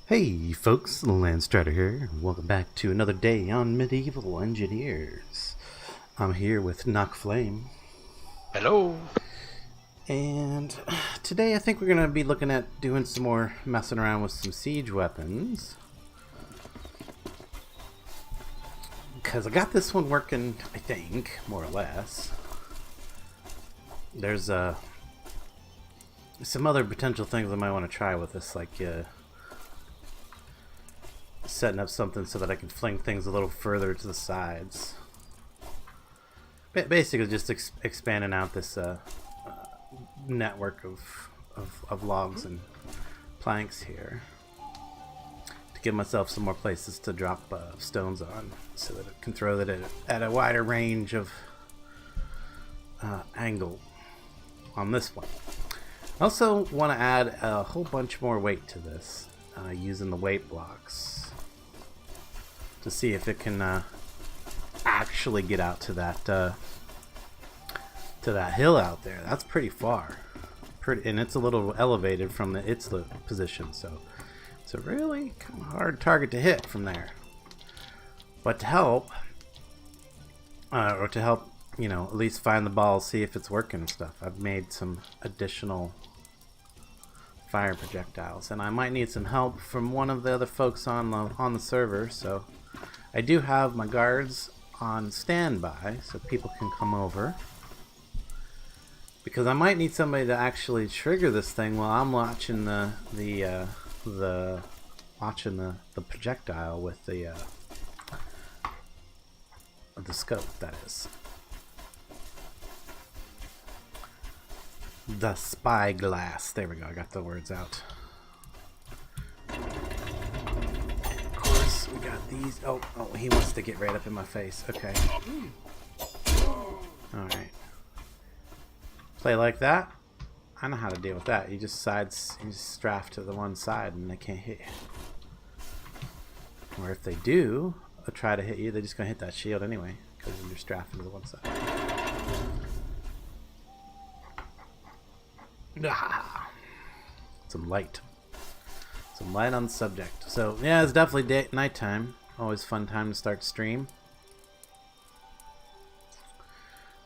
Hey folks, Landstrider here. Welcome back to another day on Medieval Engineers. I'm here with Knock Flame. Hello. And today I think we're going to be looking at doing some more messing around with some siege weapons. Because I got this one working, I think, more or less. There's some other potential things I might want to try with this, like setting up something so that I can fling things a little further to the sides. Basically just expanding out this network of logs and planks here to give myself some more places to drop stones on so that it can throw that at a wider range of angle on this one. I also want to add a whole bunch more weight to this using the weight blocks to see if it can actually get out to that hill out there. That's pretty far, and it's a little elevated from its position, so it's a really kind of hard target to hit from there. But to help, you know, at least find the ball, see if it's working and stuff, I've made some additional fire projectiles, and I might need some help from one of the other folks on the server. So I do have my guards on standby, so people can come over, because I might need somebody to actually trigger this thing while I'm watching the projectile with the scope. That is the spyglass. There we go. I got the words out. Of course, we got these. Oh, he wants to get right up in my face. Okay. All right. Play like that. I know how to deal with that. You just strafe to the one side and they can't hit you. Or if they do try to hit you, they're just gonna hit that shield anyway because you're strafing to the one side. Ah, some light on the subject. So yeah, it's definitely nighttime. Always fun time to start stream.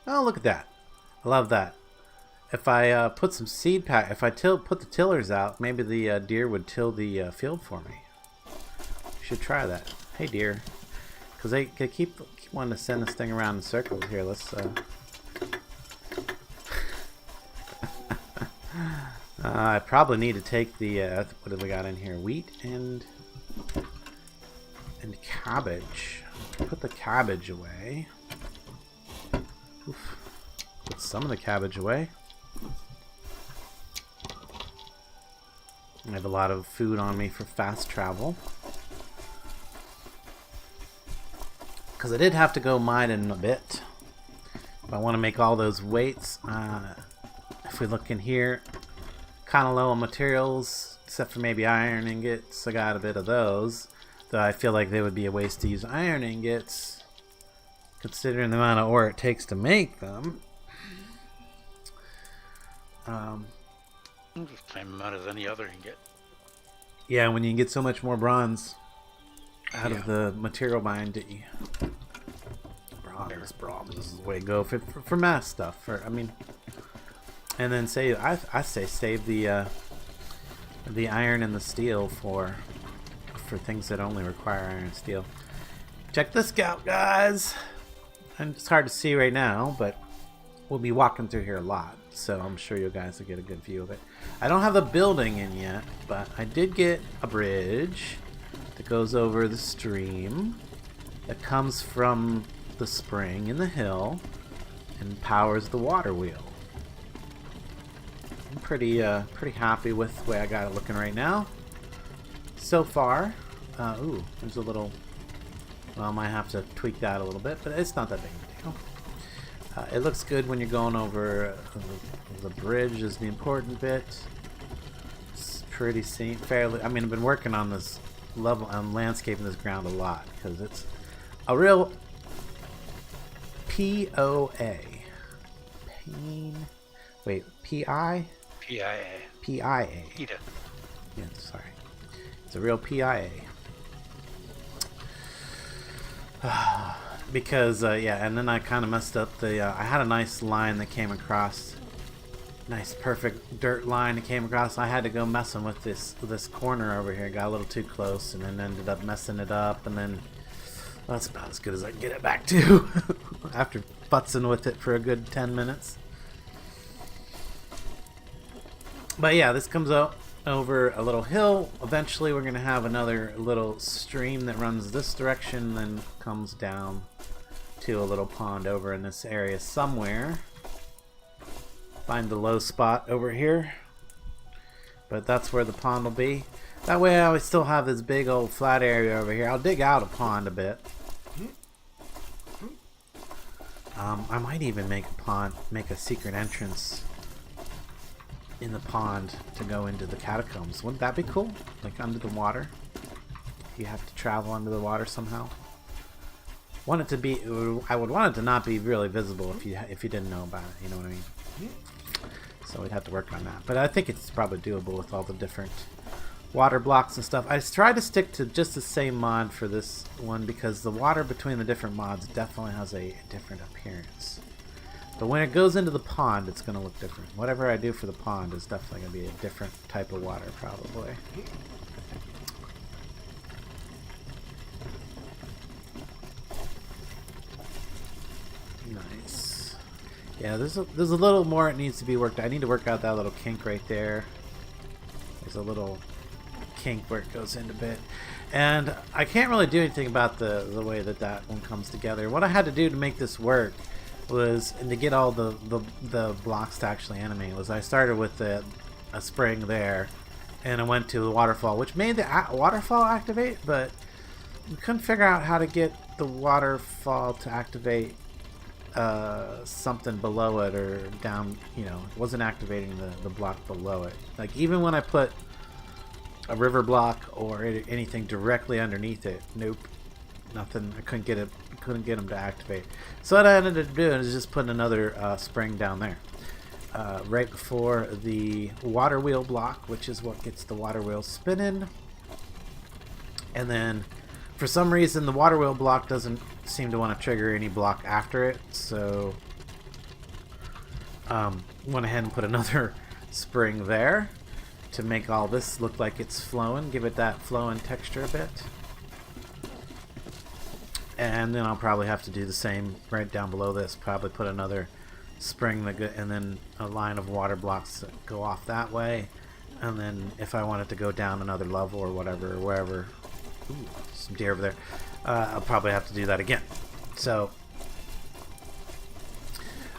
Oh, look at that. I love that. If I put some seed pack, if I put the tillers out, maybe the deer would till the field for me. Should try that. Hey deer, because they keep wanting to send this thing around in circles. Here, let's I probably need to take the what have we got in here? Wheat and cabbage. Put the cabbage away. Oof. Put some of the cabbage away. I have a lot of food on me for fast travel, because I did have to go mine in a bit. If I want to make all those weights, if we look in here, kind of low on materials, except for maybe iron ingots. I got a bit of those, though I feel like they would be a waste to use iron ingots, considering the amount of ore it takes to make them. Just same amount as any other ingot. Yeah, when you can get so much more bronze out of the material binding. Bronze is the way to go for mass stuff. And then I say save the iron and the steel for things that only require iron and steel. Check this out, guys. And it's hard to see right now, but we'll be walking through here a lot, so I'm sure you guys will get a good view of it. I don't have the building in yet, but I did get a bridge that goes over the stream that comes from the spring in the hill and powers the water wheel. I'm pretty happy with the way I got it looking right now so far. Ooh, there's a little, well, I might have to tweak that a little bit, but it's not that big of a deal. It looks good when you're going over the bridge is the important bit. It's pretty fairly. I mean, I've been working on this level, on landscaping this ground a lot, because it's a real POA. Pain. Wait, PI? PIA. PIA. PETA. Yeah, sorry. It's a real PIA. Because, yeah, and then I kind of messed up the... I had a nice line that came across. Nice, perfect dirt line that came across. I had to go messing with this corner over here. Got a little too close and then ended up messing it up. And then... Well, that's about as good as I can get it back to. After futzing with it for a good 10 minutes. But yeah, this comes out over a little hill. Eventually we're going to have another little stream that runs this direction, then comes down to a little pond over in this area somewhere. Find the low spot over here. But that's where the pond will be. That way I would still have this big old flat area over here. I'll dig out a pond a bit. I might even make a secret entrance in the pond to go into the catacombs. Wouldn't that be cool? Like under the water. You have to travel under the water somehow. Want it to be? I would want it to not be really visible if you didn't know about it. You know what I mean? So we'd have to work on that. But I think it's probably doable with all the different water blocks and stuff. I tried to stick to just the same mod for this one because the water between the different mods definitely has a different appearance. But when it goes into the pond, it's going to look different. Whatever I do for the pond is definitely going to be a different type of water, probably. Nice. Yeah, there's a little more it needs to be worked out. I need to work out that little kink right there. There's a little kink where it goes in a bit. And I can't really do anything about the way that one comes together. What I had to do to make this work was, and to get all the blocks to actually animate, was I started with a spring there, and I went to the waterfall, which made the waterfall activate, but we couldn't figure out how to get the waterfall to activate something below it or down. You know, it wasn't activating the block below it. Like even when I put a river block or anything directly underneath it, nope, nothing. I couldn't get them to activate. So what I ended up doing is just putting another spring down there, right before the water wheel block, which is what gets the water wheel spinning. And then, for some reason, the water wheel block doesn't seem to want to trigger any block after it, so went ahead and put another spring there to make all this look like it's flowing, give it that flowing texture a bit. And then I'll probably have to do the same right down below this. Probably put another spring and then a line of water blocks that go off that way. And then if I want it to go down another level or whatever, or wherever. Ooh, some deer over there. I'll probably have to do that again. So,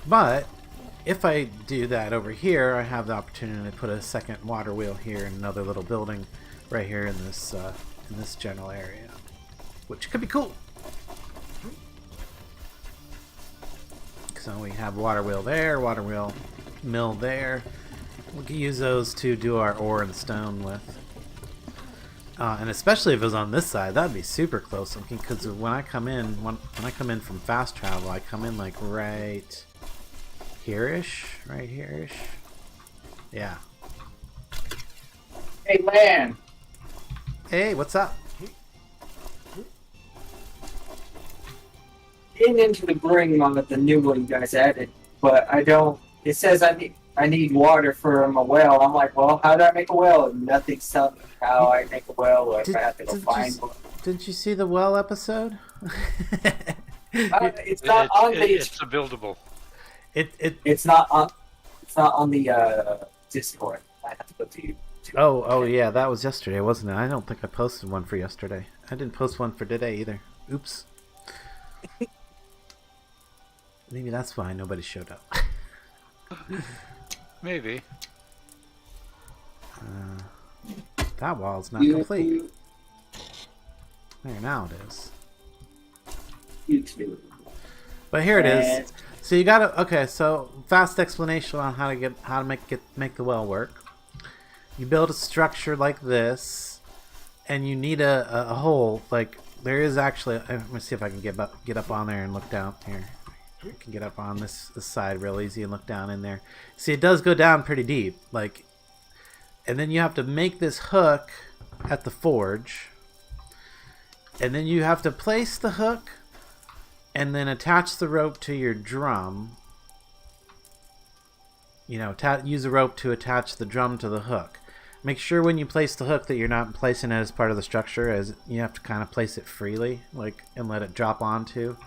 but if I do that over here, I have the opportunity to put a second water wheel here and another little building right here in this general area, which could be cool. So we have water wheel there, water wheel mill there. We can use those to do our ore and stone with. And especially if it was on this side, that'd be super close looking. Because when I come in, when I come in from fast travel, I come in like right here-ish, right here-ish. Yeah. Hey, man. Hey, what's up? Getting into the brewing mod, the new one you guys added, but I don't. It says I need water for my well. I'm like, well, how do I make a well? And nothing's telling me how I make a well, or if I have to go find one. Didn't you see the well episode? It's not on the. It's a buildable. It's not on the Discord. I have to go to you. Oh yeah, that was yesterday, wasn't it? I don't think I posted one for yesterday. I didn't post one for today either. Oops. Maybe that's why nobody showed up. Maybe. That wall's not complete. There, now it is. YouTube. But here it is. So you gotta. Okay, so fast explanation on how to make the well work. You build a structure like this, and you need a hole. Like there is actually. Let me see if I can get up on there and look down here. I can get up on this side real easy and look down in there. See, it does go down pretty deep, like, and then you have to make this hook at the forge, and then you have to place the hook and then attach the rope to your drum. You know, use a rope to attach the drum to the hook. Make sure when you place the hook that you're not placing it as part of the structure, as you have to kind of place it freely, like, and let it drop onto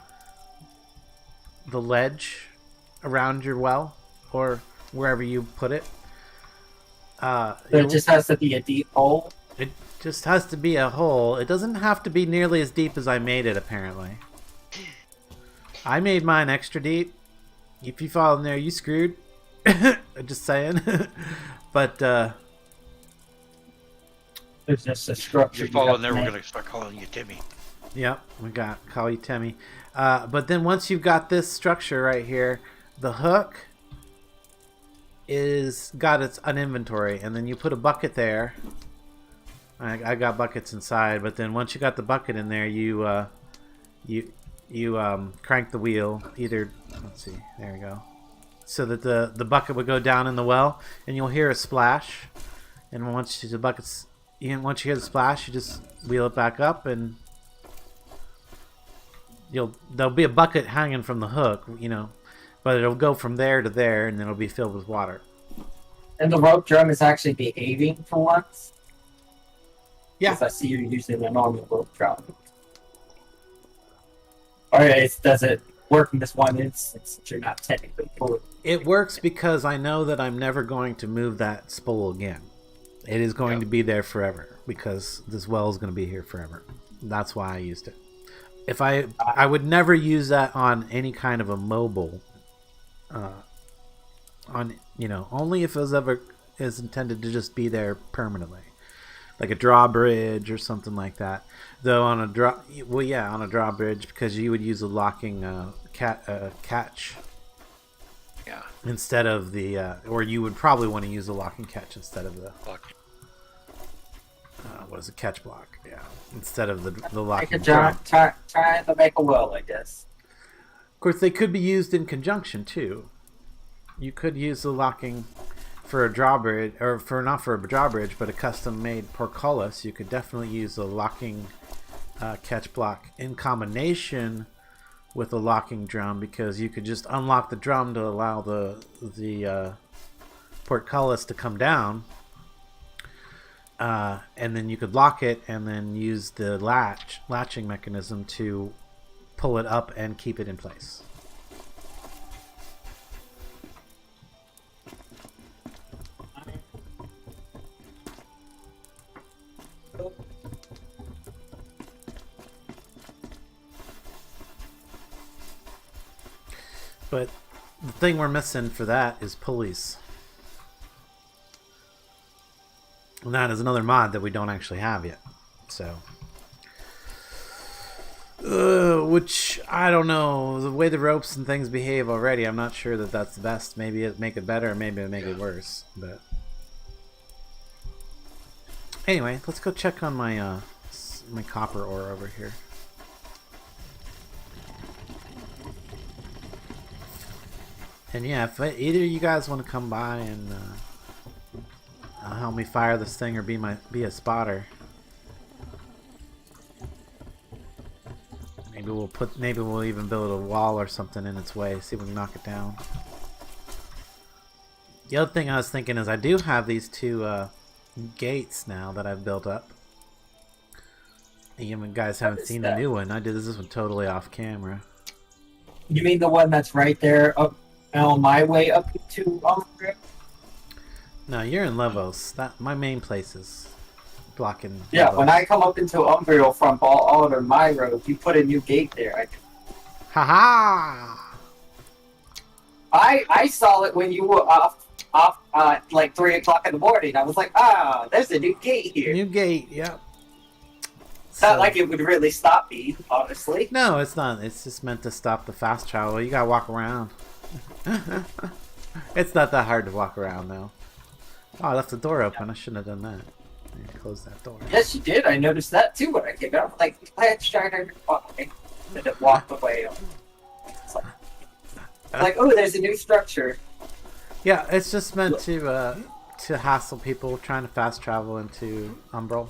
the ledge around your well or wherever you put it. So it just has to be a deep hole. It just has to be a hole. It doesn't have to be nearly as deep as I made it, apparently. I made mine extra deep. If you fall in there, you screwed. Just saying. But There's just a structure. If you fall in there, we're going to start calling you Timmy. yep, we got call you Timmy. But then once you've got this structure right here, the hook is got an inventory, and then you put a bucket there. I got buckets inside, but then once you got the bucket in there, you crank the wheel. Either, let's see, there we go, so that the bucket would go down in the well, and you'll hear a splash. And once the bucket's, once you hear the splash, you just wheel it back up, and there'll be a bucket hanging from the hook, you know, but it'll go from there to there, and then it'll be filled with water. And the rope drum is actually behaving for once. Yeah. 'Cause I see you're using a normal rope drum. Alright, does it work in this one instance since you're not technically fully? It works because I know that I'm never going to move that spool again. It is going to be there forever because this well is going to be here forever. That's why I used it. If I would never use that on any kind of a mobile, on, you know, only if it was ever is intended to just be there permanently, like a drawbridge or something like that. Though on a on a drawbridge, because you would use a locking catch. Yeah. Instead of the, or you would probably want to use a lock and catch instead of the, what is it, catch block? Yeah, instead of the lock and catch. Trying to make a well, I guess. Of course, they could be used in conjunction too. You could use the locking for a drawbridge, or not for a drawbridge, but a custom-made portcullis. You could definitely use a locking catch block in combination with a locking drum, because you could just unlock the drum to allow the portcullis to come down, and then you could lock it and then use the latching mechanism to pull it up and keep it in place. But the thing we're missing for that is pulleys. And that is another mod that we don't actually have yet. So, which, I don't know. The way the ropes and things behave already, I'm not sure that that's the best. Maybe it'd make it better, maybe it'd make it worse. But anyway, let's go check on my my copper ore over here. And yeah, if either of you guys want to come by and help me fire this thing, or be a spotter, maybe we'll even build a wall or something in its way, see if we can knock it down. The other thing I was thinking is I do have these two gates now that I've built up. You guys haven't seen the new one. I did this one totally off camera. You mean the one that's right there up on my way up to Umbria? No, you're in Levos. My main place is blocking. Yeah, Levos. when I come up into Umbria from all over my road, you put a new gate there. Haha! I saw it when you were off like 3 o'clock in the morning. I was like, there's a new gate here. New gate, yep. It's not like it would really stop me, honestly. No, it's not. It's just meant to stop the fast travel. You gotta walk around. It's not that hard to walk around though. Oh, I left the door open. I shouldn't have done that. I need to close that door. Yes, you did. I noticed that too when I came out. Like, let's try to and it walked away. It's like, oh, there's a new structure. Yeah, it's just meant to to hassle people trying to fast travel into Umbral?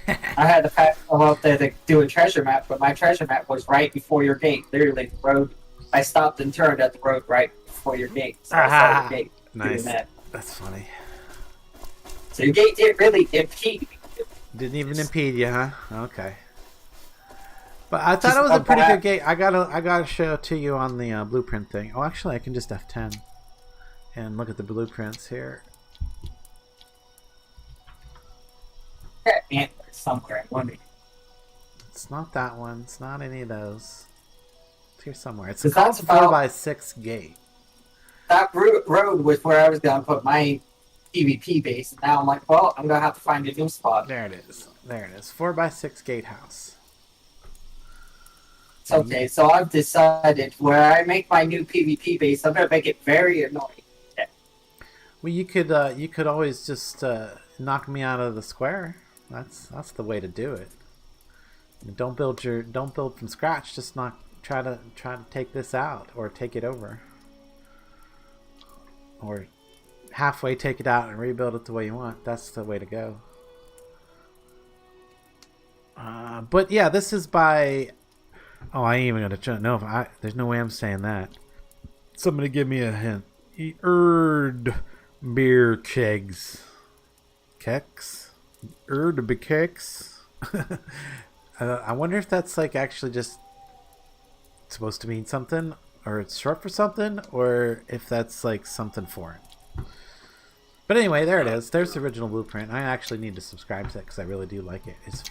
I had to go out there to do a treasure map, but my treasure map was right before your gate. Literally, the road. I stopped and turned at the road right before your gate. So I saw your gate. Nice. Doing that. That's funny. So your gate didn't really impede me. Didn't even impede you, huh? Okay. But I thought it was a pretty good gate. I gotta show it to you on the blueprint thing. Oh, actually, I can just F10 and look at the blueprints here. Got antlers somewhere. I wonder. It's not that one. It's not any of those. It's here somewhere. It's a That's about- 4x6 gate. That road was where I was gonna put my PvP base. And now I'm like, well, I'm gonna have to find a new spot. There it is. There it is. 4x6 gatehouse. It's okay, so I've decided where I make my new PvP base, I'm gonna make it very annoying. Well, you could always just knock me out of the square. That's the way to do it. Don't build from scratch. Just try to take this out or take it over, or halfway take it out and rebuild it the way you want. That's the way to go. But yeah, this is by. Oh, I ain't even gonna try. No, there's no way I'm saying that. Somebody give me a hint. Erd beer kegs. Kegs? Erd beer kegs? I wonder if that's like actually just supposed to mean something, or it's short for something, or if that's like something foreign. But anyway, there it is. There's the original blueprint. I actually need to subscribe to it because I really do like it. It's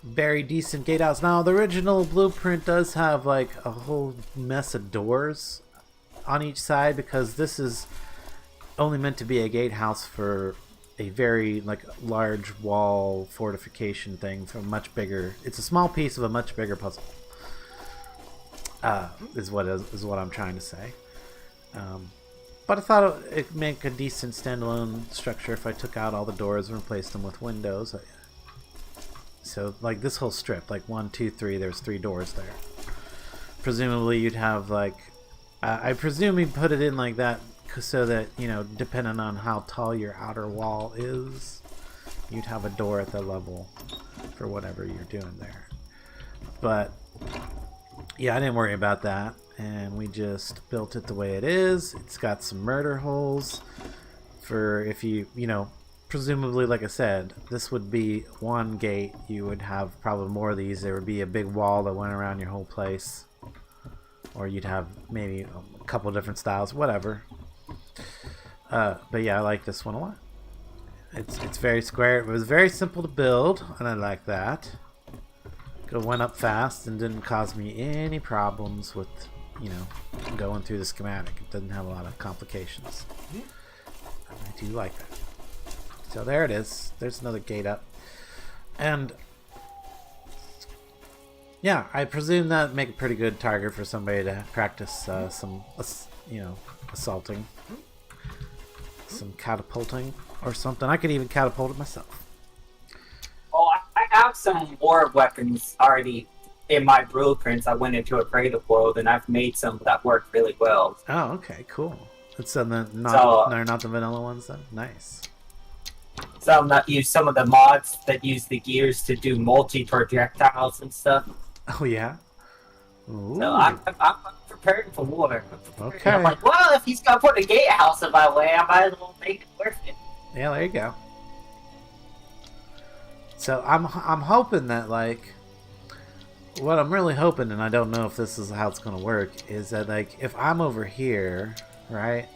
very decent gatehouse. Now, the original blueprint does have like a whole mess of doors on each side because this is only meant to be a gatehouse for a very like large wall fortification thing for much bigger. It's a small piece of a much bigger puzzle. Is what I'm trying to say. But I thought it'd make a decent standalone structure if I took out all the doors and replaced them with windows. So like this whole strip, like 1, 2, 3, there's 3 doors there. Presumably you'd have like, I presume you put it in like that so that, you know, depending on how tall your outer wall is, you'd have a door at the level for whatever you're doing there. But yeah, I didn't worry about that, and we just built it the way it is. It's got some murder holes for if you know, presumably, like I said, this would be one gate. You would have probably more of these. There would be a big wall that went around your whole place, or you'd have maybe a couple different styles, whatever. But yeah, I like this one a lot. It's very square. It was very simple to build, and I like that. It went up fast and didn't cause me any problems with, you know, going through the schematic. It doesn't have a lot of complications. I do like that. So there it is. There's another gate up. And yeah, I presume that would make a pretty good target for somebody to practice some, you know, assaulting. Some catapulting or something. I could even catapult it myself. Oh, I have some war weapons already in my blueprints. I went into a creative world and I've made some that work really well. Oh, okay, cool. It's they're not the vanilla ones then? Nice. Some that use some of the mods that use the gears to do multi-projectiles and stuff. Oh, yeah? Ooh. So I'm preparing for war. Okay. I'm like, well, if he's gonna put a gatehouse in my way, I might as well make it worth it. Yeah, there you go. So I'm hoping that, like, what I'm really hoping, and I don't know if this is how it's gonna work, is that like if I'm over here, right,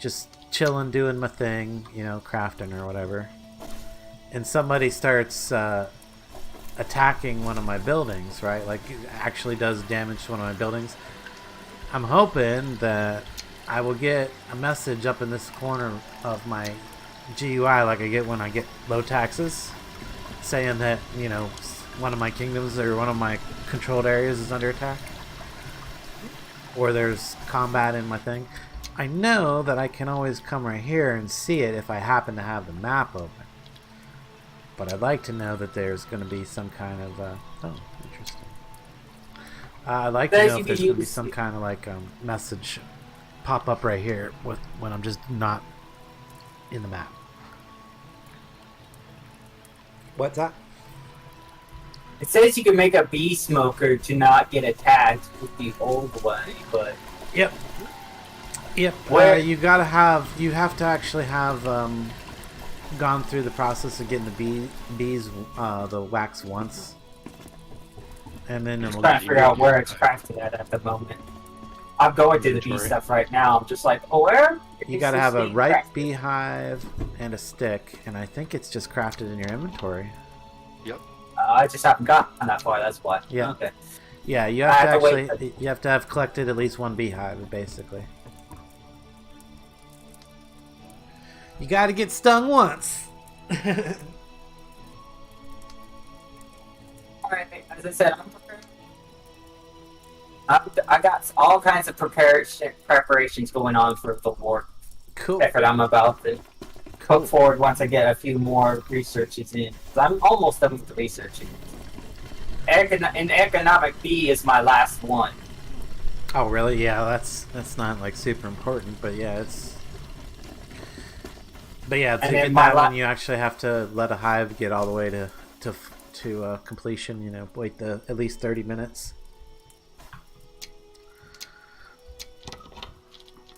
just chilling, doing my thing, you know, crafting or whatever, and somebody starts attacking one of my buildings, right, like actually does damage to one of my buildings, I'm hoping that I will get a message up in this corner of my GUI like I get when I get low taxes, saying that, you know, one of my kingdoms or one of my controlled areas is under attack, or there's combat in my thing. I know that I can always come right here and see it if I happen to have the map open, but I'd like to know that there's going to be some kind of oh, interesting. I'd like to know if there's going to be some kind of like message pop up right here when I'm just not in the map. What's that? It says you can make a bee smoker to not get attacked with the old way, but Yep. Where- you have to actually have gone through the process of getting the bees the wax once, and then it will trying get to figure out where it's crafted at the moment. I'm going through the bee Inventory. stuff right now. I'm just like, oh, where? You is gotta this have a thing ripe crafted? beehive and a stick, and I think it's just crafted in your inventory. Yep. I just haven't gotten that far. That's why. Yeah. Okay. Yeah, you I have to have to wait actually you have to have collected at least one beehive, basically. You gotta get stung once. Alright, as I said, I'm prepared. I got all kinds of preparations going on for the war Cool. effort I'm about to put forward once I get a few more researches in. 'Cause I'm almost done with the researching. And economic B is my last one. Oh, really? Yeah, that's not like super important, but yeah, it's. But yeah, to And then get my that la- one, you actually have to let a hive get all the way to completion. You know, wait at least 30 minutes,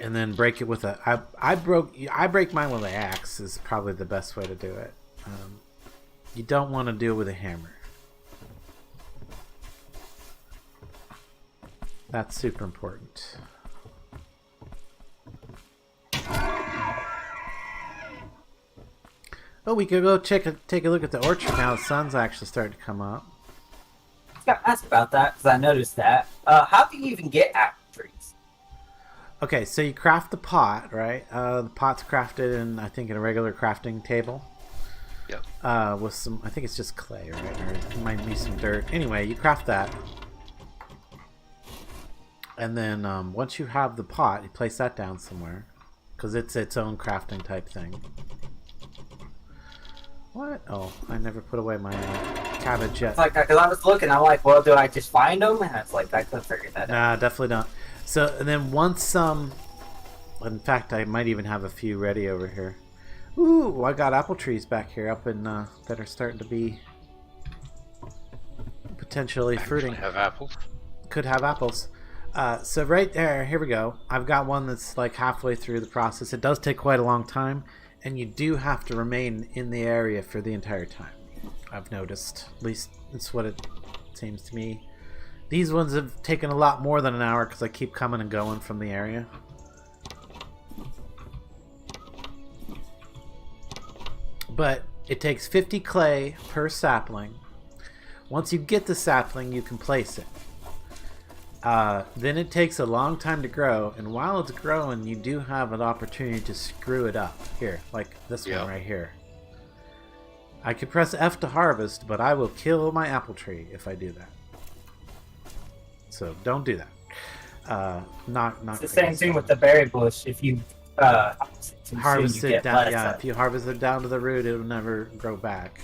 and then break it with a. I break mine with an axe is probably the best way to do it. You don't want to do it with a hammer. That's super important. Oh, we could go take a look at the orchard now. The sun's actually starting to come up. I was gonna ask about that because I noticed that. How do you even get apple trees? Okay, so you craft the pot, right? The pot's crafted in, I think, in a regular crafting table. Yep. With some, I think it's just clay, right? Or it might be some dirt. Anyway, you craft that. And then once you have the pot, you place that down somewhere. Because it's its own crafting type thing. What? Oh, I never put away my cabbage yet. It's like, because I was looking, I'm like, well, do I just find them? And it's like, I couldn't figure that out. Nah, definitely not. So, and then once in fact, I might even have a few ready over here. Ooh, I got apple trees back here up in that are starting to be potentially fruiting. Actually have apples. Could have apples. So right there, here we go. I've got one that's like halfway through the process. It does take quite a long time, and you do have to remain in the area for the entire time. I've noticed. At least that's what it seems to me. These ones have taken a lot more than an hour because I keep coming and going from the area. But it takes 50 clay per sapling. Once you get the sapling, you can place it. Then it takes a long time to grow, and while it's growing, you do have an opportunity to screw it up. Here, like this Yeah. one right here. I could press F to harvest, but I will kill my apple tree if I do that. So don't do that. Not. It's the same thing with the berry bush. If you harvest you it get down. less Yeah, of if you harvest it down to the root, it'll never grow back.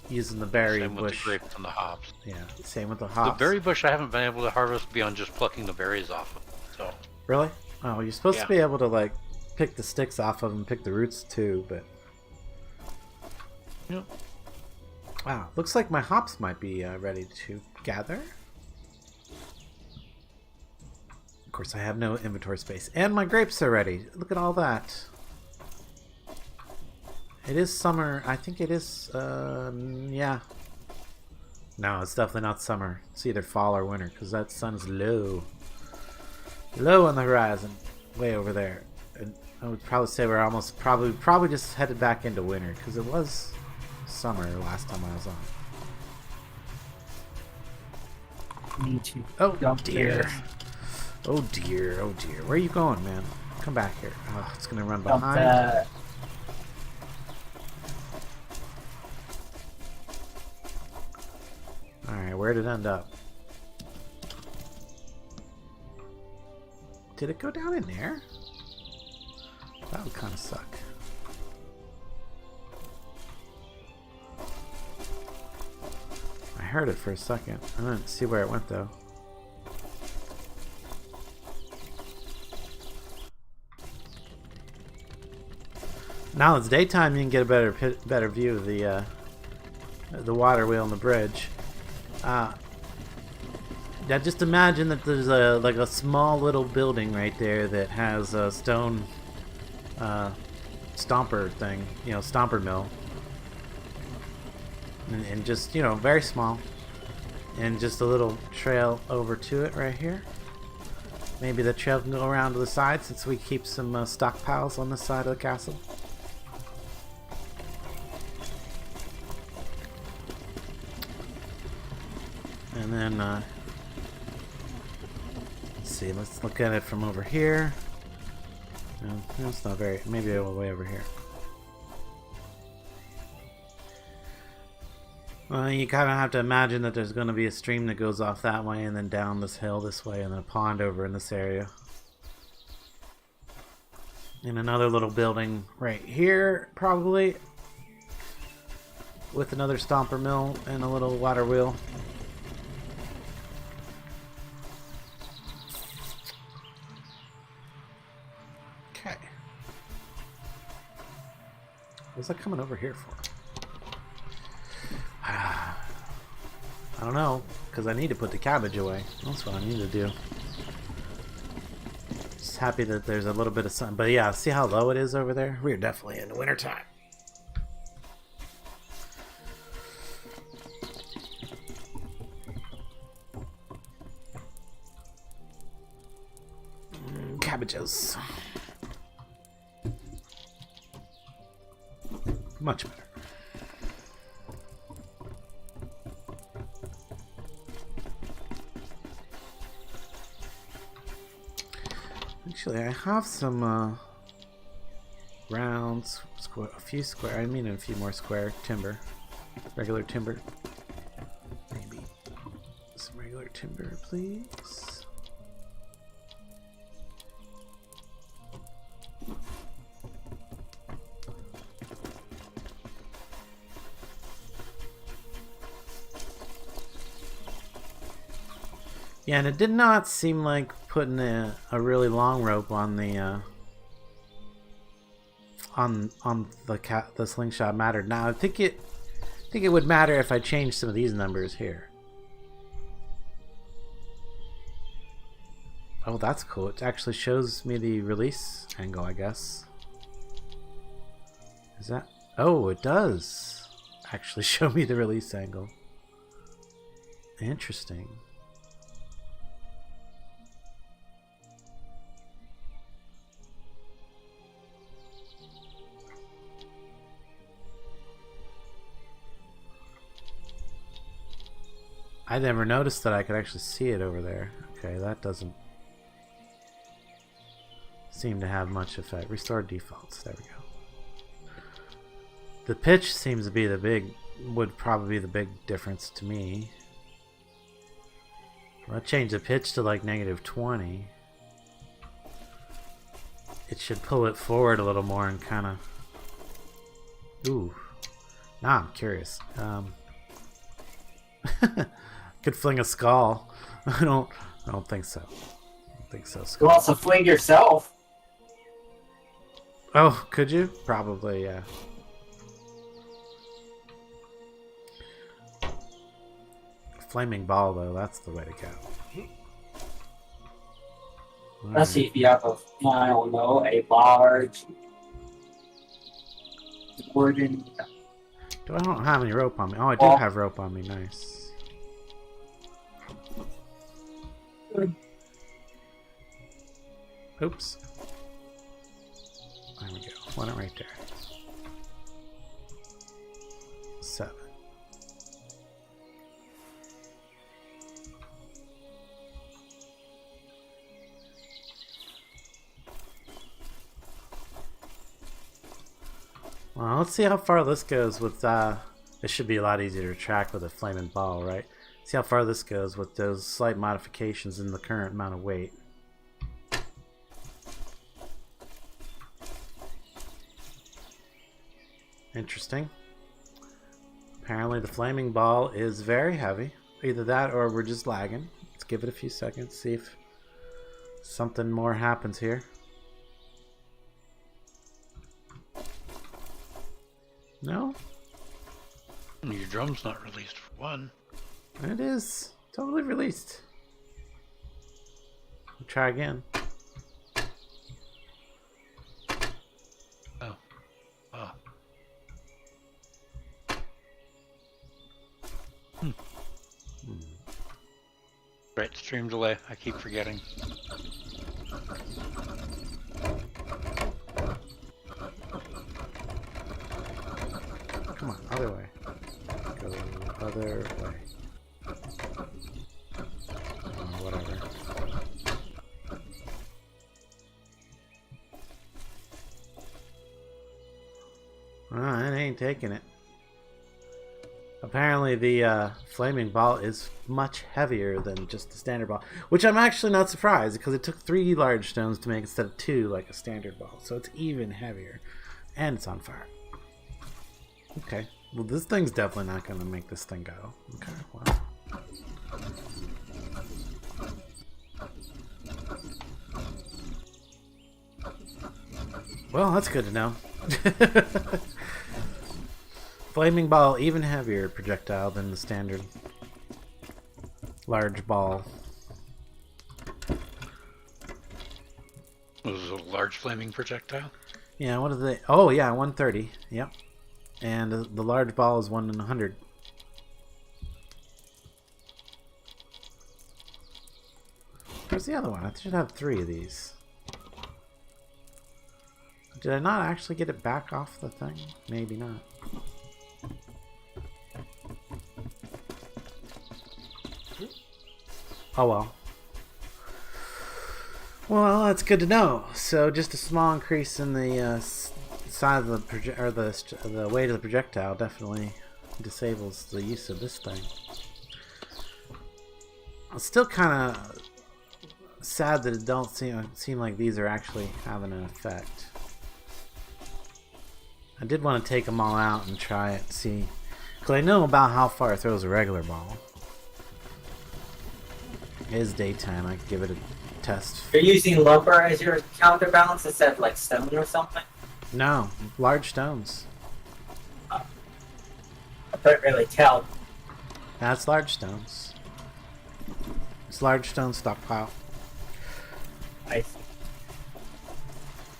Using the berry Same with bush. the grapes and the hops. Yeah, same with the The hops. berry bush I haven't been able to harvest beyond just plucking the berries off of. So Really? Oh, you're supposed to Yeah. be able to like pick the sticks off of them, pick the roots too, but. Yep. Wow, looks like my hops might be ready to gather. Of course, I have no inventory space, and my grapes are ready. Look at all that. It is summer. I think it is. Yeah. No, it's definitely not summer. It's either fall or winter because that sun's low. Low on the horizon, way over there. And I would probably say we're almost probably just headed back into winter because it was summer last time I was on. Me too. Oh Dump dear. this. Oh dear. Oh dear. Where are you going, man? Come back here. Oh, it's gonna run Dump behind. that. Alright, where'd it end up? Did it go down in there? That would kind of suck. I heard it for a second. I didn't see where it went though. Now it's daytime, you can get a better view of the water wheel and the bridge. Now just imagine that there's a small little building right there that has a stone stomper thing, stomper mill, and just very small, and just a little trail over to it right here. Maybe the trail can go around to the side since we keep some stockpiles on this side of the castle. And then, let's see, let's look at it from over here. No, it's not very, maybe a little way over here. Well, you kind of have to imagine that there's going to be a stream that goes off that way and then down this hill this way and then a pond over in this area. And another little building right here, probably, with another stomper mill and a little water wheel. Okay. What's that coming over here for? I don't know, because I need to put the cabbage away. That's what I need to do. Just happy that there's a little bit of sun. But yeah, see how low it is over there? We're definitely in the wintertime. Cabbages. Much better. Actually, I have some round, a few more square timber, regular timber. Maybe some regular timber, please. Yeah, and it did not seem like putting a really long rope on the the slingshot mattered. Now I think it would matter if I changed some of these numbers here. Oh, that's cool. It actually shows me the release angle, I guess. Is that? Oh, it does actually show me the release angle. Interesting. I never noticed that I could actually see it over there. Okay, that doesn't seem to have much effect. Restore defaults. There we go. The pitch seems to be would probably be the big difference to me. Well, I changed the pitch to like -20. It should pull it forward a little more and kind of. Ooh. Now I'm curious. Could fling a skull. I don't think so. I don't think so. You want to fling yourself? Oh, could you? Probably, yeah. Flaming ball, though, that's the way to go. Let's see if you have a, I don't know, a large wooden. I don't have any rope on me. Oh, I do have rope on me. Nice. Oops. There we go. One right there. 7. Well, let's see how far this goes with, this should be a lot easier to track with a flaming ball, right? See how far this goes with those slight modifications in the current amount of weight. Interesting. Apparently the flaming ball is very heavy. Either that or we're just lagging. Let's give it a few seconds, see if something more happens here. No? Your drum's not released for one. It is. Totally released. We'll try again. Oh. Oh. Right, stream delay. I keep forgetting. Come on, other way. Go other way. Whatever. It ain't taking it. Apparently the flaming ball is much heavier than just the standard ball, which I'm actually not surprised because it took 3 large stones to make instead of 2 like a standard ball, so it's even heavier, and it's on fire. Okay, well this thing's definitely not going to make this thing go. Okay, well. Well, that's good to know. Flaming ball, even heavier projectile than the standard large ball. Was it a large flaming projectile? Yeah, what are they? Oh, yeah, 130. Yep. And the large ball is 1 in 100. Where's the other one? I should have 3 of these. Did I not actually get it back off the thing? Maybe not. Oh well. Well, that's good to know. So just a small increase in the size of the weight of the projectile definitely disables the use of this thing. It's still kind of sad that it don't seem like these are actually having an effect. I did want to take them all out and try it, see, because I know about how far it throws a regular ball. It is daytime. I could give it a test. You're using lumber as your counterbalance instead of like stone or something? No, large stones. I couldn't really tell. That's large stones. It's large stone stockpile. I see.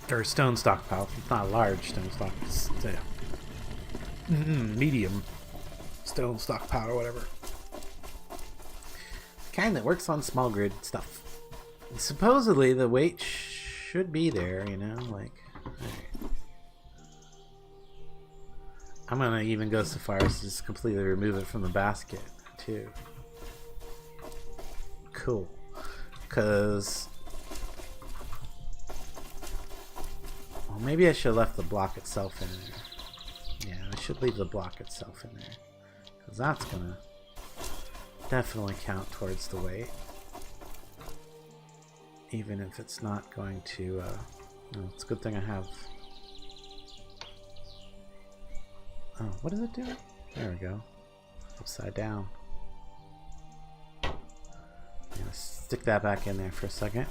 Or stone stockpile. It's not a large stone stock. It's medium stone stockpile or whatever. Kind that works on small grid stuff. Supposedly the weight should be there, you know, like. Right. I'm gonna even go so far as to just completely remove it from the basket too. Cool, because well, maybe I should have left the block itself in there. Yeah, I should leave the block itself in there because that's gonna definitely count towards the weight, even if it's not going to. Oh, it's a good thing I have. Oh, what does it do? There we go. Upside down. I'm gonna stick that back in there for a second.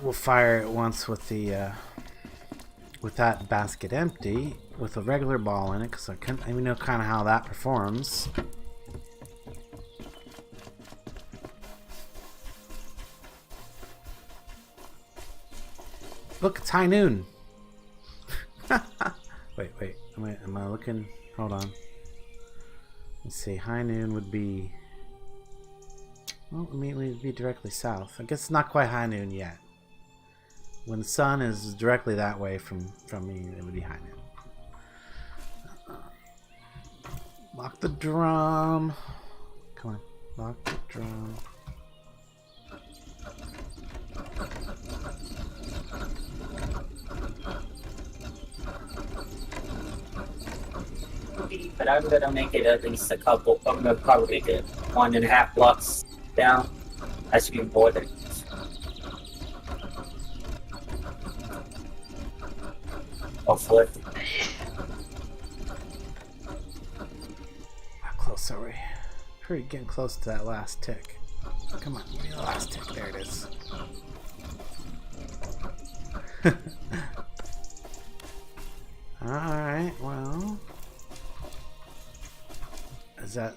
We'll fire it once with the with that basket empty, with a regular ball in it, because I even know kind of how that performs. Look, it's high noon. wait. Am I looking? Hold on. Let's see. High noon would be. Well, I mean, it would be directly south. I guess it's not quite high noon yet. When the sun is directly that way from me, it would be high noon. Lock the drum. Come on, lock the drum. But I'm gonna make it at least a couple. I'm gonna probably make it 1.5 blocks down. That should be more than. Hopefully. How close are we? Pretty getting close to that last tick. Come on, give me the last tick. There it is.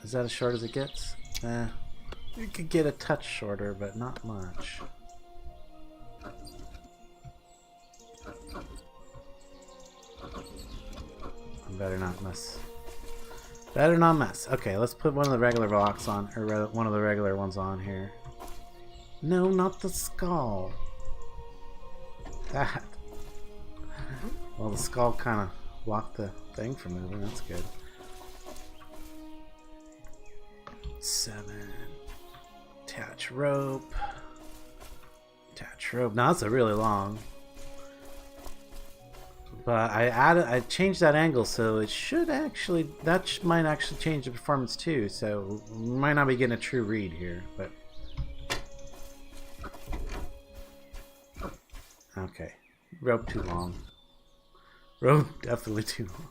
Is that as short as it gets? You could get a touch shorter, but not much. Better not mess. Better not mess. Okay, let's put one of the regular blocks on, or one of the regular ones on here. No, not the skull. That. Well, the skull kind of blocked the thing from moving. That's good. 7. Attach rope. Attach rope. Now that's a really long. But I changed that angle, so it should actually, might actually change the performance too. So we might not be getting a true read here, but okay. Rope too long. Rope definitely too long.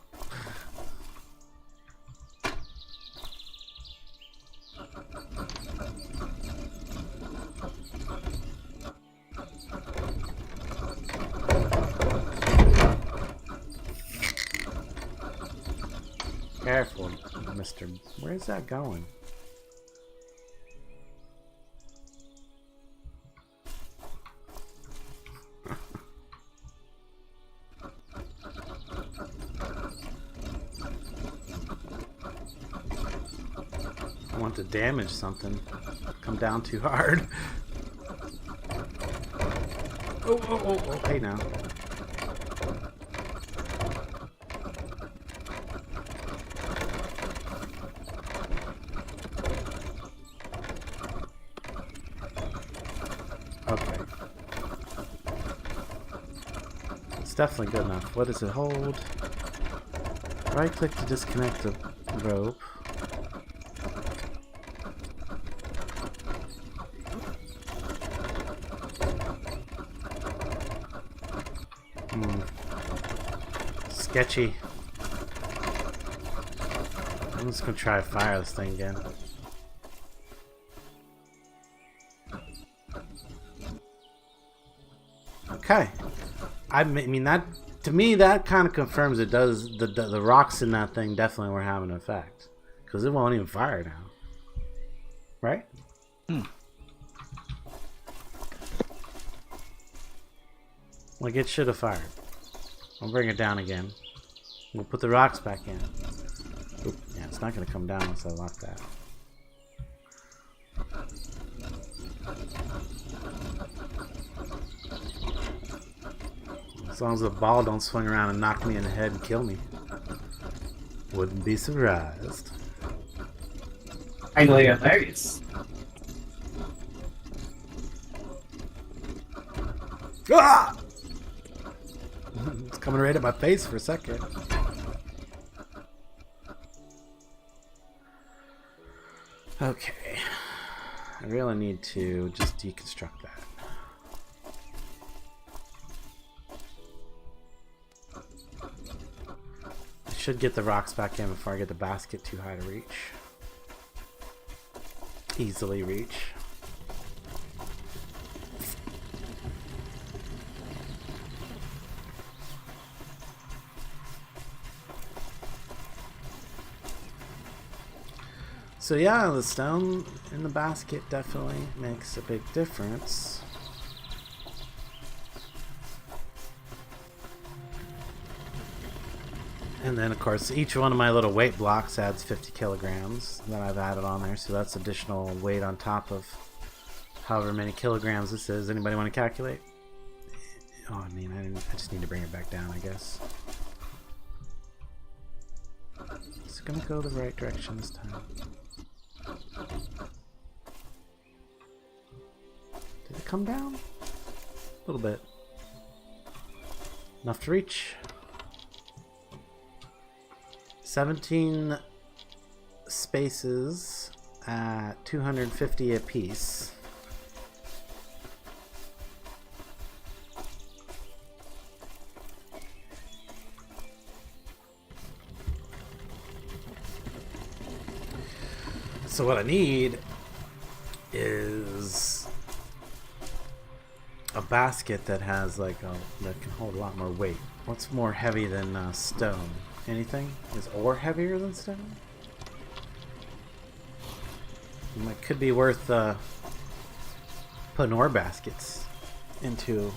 Careful, Mr. Where's that going? I want to damage something. Come down too hard. Oh, hey now. Okay. It's definitely good enough. What does it hold? Right click to disconnect the rope. Sketchy. I'm just gonna try to fire this thing again. Okay. I mean, that to me that kind of confirms it does. The rocks in that thing definitely were having an effect, because it won't even fire now, right? Like it should have fired. I'll bring it down again. We'll put the rocks back in. Oop, yeah, it's not going to come down unless I lock that. As long as the ball don't swing around and knock me in the head and kill me. Wouldn't be surprised. Highly hilarious. Ah! It's coming right at my face for a second. Okay. I really need to just deconstruct that. I should get the rocks back in before I get the basket too high to reach. Easily reach. So yeah, the stone in the basket definitely makes a big difference. And then of course each one of my little weight blocks adds 50 kilograms that I've added on there, so that's additional weight on top of however many kilograms this is. Anybody want to calculate? Oh, I mean, I just need to bring it back down, I guess. It's gonna go the right direction this time. Did it come down? A little bit. Enough to reach. 17 spaces at 250 apiece. So what I need is a basket that has that can hold a lot more weight. What's more heavy than stone? Anything? Is ore heavier than stone? It could be worth putting ore baskets into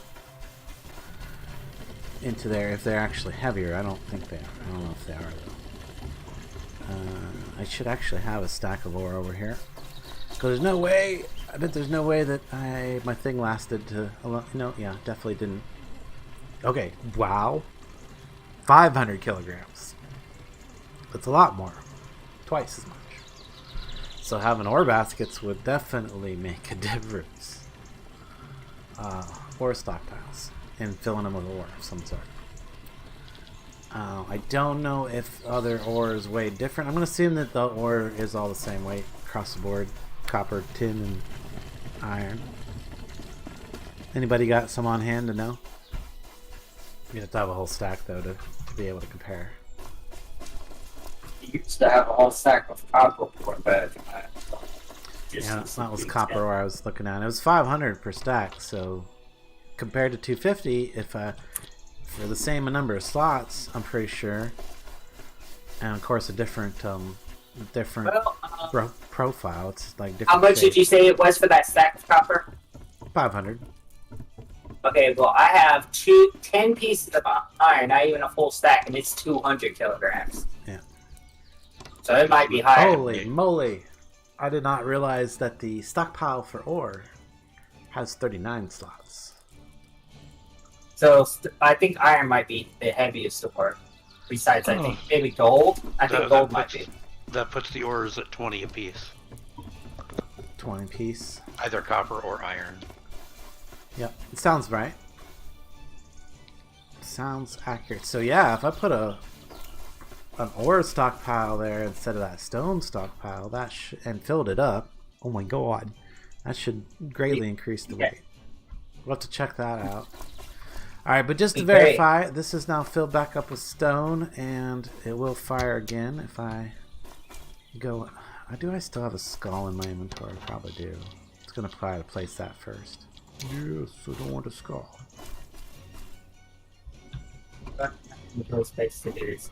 there if they're actually heavier. I don't think they are. I don't know if they are though. I should actually have a stack of ore over here. Cause there's no way. I bet there's no way that my thing lasted to. No, yeah, definitely didn't. Okay, wow, 500 kilograms. That's a lot more, twice as much. So having ore baskets would definitely make a difference. Ore stockpiles and filling them with ore of some sort. I don't know if other ores weigh different. I'm going to assume that the ore is all the same weight across the board. Copper, tin, and iron. Anybody got some on hand to know? You have to have a whole stack though to be able to compare. You used to have a whole stack of copper ore, but Yeah, that was copper ore I was looking at. It was 500 per stack, so compared to 250, if for the same number of slots, I'm pretty sure, and of course a different profile. It's like different. How much shape. did you say it was for that stack of copper? 500. Okay, well, I have 10 pieces of iron, not even a full stack, and it's 200 kilograms. Yeah. So it might be higher. Holy moly! I did not realize that the stockpile for ore has 39 slots. So I think iron might be the heaviest ore. Besides, I think maybe gold. I think gold might be. That puts the ores at 20 apiece. 20 piece. Either copper or iron. Yep, it sounds right. Sounds accurate. So yeah, if I put an ore stockpile there instead of that stone stockpile, and filled it up, oh my god, that should greatly increase the weight. We'll have to check that out. Alright, but just to verify, this is now filled back up with stone, and it will fire again if I go... Do I still have a skull in my inventory? I probably do. It's going to try to place that first. Yes, I don't want a skull. No space to do this.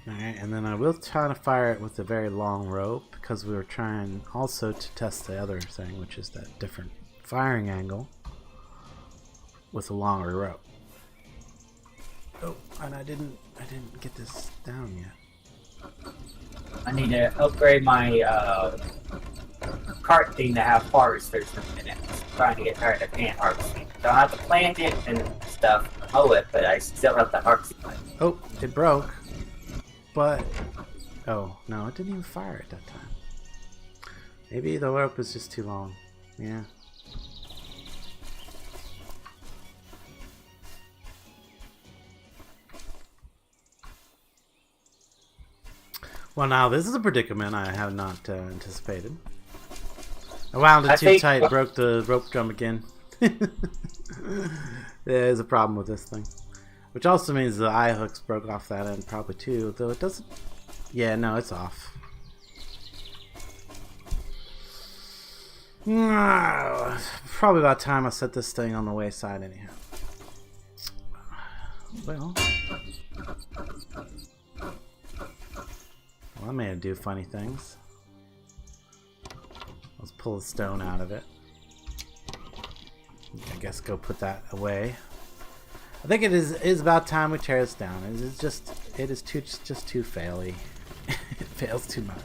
Alright, and then I will try to fire it with a very long rope, because we were trying also to test the other thing, which is that different firing angle with a longer rope. Oh, and I didn't get this down yet. I need to upgrade my cart thing to have harvesters in it. I'm trying to get tired of plant harvesting. Don't have to plant it and stuff, mow it, but I still have to harvest it. Oh, it broke. But, oh, no, it didn't even fire at that time. Maybe the rope was just too long. Yeah. Well, now this is a predicament I have not anticipated. I wound it too tight, broke the rope drum again. There's a problem with this thing. Which also means the eye hooks broke off that end probably too, though it doesn't... Yeah, no, it's off. Probably about time I set this thing on the wayside anyhow. Well, I may do funny things. Let's pull the stone out of it. I guess go put that away. I think it is about time we tear this down. It is just too faily. It fails too much.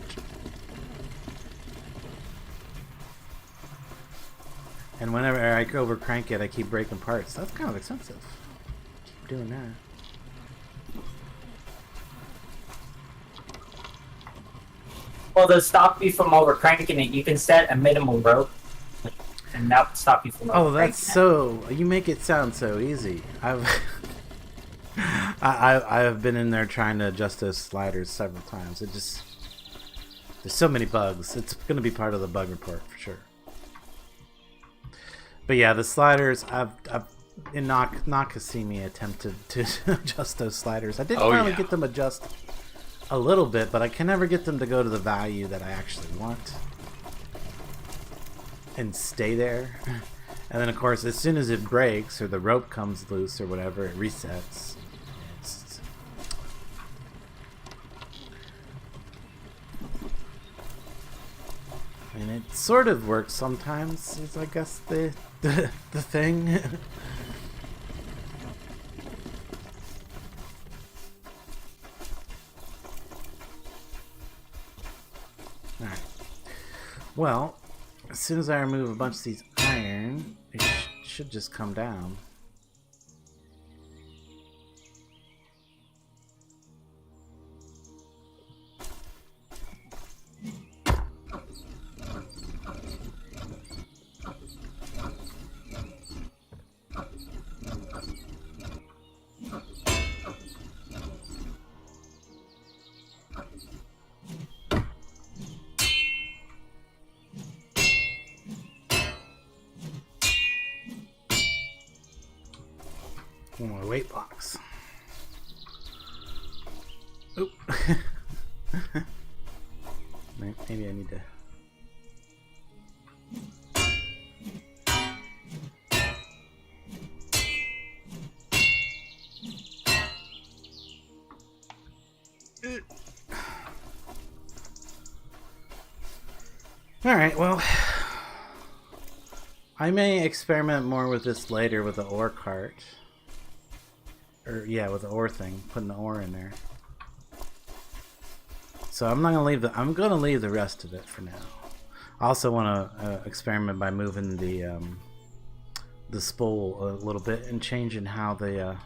And whenever I over crank it, I keep breaking parts. That's kind of expensive. Keep doing that. Well, to stop you from over cranking it, you can set a minimum rope, and that will stop you from over cranking it. Oh, that's so... You make it sound so easy. I've been in there trying to adjust those sliders several times. It just... There's so many bugs. It's going to be part of the bug report for sure. But yeah, the sliders, in Nakasimi attempted to adjust those sliders. I did finally get them adjust a little bit, but I can never get them to go to the value that I actually want and stay there. And then of course, as soon as it breaks or the rope comes loose or whatever, it resets. sort of works sometimes, is I guess the thing. Alright. Well, as soon as I remove a bunch of these iron, it should just come down. One more weight blocks. Oop. Maybe I need to. All right, well, I may experiment more with this later with the ore cart. Or yeah, with the ore thing, putting the ore in there. So I'm not gonna leave the. I'm gonna leave the rest of it for now. I also want to experiment by moving the spool a little bit and changing how the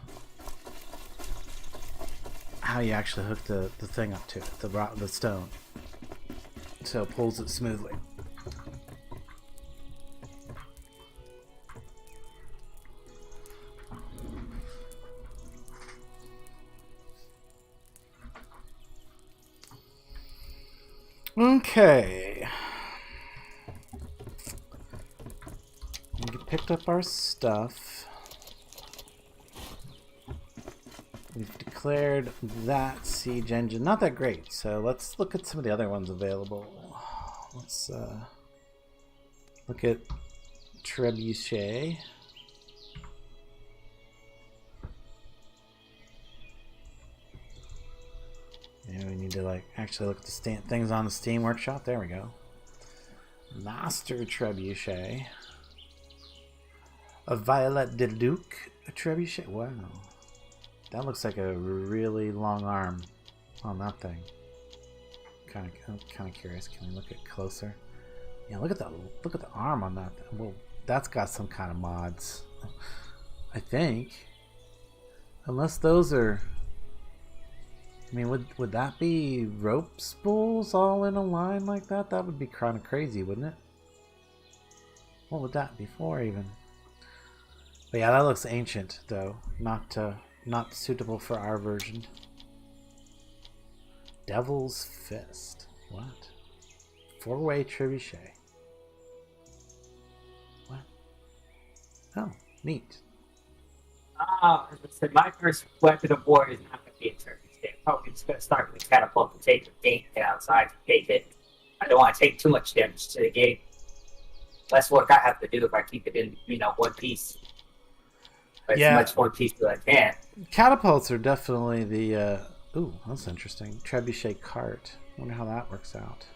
how you actually hook the thing up to it, the stone, so it pulls it smoothly. Okay. We picked up our stuff. We've declared that siege engine. Not that great, so let's look at some of the other ones available. Let's look at Trebuchet. Yeah, we need to like actually look at the things on the Steam Workshop. There we go. Master Trebuchet. A Violet de Duc Trebuchet. Wow. That looks like a really long arm on that thing. I'm kind of curious. Can we look at closer? Yeah, look at the arm on that. Well, that's got some kind of mods, I think. Unless those are. I mean, would that be rope spools all in a line like that? That would be kind of crazy, wouldn't it? What would that be for, even? But yeah, that looks ancient, though. Not suitable for our version. Devil's Fist. What? 4-way trebuchet. What? Oh, neat. As I said, my first weapon of war is not going to be a trebuchet. Probably just going to start with a catapult and take the gate and get outside to take it. I don't want to take too much damage to the gate. Less work I have to do if I keep it in, one piece. But Yeah. as much one piece as I can. Catapults are definitely the. Ooh, that's interesting. Trebuchet cart. Wonder how that works out.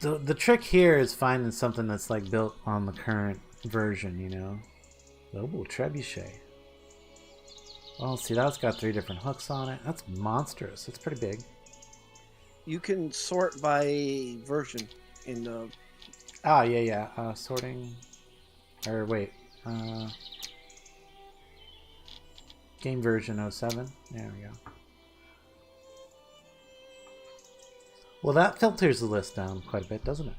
The trick here is finding something that's like built on the current version, Oh, trebuchet. Well, see, that's got 3 different hooks on it. That's monstrous. It's pretty big. You can sort by version in the. Ah, yeah. Sorting. Or wait. Game version 07. There we go. Well, that filters the list down quite a bit, doesn't it?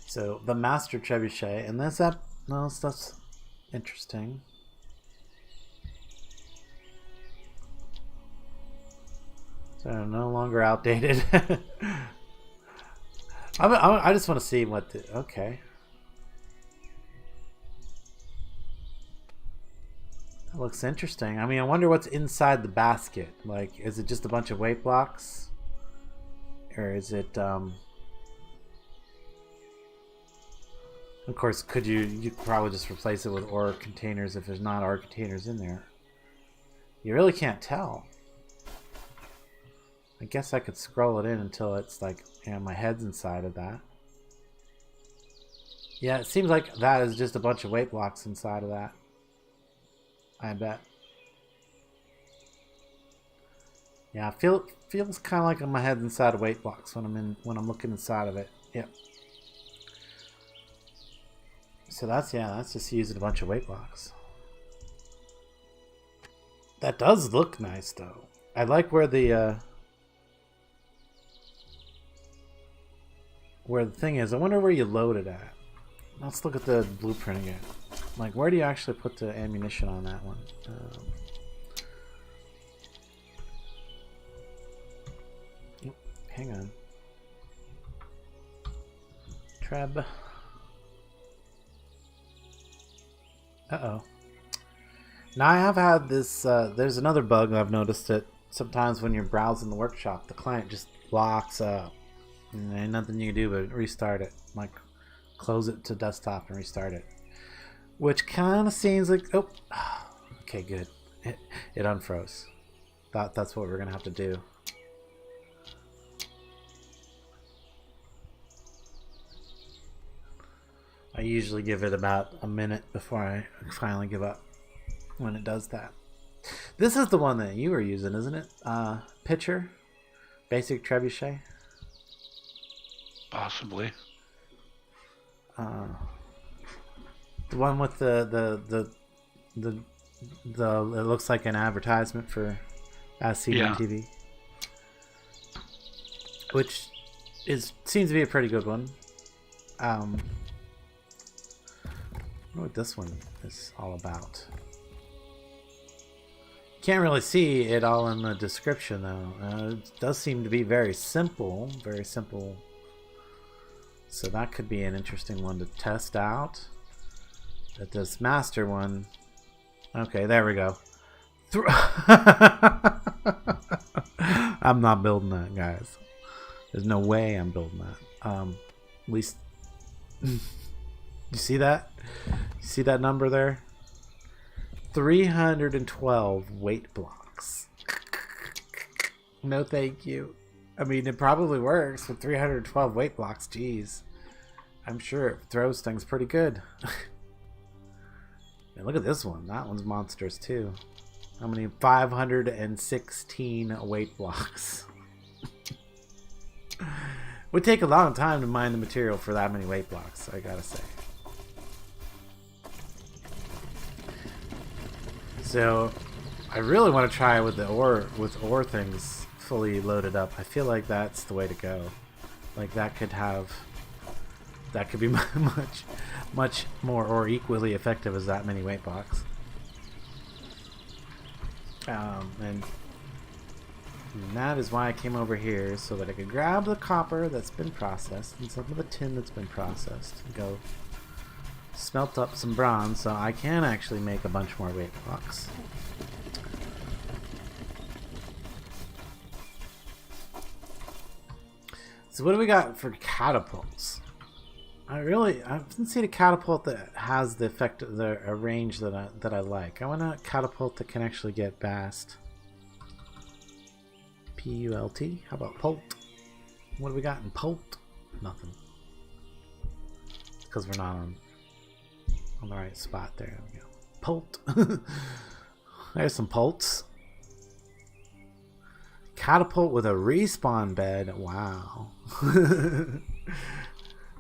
So, the Master Trebuchet, and that's that. No, stuff's interesting. So, no longer outdated. I just want to see what the. Okay. That looks interesting. I mean, I wonder what's inside the basket. Like, is it just a bunch of weight blocks? Or is it, Of course, you could probably just replace it with ore containers if there's not ore containers in there. You really can't tell. I guess I could scroll it in until it's like, yeah, my head's inside of that. Yeah, it seems like that is just a bunch of weight blocks inside of that. I bet. Yeah, feels kind of like my head's inside of weight blocks when I'm looking inside of it. Yep. So that's just using a bunch of weight blocks. That does look nice though. I like where the thing is. I wonder where you load it at. Let's look at the blueprint again. Like, where do you actually put the ammunition on that one? Hang on. Treb. Uh-oh. Now I have had this, there's another bug I've noticed it. Sometimes when you're browsing the workshop, the client just locks up. And there ain't nothing you can do but restart it. Like, close it to desktop and restart it. Which kind of seems like, oh, okay, good. It unfroze. That's what we're going to have to do. I usually give it about a minute before I finally give up when it does that. This is the one that you were using, isn't it? Pitcher? Basic Trebuchet? Possibly. The one with the it looks like an advertisement for SCN TV. Which seems to be a pretty good one. I don't know what this one is all about. Can't really see it all in the description though. It does seem to be very simple. Very simple. So that could be an interesting one to test out. But this master one... Okay, there we go. I'm not building that, guys. There's no way I'm building that. At least... You see that? You see that number there? 312 weight blocks. No thank you. I mean, it probably works with 312 weight blocks. Jeez. I'm sure it throws things pretty good. And look at this one. That one's monstrous too. How many? 516 weight blocks. Would take a long time to mine the material for that many weight blocks, I gotta say. So, I really want to try with the ore things fully loaded up. I feel like that's the way to go. Like that could be much more or equally effective as that many weight blocks. And that is why I came over here, so that I could grab the copper that's been processed and some of the tin that's been processed and go smelt up some bronze so I can actually make a bunch more weight blocks. So what do we got for catapults? I haven't seen a catapult that has the effect of a range that I like. I want a catapult that can actually get Bast. P-U-L-T. How about Pult? What do we got in Pult? Nothing. Because we're not on the right spot there. We go. Pult. There's some Pults. Catapult with a respawn bed. Wow.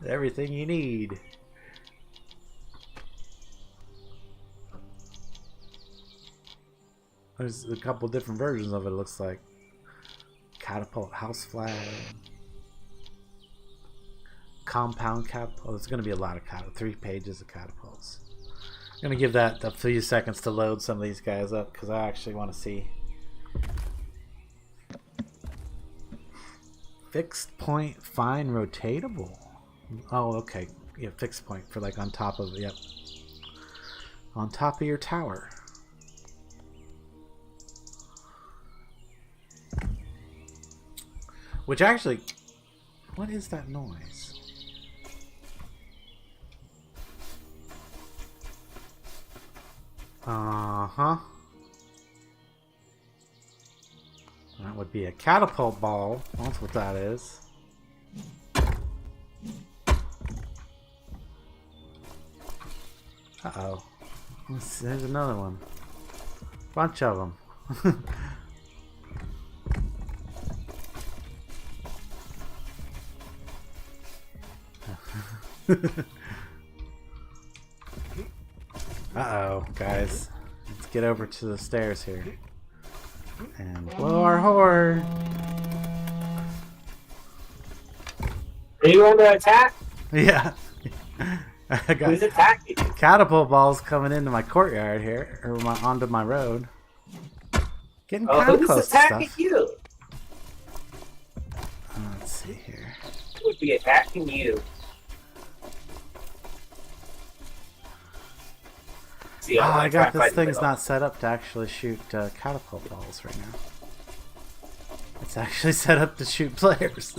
Everything you need. There's a couple different versions of it, it looks like. Catapult house flag. Compound catapult. There's going to be a lot of catapults. 3 pages of catapults. I'm going to give that a few seconds to load some of these guys up because I actually want to see. Fixed point, fine rotatable. Oh, okay. Yeah, fixed point for like on top of, yep. On top of your tower. Which actually, what is that noise? Uh-huh. That would be a catapult ball. That's what that is. Uh-oh. There's another one. Bunch of them. Uh-oh, guys. Let's get over to the stairs here. And blow our horn. Are you under attack? Yeah. I Who's got attacking? catapult balls coming into my courtyard here, or onto my road. Getting Oh, kind of who's close to attacking stuff. you? Let's see here. Who would be attacking you? See, Oh, I'm I gonna try got and this find the thing's middle. not set up to actually shoot catapult balls right now. It's actually set up to shoot players.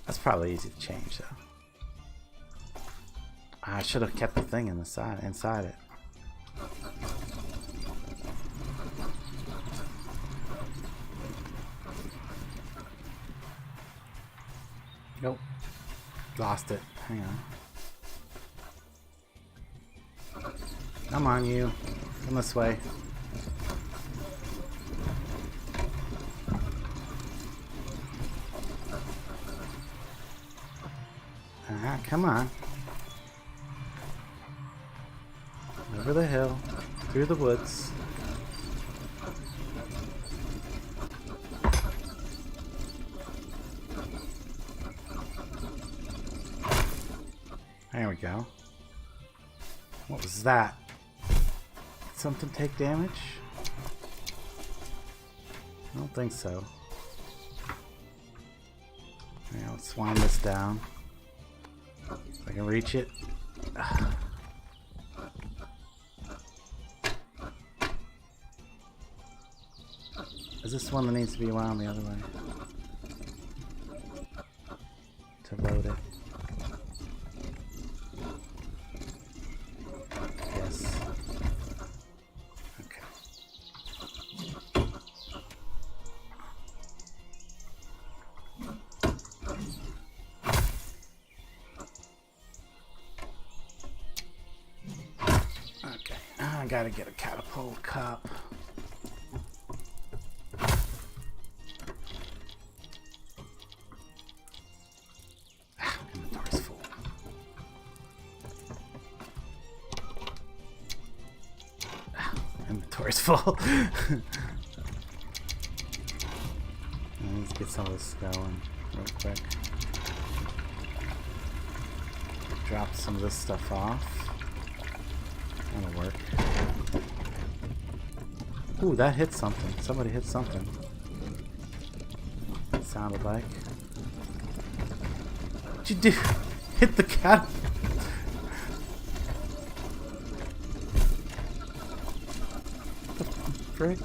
That's probably easy to change, though. I should have kept the thing in the side inside it. Nope. Lost it. Hang on. Come on, you. Come this way. Come on. Over the hill. Through the woods. There we go. What was that? Did something take damage? I don't think so. Yeah, let's wind this down. If I can reach it. Is this one that needs to be wound the other way? To load it. Yes. Okay. Okay. I gotta get a catapult cup. Inventory's full. Inventory's full. Let's get some of this going real quick. Drop some of this stuff off. That'll work. Ooh, that hit something. Somebody hit something. It sounded like. What'd you do? Hit the cat. What the frick?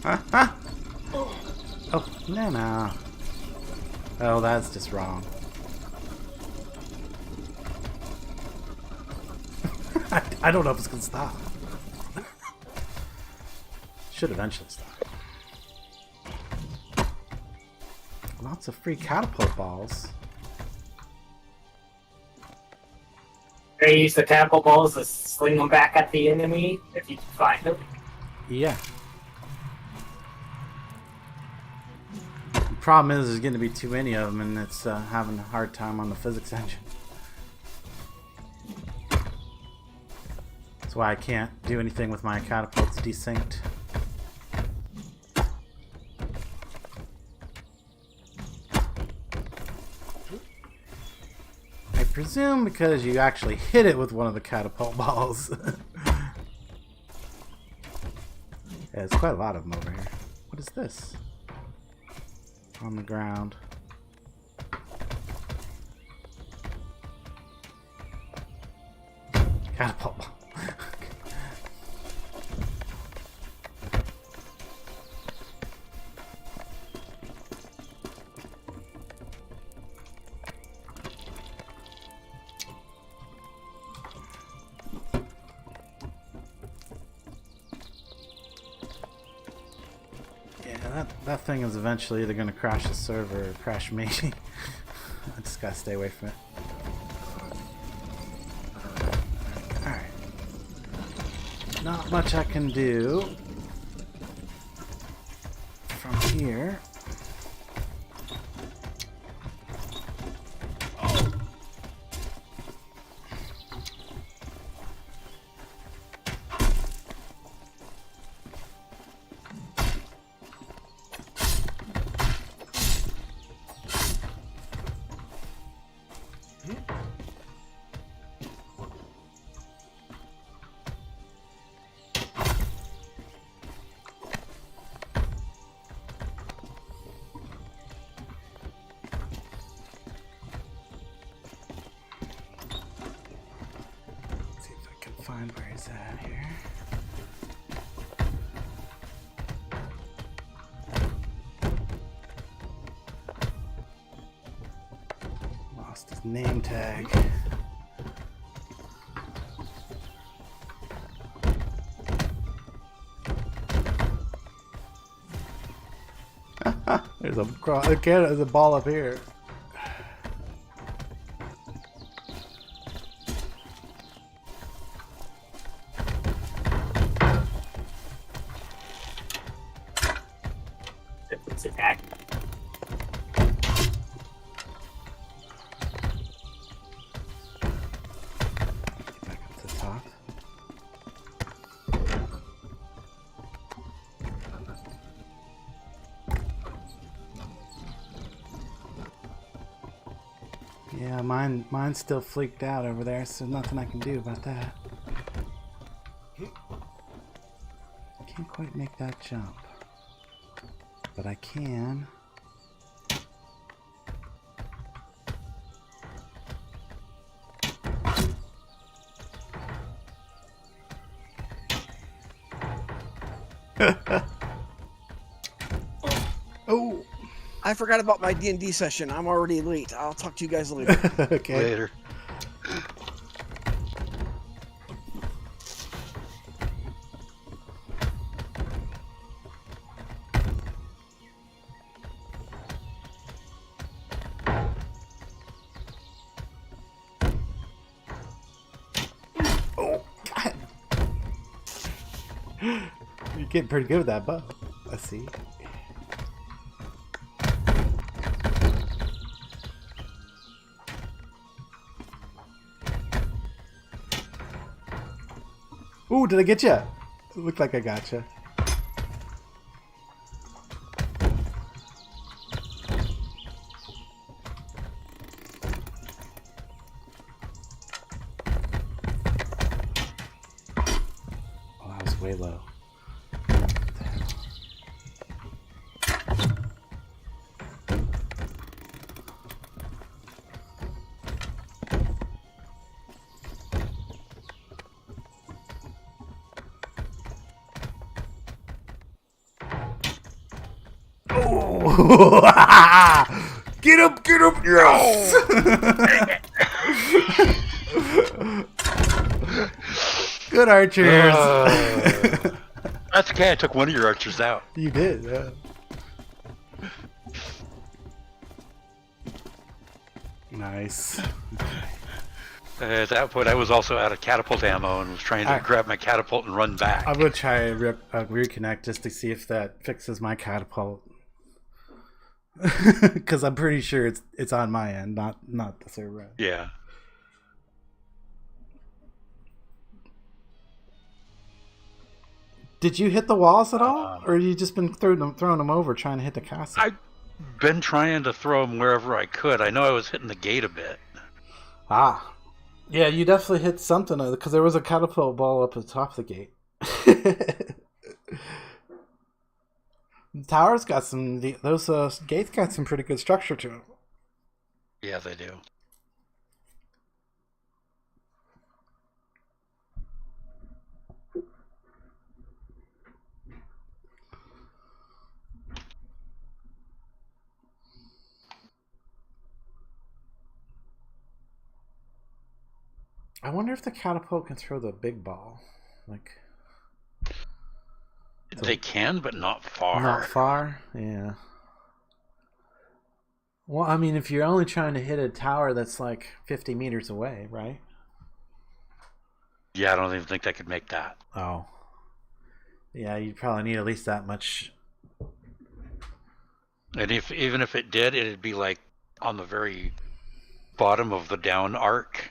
Ah! Oh, no. Oh, that's just wrong. I don't know if it's gonna stop. Should eventually stop. Lots of free catapult balls. They use the catapult balls to sling them back at the enemy if you can find them. Yeah. The problem is there's going to be too many of them, and it's having a hard time on the physics engine. That's why I can't do anything with my catapults desynced. I presume because you actually hit it with one of the catapult balls. Yeah, there's quite a lot of them over here. What is this? On the ground. Catapult ball. that thing is eventually either gonna crash the server or crash me. I just gotta stay away from it. Alright. Not much I can do from here. Find where he's at here. Lost his name tag. There's a ball up here. It's attack. Back up to the top. Yeah, mine's still fleeked out over there, so nothing I can do about that. Can't quite make that jump. But I can. Oh, I forgot about my D&D session. I'm already late. I'll talk to you guys later. okay. Later. Oh, God. You're getting pretty good with that bow. I see. Ooh, did I get you? It looked like I got you. Oh, that was way low. Oh! Get up, yes! Good archers. That's okay. I took one of your archers out. You did, yeah. Nice. At that point, I was also out of catapult ammo and was trying to grab my catapult and run back. I'm gonna try and reconnect just to see if that fixes my catapult. Because I'm pretty sure it's on my end, not the server end. Yeah. Did you hit the walls at all, or you just been throwing them over trying to hit the castle? I've been trying to throw them wherever I could. I know I was hitting the gate a bit. Ah, yeah, you definitely hit something because there was a catapult ball up at the top of the gate. The tower's got those gates got some pretty good structure to them. Yeah, they do. I wonder if the catapult can throw the big ball. Like, They can, but not far. Not far? Yeah. Well, I mean, if you're only trying to hit a tower that's like 50 meters away, right? Yeah, I don't even think they could make that. Oh. Yeah, you'd probably need at least that much. And even if it did, it'd be like on the very bottom of the down arc.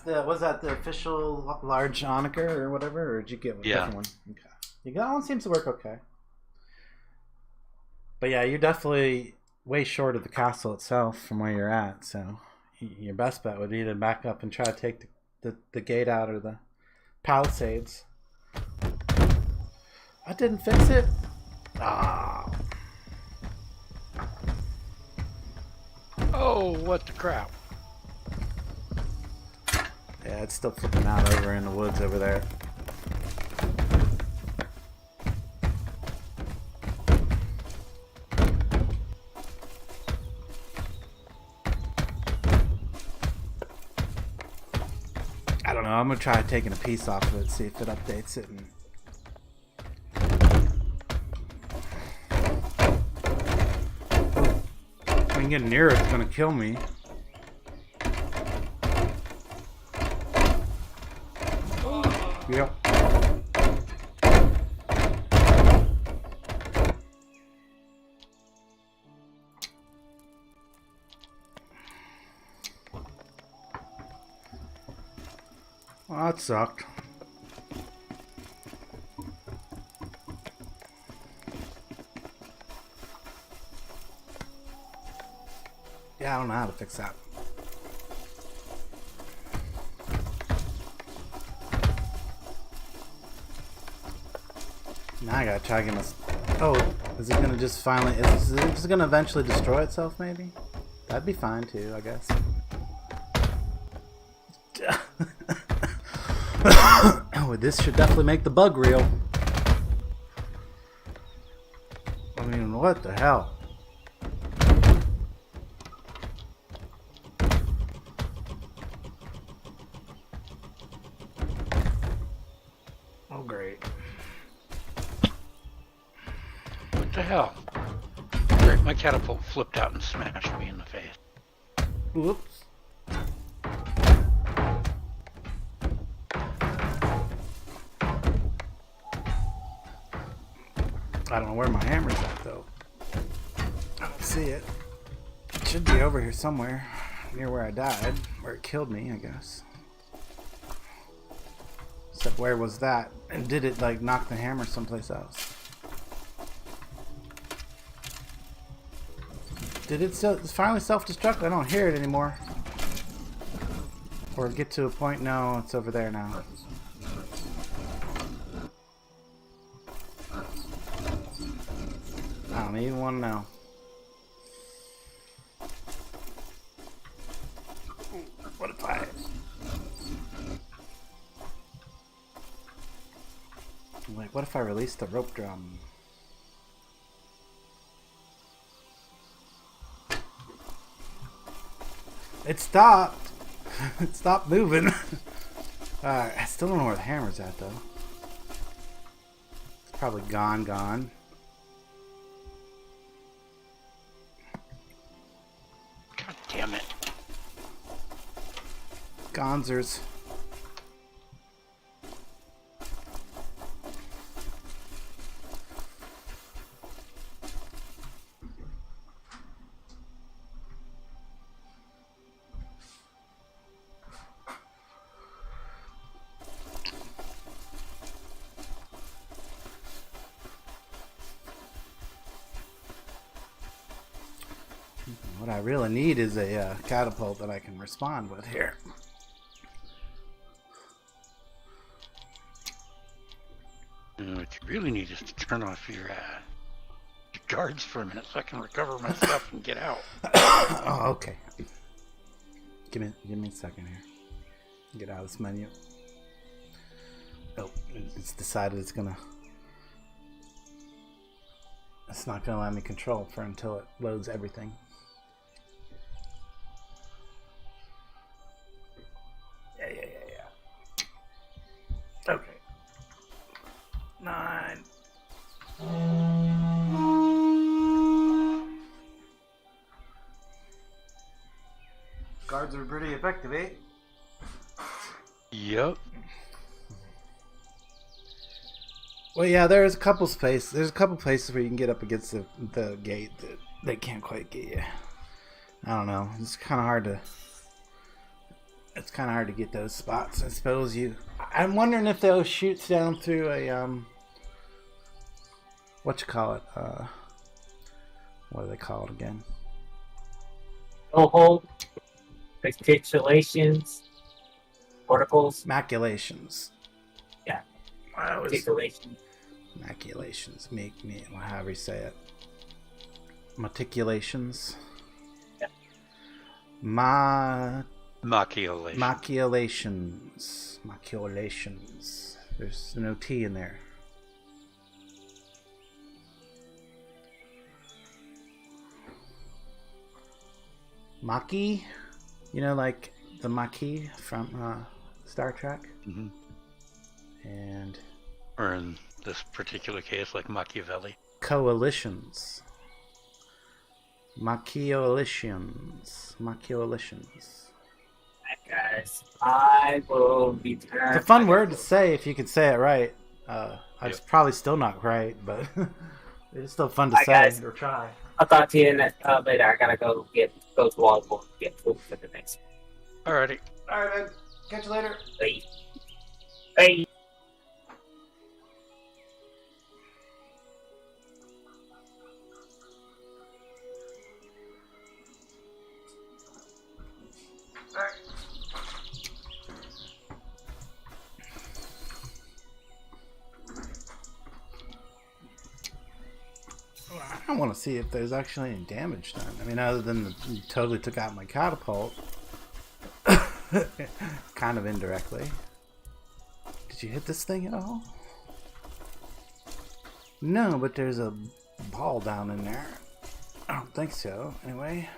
Was that the official large Onager or whatever, or did you get a different one? Okay. That one seems to work okay. But yeah, you're definitely way short of the castle itself from where you're at, so your best bet would be to back up and try to take the gate out or the palisades. I didn't fix it. Ah. Oh, what the crap. Yeah, it's still flipping out over in the woods over there. I don't know. I'm gonna try taking a piece off of it, see if it updates it. And... if I can get near it, it's gonna kill me. Yep. Well, that sucked. Yeah, I don't know how to fix that. Now I gotta try getting this. Oh, is it gonna just finally? Is it just gonna eventually destroy itself? Maybe. That'd be fine too, I guess. Oh, this should definitely make the bug real. I mean, what the hell? Oh, great. What the hell? Great, my catapult flipped out and smashed me in the face. Whoops. I don't know where my hammer's at, though. I don't see it. It should be over here somewhere, near where I died, where it killed me, I guess. Except where was that? And did it, like, knock the hammer someplace else? Did it finally self-destruct? I don't hear it anymore. Or get to a point? No, it's over there now. I don't even want to know. What if I... like, what if I release the rope drum? It stopped. It stopped moving. I still don't know where the hammer's at, though. It's probably gone. God damn it. Gonzers. What I really need is a catapult that I can respond with here. What you really need is to turn off your guards for a minute so I can recover my stuff and get out. Oh, okay. Give me a second here. Get out of this menu. Oh, it's decided it's not gonna let me control for until it loads everything. Yeah. Okay. 9. Guards are pretty effective, eh? Yep. Well, yeah, there's a couple places where you can get up against the gate that they can't quite get you. I don't know. It's kind of hard to get those spots. I suppose I'm wondering if they'll shoot down through a what do they call it again? No hold, capitulations, portacles. Maculations. Yeah. Maculations. However you say it. Maticulations. Yeah. Maculations. There's no T in there. Maquis, like the Maquis from Star Trek. Mm-hmm. And or in this particular case, like Machiavelli. Coalitions. Machiolations. Guys, I will be turned. It's a fun word to say if you could say it right. It's probably still not right, but it's still fun to say guys. or try. I'll talk to you later. I gotta go to Walmart and get food for the next one. Alrighty. Alright, man. Catch you later. Hey. I want to see if there's actually any damage done. I mean, other than you totally took out my catapult. Kind of indirectly. Did you hit this thing at all? No, but there's a ball down in there. I don't think so. Anyway,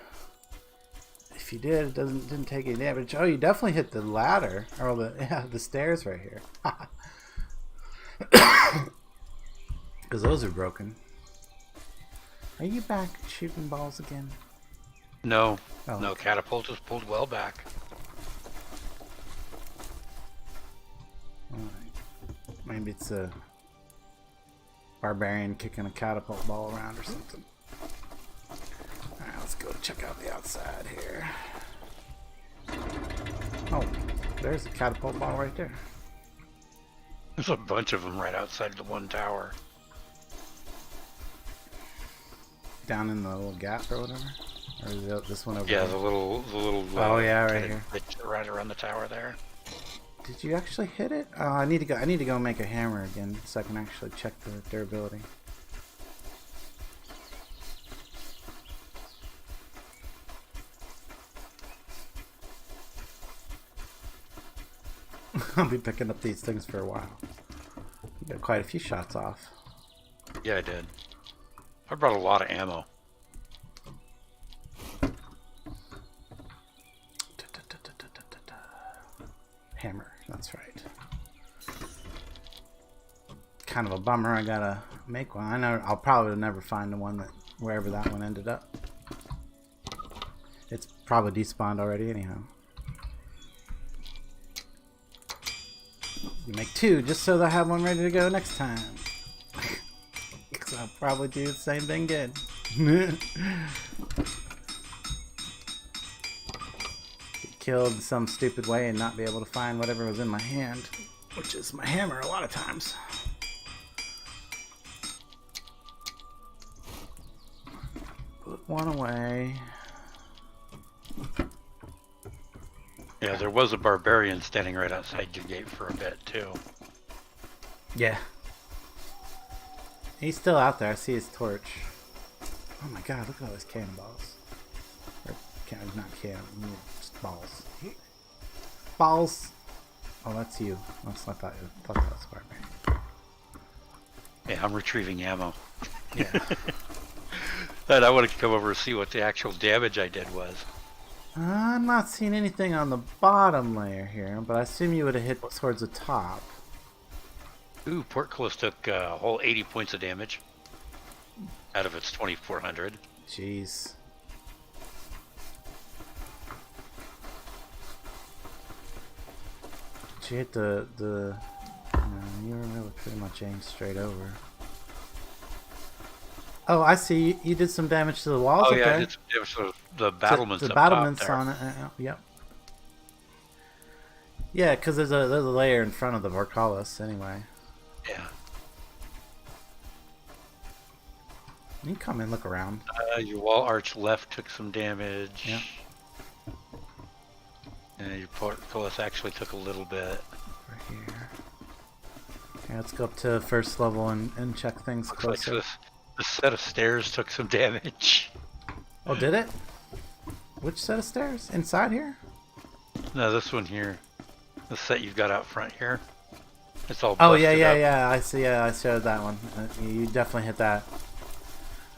if you did, it didn't take any damage. Oh, you definitely hit the ladder or the stairs right here. Because those are broken. Are you back shooting balls again? No. Oh, No, okay. catapult is pulled well back. Alright. Maybe it's a barbarian kicking a catapult ball around or something. Alright, let's go check out the outside here. Oh, there's a catapult ball right there. There's a bunch of them right outside the one tower. Down in the little gap or whatever? Or is it this one over Yeah, there? the little. Oh, yeah, right kinda here. ditch right around the tower there. Did you actually hit it? Oh, I need to go make a hammer again so I can actually check the durability. I'll be picking up these things for a while. You got quite a few shots off. Yeah, I did. I brought a lot of ammo. Hammer, that's right. Kind of a bummer I gotta make one. I know I'll probably never find the one wherever that one ended up. It's probably despawned already anyhow. You make 2 just so that I have one ready to go next time. Because I'll probably do the same thing again. Get killed in some stupid way and not be able to find whatever was in my hand, which is my hammer a lot of times. Put one away. Yeah, there was a barbarian standing right outside your gate for a bit, too. Yeah. He's still out there. I see his torch. Oh my god, look at all these cannonballs. Or, not cannon, just balls. Balls! Oh, that's you. I thought that was Barbarian. Yeah, I'm retrieving ammo. Yeah. And I want to come over and see what the actual damage I did was. I'm not seeing anything on the bottom layer here, but I assume you would have hit towards the top. Ooh, Portcullis took a whole 80 points of damage out of its 2,400. Jeez. Did you hit the no, you were really pretty much aimed straight over. Oh, I see. You did some damage to the walls. Oh okay. yeah, I did some damage to the battlements. The up battlements top there. on it. Yep. Yeah, because there's a layer in front of the portcullis anyway. Yeah. You can come and look around. Your wall arch left took some damage. Yeah. And your portcullis actually took a little bit. Right here. Okay, let's go up to first level and check things Looks like closer. this set of stairs took some damage. Oh, did it? Which set of stairs? Inside here? No, this one here. The set you've got out front here. It's all Oh, busted up. yeah. I see. Yeah, I showed that one. You definitely hit that.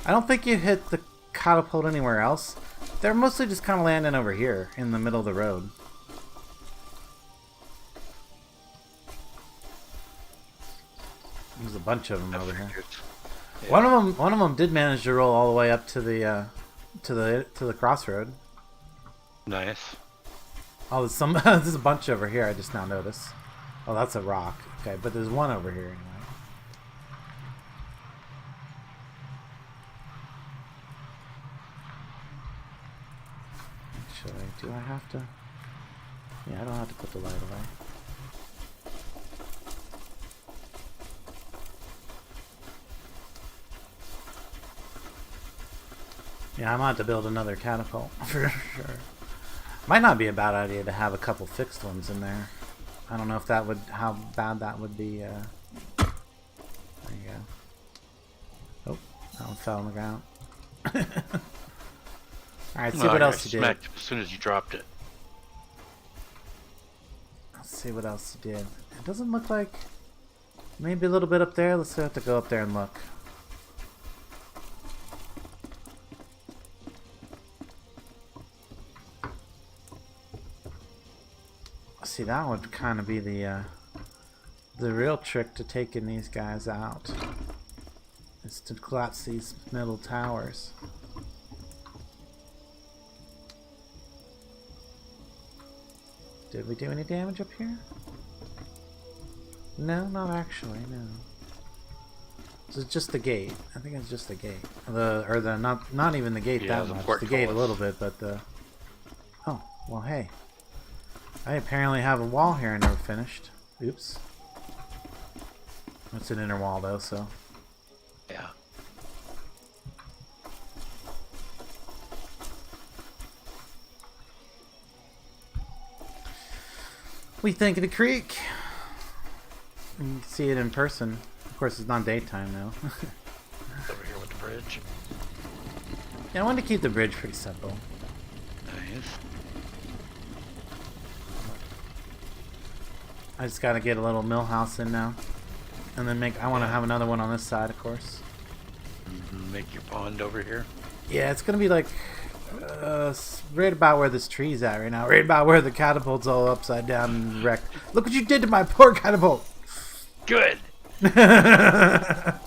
I don't think you hit the catapult anywhere else. They're mostly just kind of landing over here in the middle of the road. There's a bunch of them I over here. figured. Yeah. One of them did manage to roll all the way up to the crossroad. Nice. Oh, there's some. There's a bunch over here. I just now noticed. Oh, that's a rock. Okay, but there's one over here anyway. Actually, do I have to? Yeah, I don't have to put the light away. Yeah, I might have to build another catapult for sure. Might not be a bad idea to have a couple fixed ones in there. I don't know if that would, how bad that would be. There you go. Oh, that one fell on the ground. Alright, see what else you did. Smacked as soon as you dropped it. Let's see what else you did. It doesn't look like... Maybe a little bit up there. Let's have to go up there and look. See, that would kind of be the real trick to taking these guys out. Is to collapse these middle towers. Did we do any damage up here? No, not actually, no. So it's just the gate. I think it's just the gate. Not even the gate Yeah, that the much. The gate a portcullis. little bit, but the... Oh, well hey. I apparently have a wall here I never finished. Oops. It's an inner wall though, so... Yeah. We think of the creek. You can see it in person. Of course, it's not daytime now. Over here with the bridge. Yeah, I wanted to keep the bridge pretty simple. Nice. I just gotta get a little mill house in now, and then make. I want to have another one on this side, of course. Make your pond over here. Yeah, it's gonna be like right about where this tree's at right now. Right about where the catapult's all upside down and wrecked. Look what you did to my poor catapult. Good. Yeah,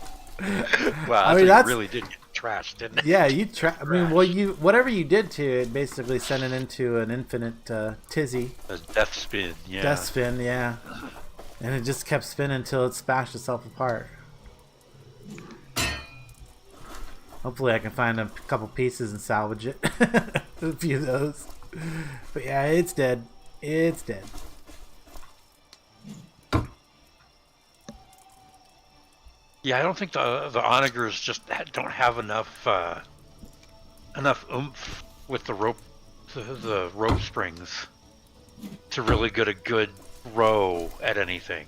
Wow, I mean, that that's- thing really did get trashed, didn't it? you. I mean, well, whatever you did to it, basically sent it into an infinite tizzy. A death spin. Yeah. Death spin, yeah. And it just kept spinning until it smashed itself apart. Hopefully I can find a couple pieces and salvage it. A few of those. But yeah, it's dead. It's dead. Yeah, I don't think the onagers just don't have enough oomph with the rope springs to really get a good row at anything.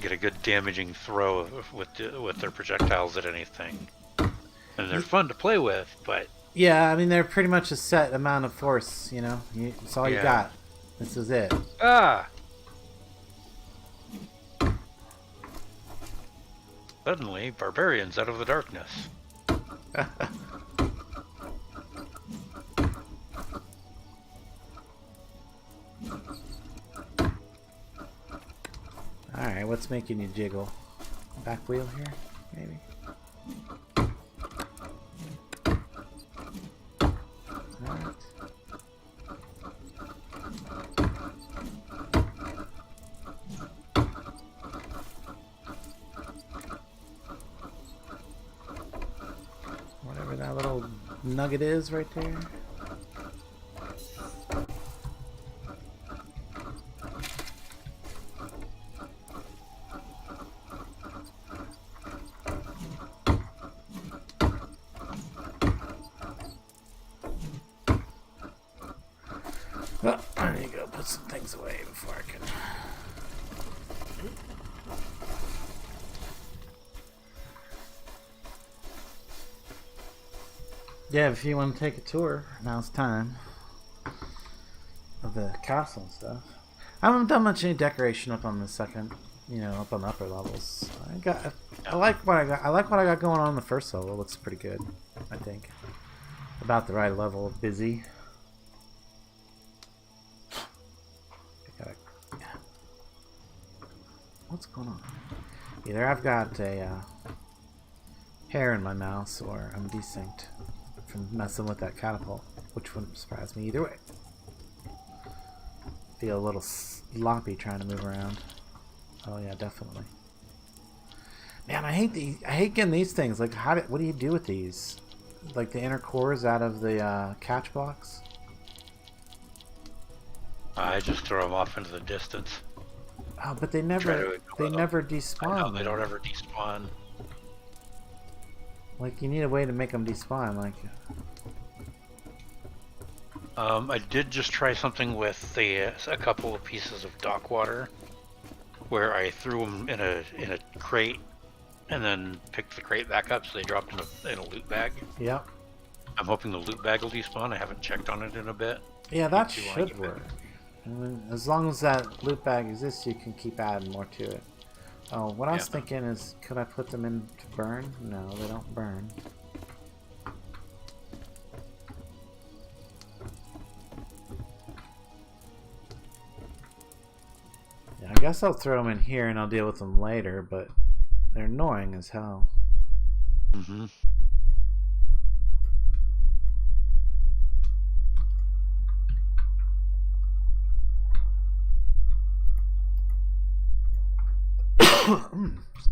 get a good damaging throw with their projectiles at anything. And they're fun to play with, but Yeah, I mean they're pretty much a set amount of force. You know, it's all you Yeah. got. This is it. Suddenly, barbarians out of the darkness. All right, what's making you jiggle? Back wheel here, maybe. All right. Whatever that little nugget is right there. Well, I need to go put some things away before I can. Yeah, if you want to take a tour, now's time. Of the castle and stuff. I haven't done much any decoration up on the second, up on the upper levels. I like what I got. I like what I got going on in the first level. It looks pretty good, I think. About the right level of busy. What's going on? Either I've got a hair in my mouse or I'm desynced from messing with that catapult, which wouldn't surprise me either way. Feel a little sloppy trying to move around. Oh yeah, definitely. Man, I hate getting these things. Like, what do you do with these? Like the inner cores out of the catch box? I just throw them off into the distance. Oh, but they never despawn. No, they don't ever despawn. Like, you need a way to make them despawn. Like, I did just try something with a couple of pieces of dock water, where I threw them in a crate, and then picked the crate back up, so they dropped in a loot bag. yep. I'm hoping the loot bag will despawn. I haven't checked on it in a bit. Yeah, that Too should like work. I mean, as long as that loot bag exists, you can keep adding more to it. Oh, what I was Yeah. thinking is, could I put them in to burn? No, they don't burn. Yeah, I guess I'll throw them in here and I'll deal with them later, but they're annoying as hell. Mm-hmm.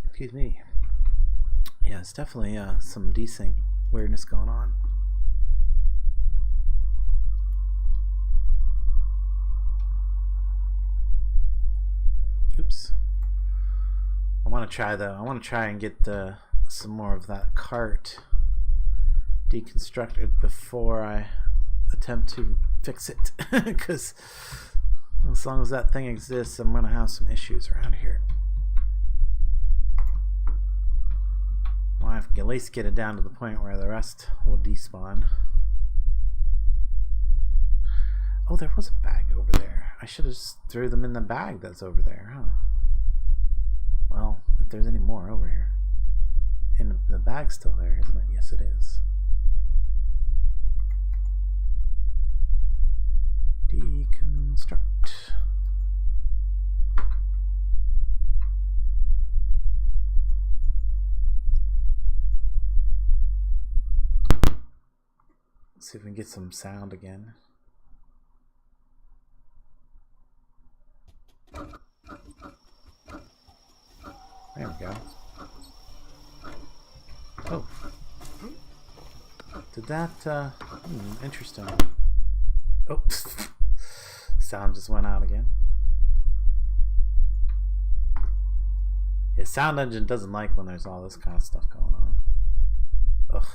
Excuse me. Yeah, it's definitely some desync weirdness going on. Oops. I want to try though. I want to try and get some more of that cart deconstructed before I attempt to fix it, because as long as that thing exists, I'm gonna have some issues around here. Well, I have to at least get it down to the point where the rest will despawn. Oh, there was a bag over there. I should have just threw them in the bag that's over there, huh? Well, if there's any more over here. And the bag's still there, isn't it? Yes, it is. Deconstruct. Let's see if we can get some sound again. There we go. Oh. Did that, interesting. Oh. Sound just went out again. Yeah, Sound Engine doesn't like when there's all this kind of stuff going on. Ugh.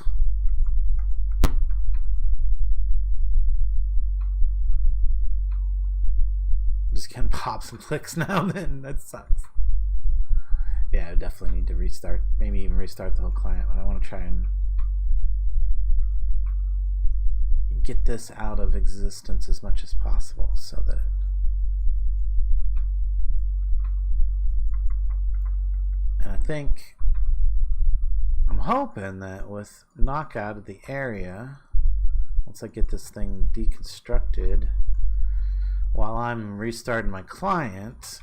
Just getting pops and clicks now and then. That sucks. definitely need to restart, maybe even restart the whole client, but I want to try and get this out of existence as much as possible so that and I think I'm hoping that with knock out of the area, once I get this thing deconstructed, while I'm restarting my client,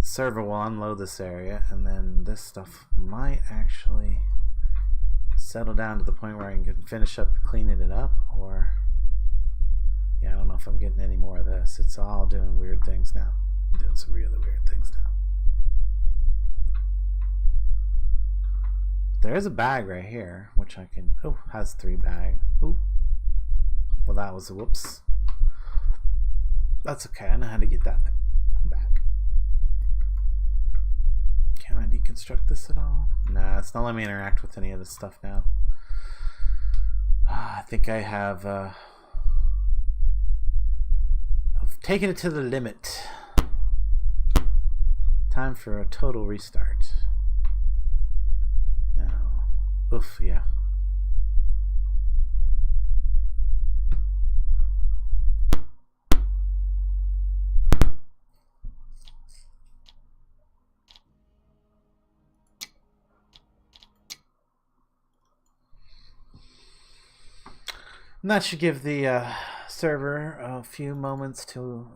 server will unload this area, and then this stuff might actually settle down to the point where I can finish up cleaning it up. Or yeah, I don't know if I'm getting any more of this. It's all doing weird things now. I'm doing some really weird things now. But there is a bag right here, which I can, oh, has 3 bag. Ooh, well, that was a whoops. That's okay, I know how to get that thing back. Can I deconstruct this at all? Nah, it's not letting me interact with any of this stuff now. I think I have I've taken it to the limit. Time for a total restart. Now, oof, yeah. And that should give the server a few moments to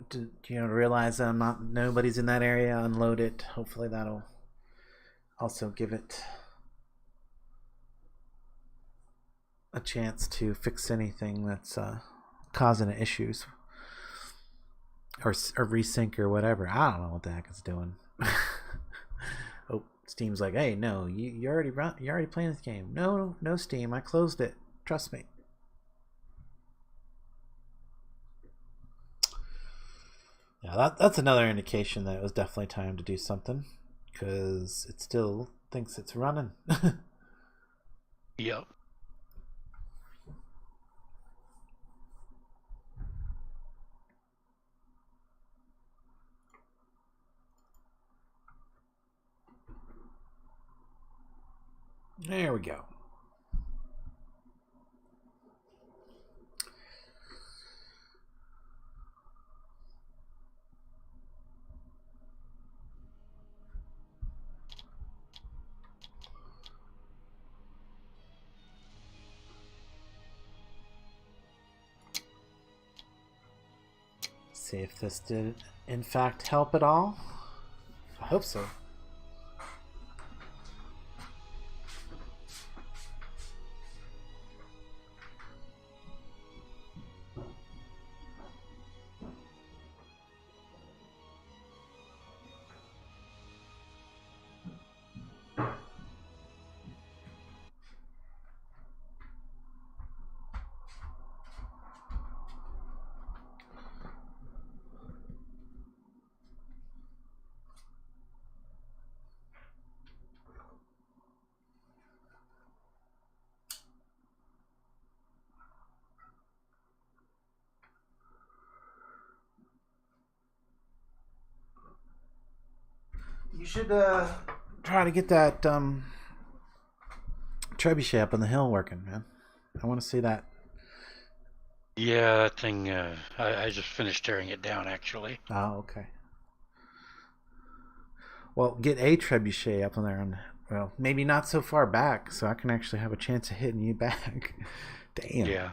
realize that nobody's in that area. Unload it. Hopefully that'll also give it a chance to fix anything that's causing issues, or resync or whatever. I don't know what the heck it's doing. Oh, Steam's like, hey, no, you already playing this game. No, Steam, I closed it. Trust me. Yeah, that's another indication that it was definitely time to do something, because it still thinks it's running. Yep. There we go. See if this did in fact help at all. I hope so. You should try to get that trebuchet up on the hill working, man. I want to see that. Yeah, that thing, I just finished tearing it down, actually. Oh, okay. Well, get a trebuchet up on there, and well, maybe not so far back, so I can actually have a chance of hitting you back. Damn. Yeah.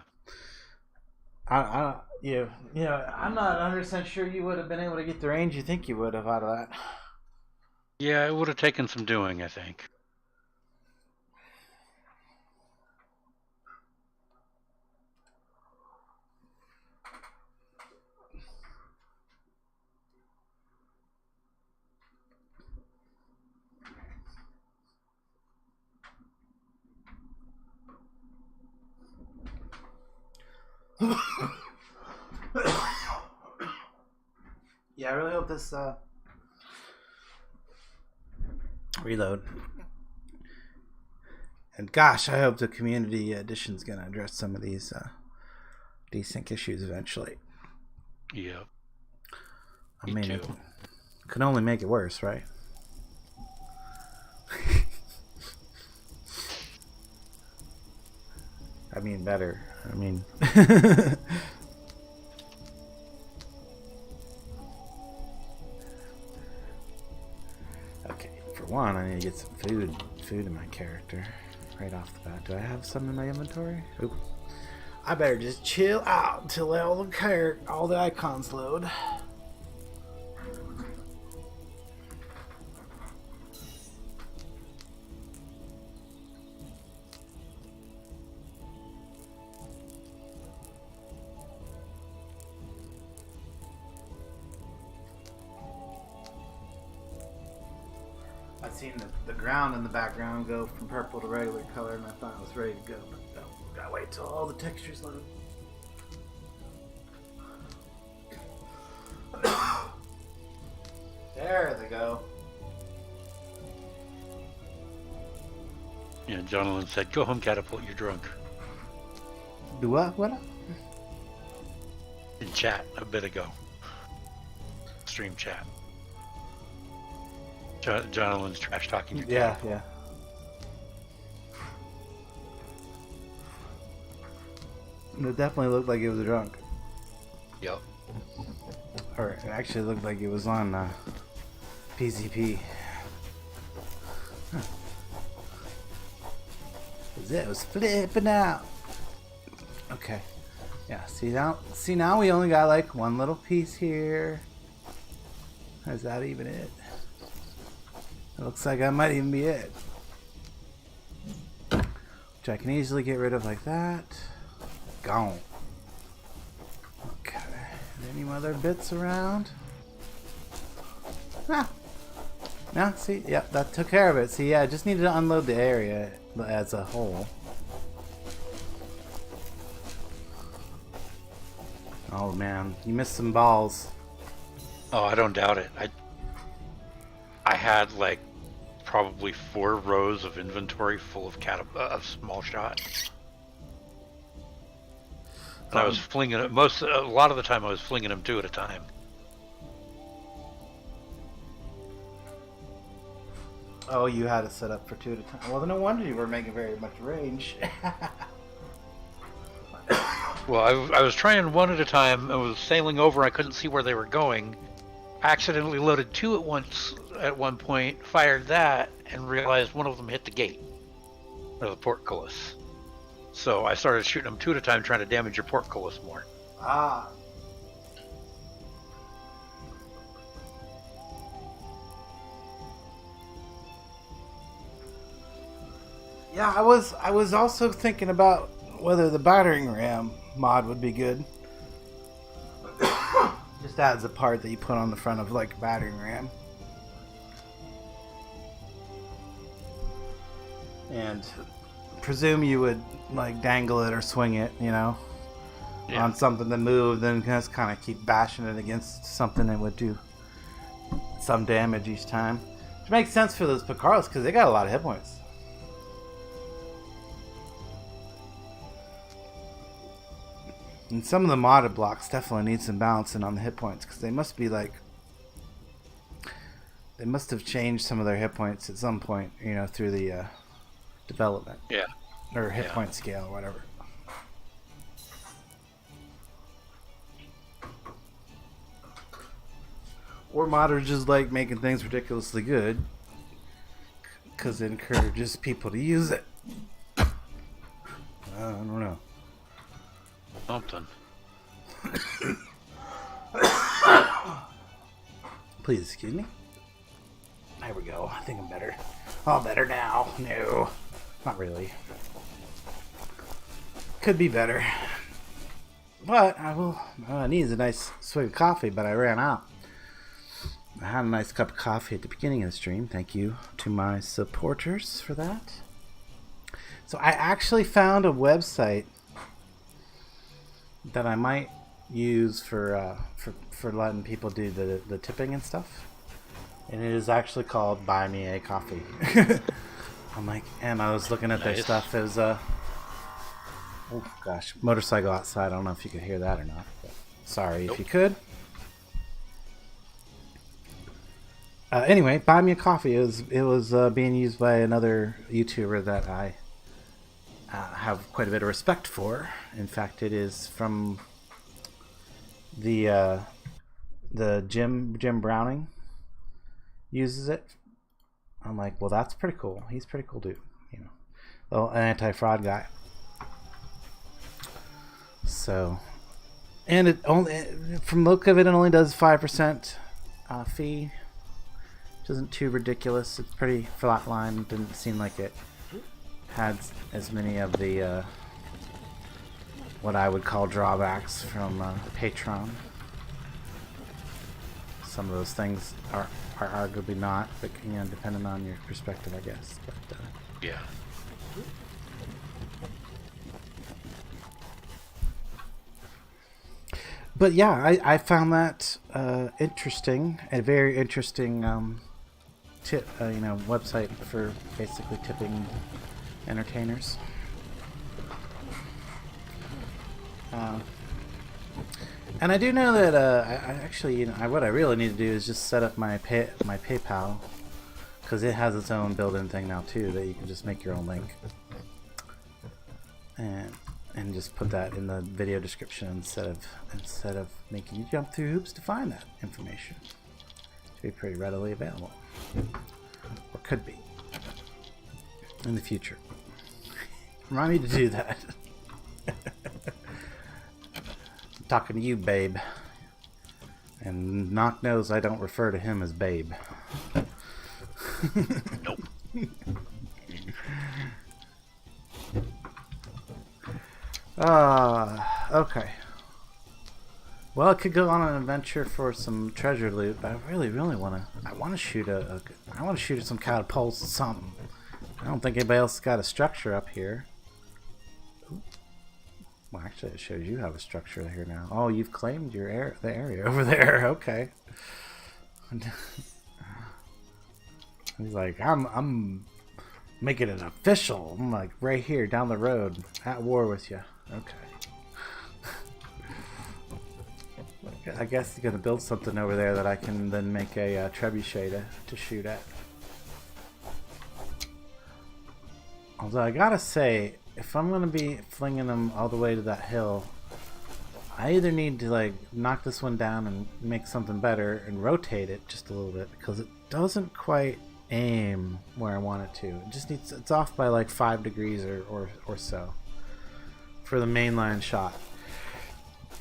I'm not 100% sure you would have been able to get the range you think you would have out of that. Yeah, it would have taken some doing, I think. Yeah, I really hope this reload. And gosh, I hope the community edition is going to address some of these desync issues eventually. Yep. I Me mean, too. Could only make it worse, right? I mean, better. I mean... Okay, for one, I need to get some food in my character right off the bat. Do I have some in my inventory? Oop. I better just chill out until all the icons load. I've seen the ground in the background go from purple to regular color, and I thought it was ready to go, but no, gotta wait till all the textures load. There they go. Yeah, Jonathan said, "Go home, Catapult. You're drunk." Do what? What? In chat a bit ago. Stream chat. Jonathan's trash talking your Yeah, Catapult. yeah. It definitely looked like it was drunk. Yep. Or it actually looked like it was on PCP. Huh. It was flipping out. Okay. Yeah, see now we only got like one little piece here. Is that even it? It looks like that might even be it. Which I can easily get rid of like that. Gone. Okay. Any other bits around? Ah. No, see, yep, that took care of it. See, yeah, I just needed to unload the area as a whole. Oh man, you missed some balls. Oh, I don't doubt it. I had like probably 4 rows of inventory full of small shot. And I was flinging it a lot of the time. I was flinging them 2 at a time. Oh, you had it set up for 2 at a time. Well, no wonder you were making very much range. Well, I was trying 1 at a time. I was sailing over. I couldn't see where they were going. Accidentally loaded 2 at once at one point. Fired that and realized one of them hit the gate or the portcullis. So I started shooting them 2 at a time, trying to damage your portcullis more. Ah. Yeah, I was also thinking about whether the battering ram mod would be good. Just adds a part that you put on the front of like a battering ram. And presume you would like dangle it or swing it, you know, on something that moved, then just kind of keep bashing it against something that would do some damage each time. Which makes sense for those Picaros because they got a lot of hit points. And some of the modded blocks definitely need some balancing on the hit points because they must be like, they must have changed some of their hit points at some point, you know, through the development. Yeah. Or hit point scale or whatever. Or modders just like making things ridiculously good because it encourages people to use it. I don't know. Something. Please excuse me. There we go. I think I'm better. All better now. No, not really. Could be better. But I needed a nice swig of coffee, but I ran out. I had a nice cup of coffee at the beginning of the stream. Thank you to my supporters for that. So I actually found a website that I might use for letting people do the tipping and stuff. And it is actually called Buy Me a Coffee. I'm like, and I was looking at their stuff. It was oh gosh, motorcycle outside. I don't know if you could hear that or not. But sorry if you could. Anyway, buy me a coffee. It was being used by another YouTuber that I have quite a bit of respect for. In fact, it is from the Jim Browning uses it. I'm like, well, that's pretty cool. He's a pretty cool dude, you know, well, an anti-fraud guy. So, and it only, from the look of it, it only does 5% fee, which isn't too ridiculous. It's pretty flatline. Didn't seem like it had as many of the what I would call drawbacks from Patreon. Some of those things are arguably not, but you know, depending on your perspective, I guess. But Yeah. but yeah, I found that interesting, a very interesting tip, you know, website for basically tipping entertainers. And I do know that I actually, you know, what I really need to do is just set up my PayPal, because it has its own built-in thing now too that you can just make your own link and just put that in the video description instead of making you jump through hoops to find that information. It should be pretty readily available, or could be in the future. Remind me to do that. I'm talking to you, babe. And Knock knows I don't refer to him as babe. Nope. Okay. Well, I could go on an adventure for some treasure loot, but I really want to shoot I want to shoot at some catapults or something. I don't think anybody else has got a structure up here. Ooh. Well, actually, it shows you have a structure here now. Oh, you've claimed the area over there. Okay. He's like, I'm making it official. I'm like right here down the road, at war with you. Okay. I guess you're gonna build something over there that I can then make a trebuchet to shoot at. Although I gotta say, if I'm gonna be flinging them all the way to that hill, I either need to like knock this one down and make something better and rotate it just a little bit, because it doesn't quite aim where I want it to. It just needs, it's off by like 5 degrees or so for the mainline shot.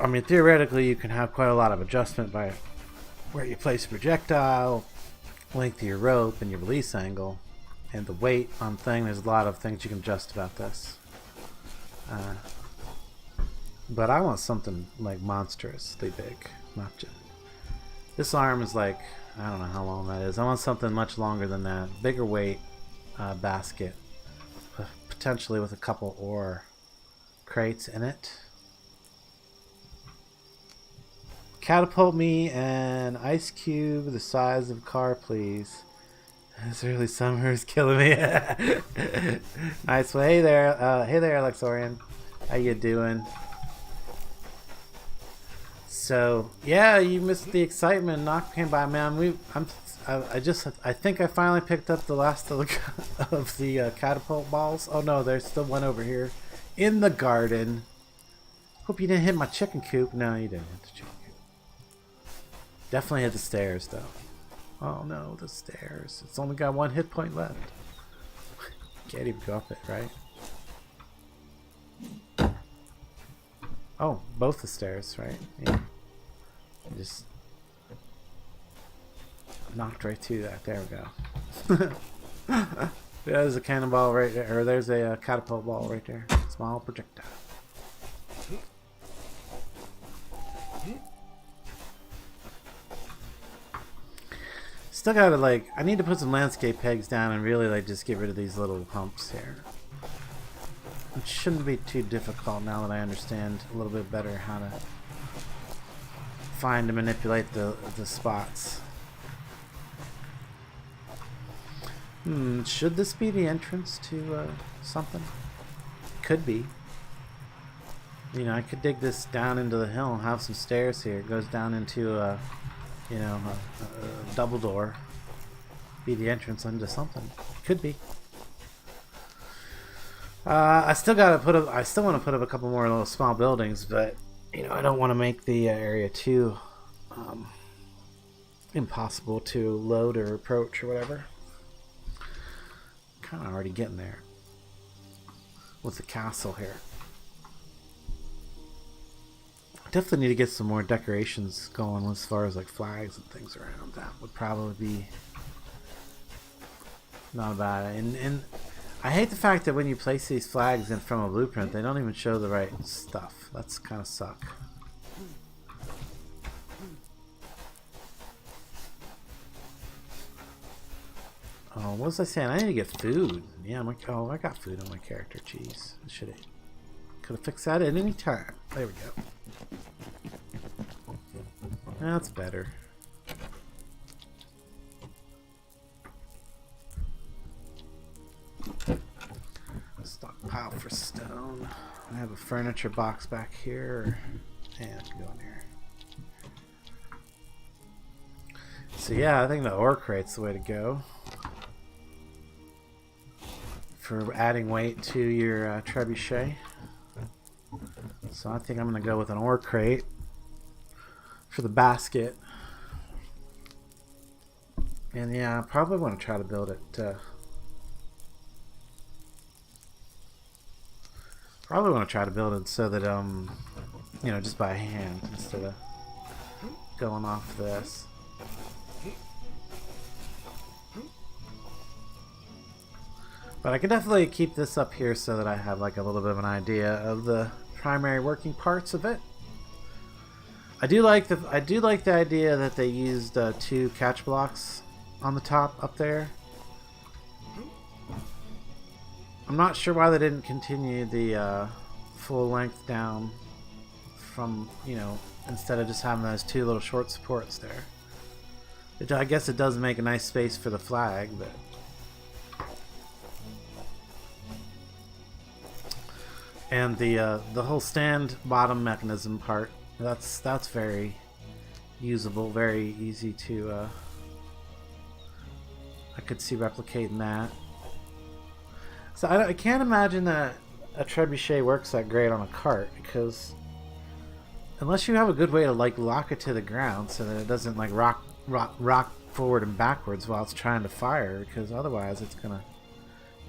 I mean, theoretically you can have quite a lot of adjustment by where you place a projectile, length of your rope, and your release angle, and the weight on thing. There's a lot of things you can adjust about this. But I want something like monstrously big, not just. This arm is like, I don't know how long that is. I want something much longer than that. Bigger weight basket, potentially with a couple ore crates in it. Catapult me an ice cube the size of a car, please. This early summer is killing me. Nice. Well, hey there, Alexorian. How you doing? So yeah, you missed the excitement. Knock came by, man. I think I finally picked up the last of the catapult balls. Oh no, there's still one over here in the garden. Hope you didn't hit my chicken coop. No, you didn't hit the chicken coop. Definitely hit the stairs though. Oh no, the stairs. It's only got 1 hit point left. Can't even go up it, right? Oh, both the stairs, right? Yeah. Just knocked right through that. There we go. There's a cannonball right there, or there's a catapult ball right there. Small projectile. Still gotta like, I need to put some landscape pegs down and really like just get rid of these little humps here. It shouldn't be too difficult now that I understand a little bit better how to find and manipulate the spots. Should this be the entrance to something? Could be. You know, I could dig this down into the hill and have some stairs here. It goes down into a double door. be the entrance into something. Could be. I still want to put up a couple more little small buildings, but I don't want to make the area too impossible to load or approach or whatever. Kind of already getting there with the castle here. Definitely need to get some more decorations going as far as like flags and things around. That would probably be not bad. And I hate the fact that when you place these flags in from a blueprint, they don't even show the right stuff. That's kind of suck. Oh, what was I saying? I need to get food. Yeah, I got food on my character. Jeez, could have fixed that at any time. There we go. That's better. Stockpile for stone. I have a furniture box back here. Yeah, I can go in here. So yeah, I think the ore crate's the way to go for adding weight to your trebuchet. So I think I'm going to go with an ore crate for the basket. And yeah, I probably want to try to build it. Probably want to try to build it so that just by hand instead of going off this. But I can definitely keep this up here so that I have like a little bit of an idea of the primary working parts of it. I do like the idea that they used 2 catch blocks on the top up there. I'm not sure why they didn't continue the full length down from, instead of just having those 2 little short supports there. I guess it does make a nice space for the flag, but and the whole stand bottom mechanism part, that's very usable, very easy to I could see replicating that. So I can't imagine that a trebuchet works that great on a cart, because unless you have a good way to like lock it to the ground so that it doesn't like rock forward and backwards while it's trying to fire, because otherwise it's gonna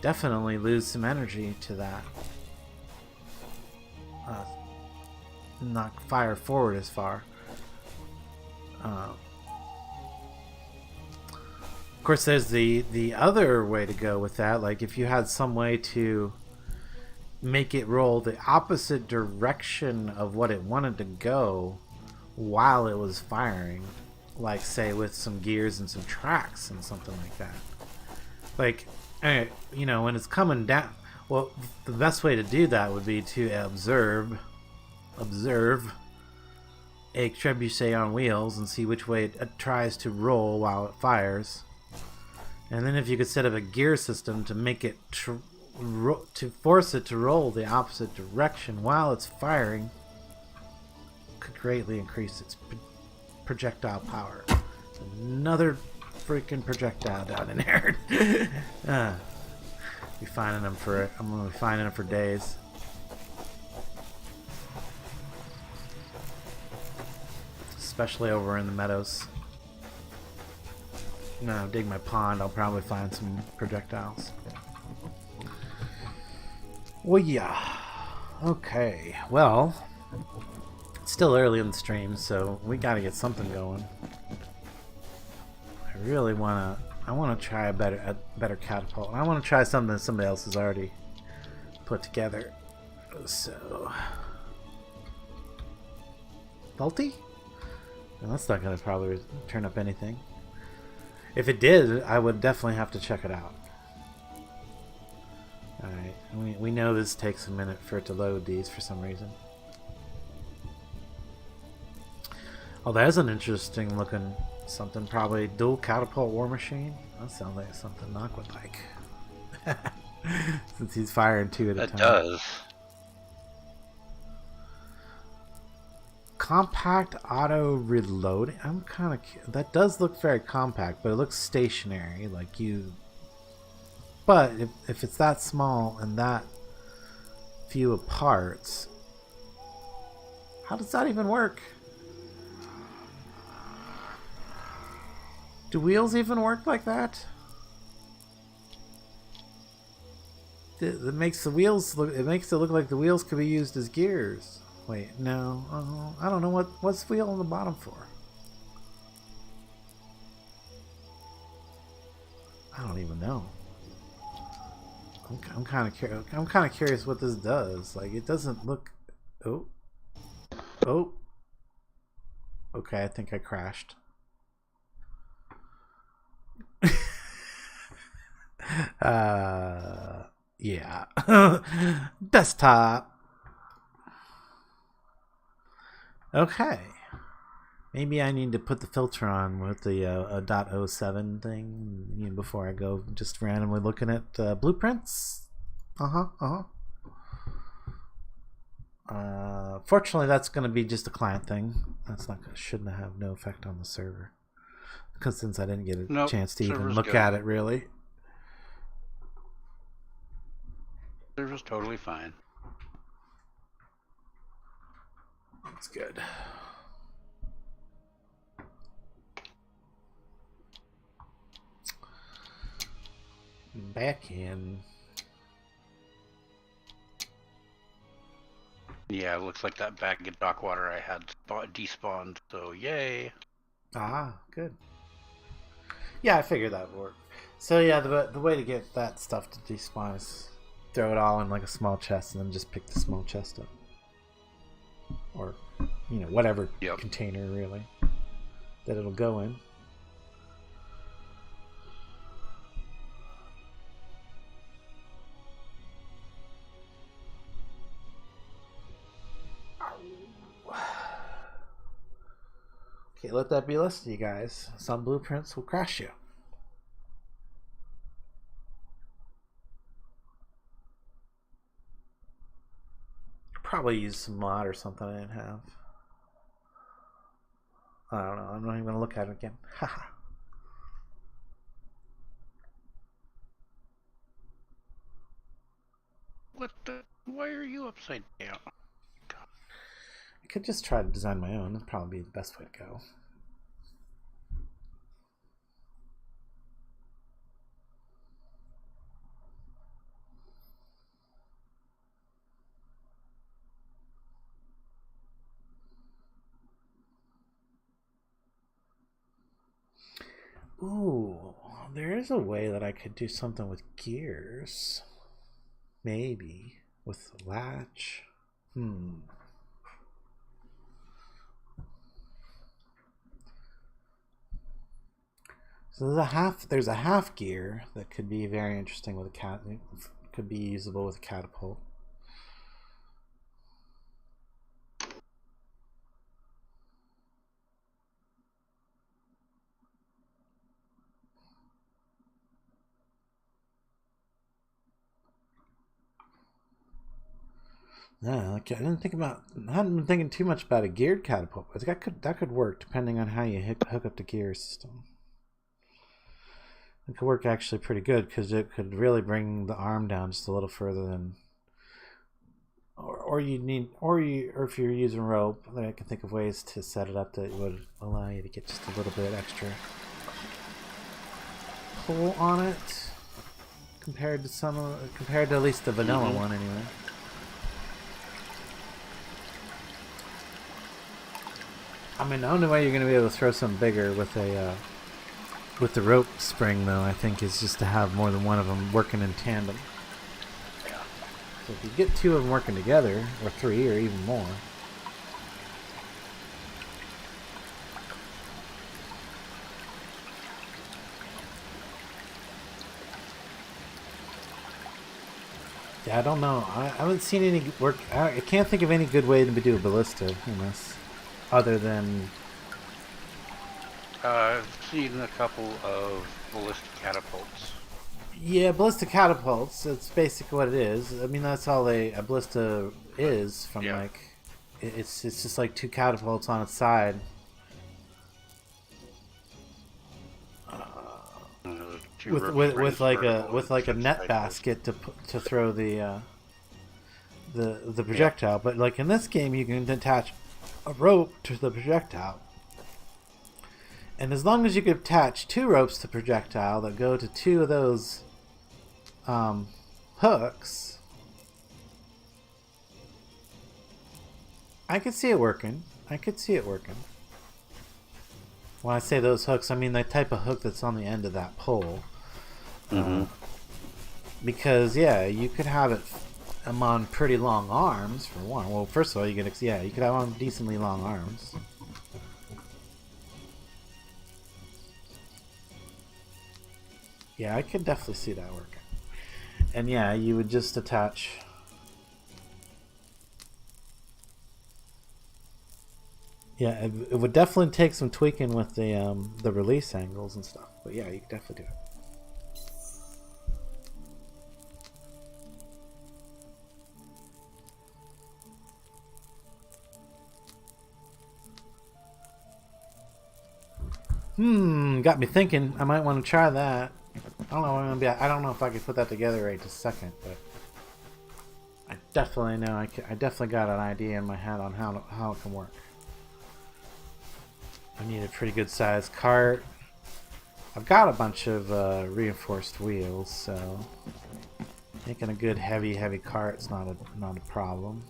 definitely lose some energy to that. Not fire forward as far. Of course, there's the other way to go with that. Like if you had some way to make it roll the opposite direction of what it wanted to go while it was firing, like say with some gears and some tracks and something like that. Like, when it's coming down, well, the best way to do that would be to observe a trebuchet on wheels and see which way it tries to roll while it fires. And then if you could set up a gear system to make it to force it to roll the opposite direction while it's firing, could greatly increase its projectile power. Another freaking projectile down in there. I'm gonna be finding them for days. Especially over in the meadows. No, dig my pond, I'll probably find some projectiles. Well, yeah. Okay, well, it's still early in the stream, so we gotta get something going. I really wanna try a better catapult. I wanna try something that somebody else has already put together. So, faulty? Well, that's not gonna probably turn up anything. If it did, I would definitely have to check it out. Alright, we know this takes a minute for it to load these for some reason. Oh, there's an interesting looking something. Probably dual catapult war machine. That sounds like something Nock would like. Since he's firing 2 at a time. That does. compact auto reloading. I'm kind of that does look very compact, but it looks stationary. Like you. But if it's that small and that few of parts, how does that even work? Do wheels even work like that? It makes the wheels look. It makes it look like the wheels could be used as gears. Wait, no. I don't know what's the wheel on the bottom for. I don't even know. I'm kind of curious. I'm kind of curious what this does. Like, it doesn't look. Oh. Okay, I think I crashed. Yeah. Desktop. Okay. Maybe I need to put the filter on with the .07 thing before I go just randomly looking at blueprints. Fortunately, that's going to be just a client thing. That's not shouldn't have no effect on the server, because since I didn't get a chance to even look at it really. Server's totally fine. That's good. Back in. Yeah, it looks like that bag of dock water I had despawned, so yay. Ah, good. Yeah, I figured that would work. So yeah, the way to get that stuff to despawn is throw it all in like a small chest and then just pick the small chest up. Or, whatever container really that it'll go in. Okay, let that be a lesson, you guys. Some blueprints will crash you. Probably use some mod or something I didn't have. I don't know. I'm not even going to look at it again. Haha. What the? Why are you upside down? I could just try to design my own. That'd probably be the best way to go. Ooh, there is a way that I could do something with gears. Maybe. With the latch. So there's a half gear that could be very interesting with could be usable with a catapult. Yeah, like I hadn't been thinking too much about a geared catapult, but that could work depending on how you hook up the gear system. It could work actually pretty good because it could really bring the arm down just a little further than, or if you're using rope, then I can think of ways to set it up that would allow you to get just a little bit extra pull on it compared to at least the vanilla one anyway. I mean, the only way you're going to be able to throw something bigger with the rope spring, though, I think, is just to have more than one of them working in tandem. Yeah. So if you get two of them working together, or three, or even more. Yeah, I don't know. I haven't seen any work. I can't think of any good way to do a ballista in this. Other than I've seen a couple of ballistic catapults. Yeah, ballistic catapults. That's basically what it is. I mean, that's all a ballista is from it's just like two catapults on its side. Two ropes With raised like vertical a and net sideways. basket to throw the projectile. But like in this game, you can attach a rope to the projectile, and as long as you can attach 2 ropes to projectile that go to 2 of those hooks, I could see it working. When I say those hooks, I mean the type of hook that's on the end of that pole. Because yeah, you could have it on pretty long arms for one. Well, first of all, you could have on decently long arms. Yeah, I could definitely see that working. And yeah, you would just attach. Yeah, it would definitely take some tweaking with the release angles and stuff. But yeah, you could definitely do it. Got me thinking. I might want to try that. I don't know. I don't know if I could put that together right this second, but I definitely know. I definitely got an idea in my head on how it can work. I need a pretty good sized cart. I've got a bunch of reinforced wheels, so making a good heavy cart's not a problem.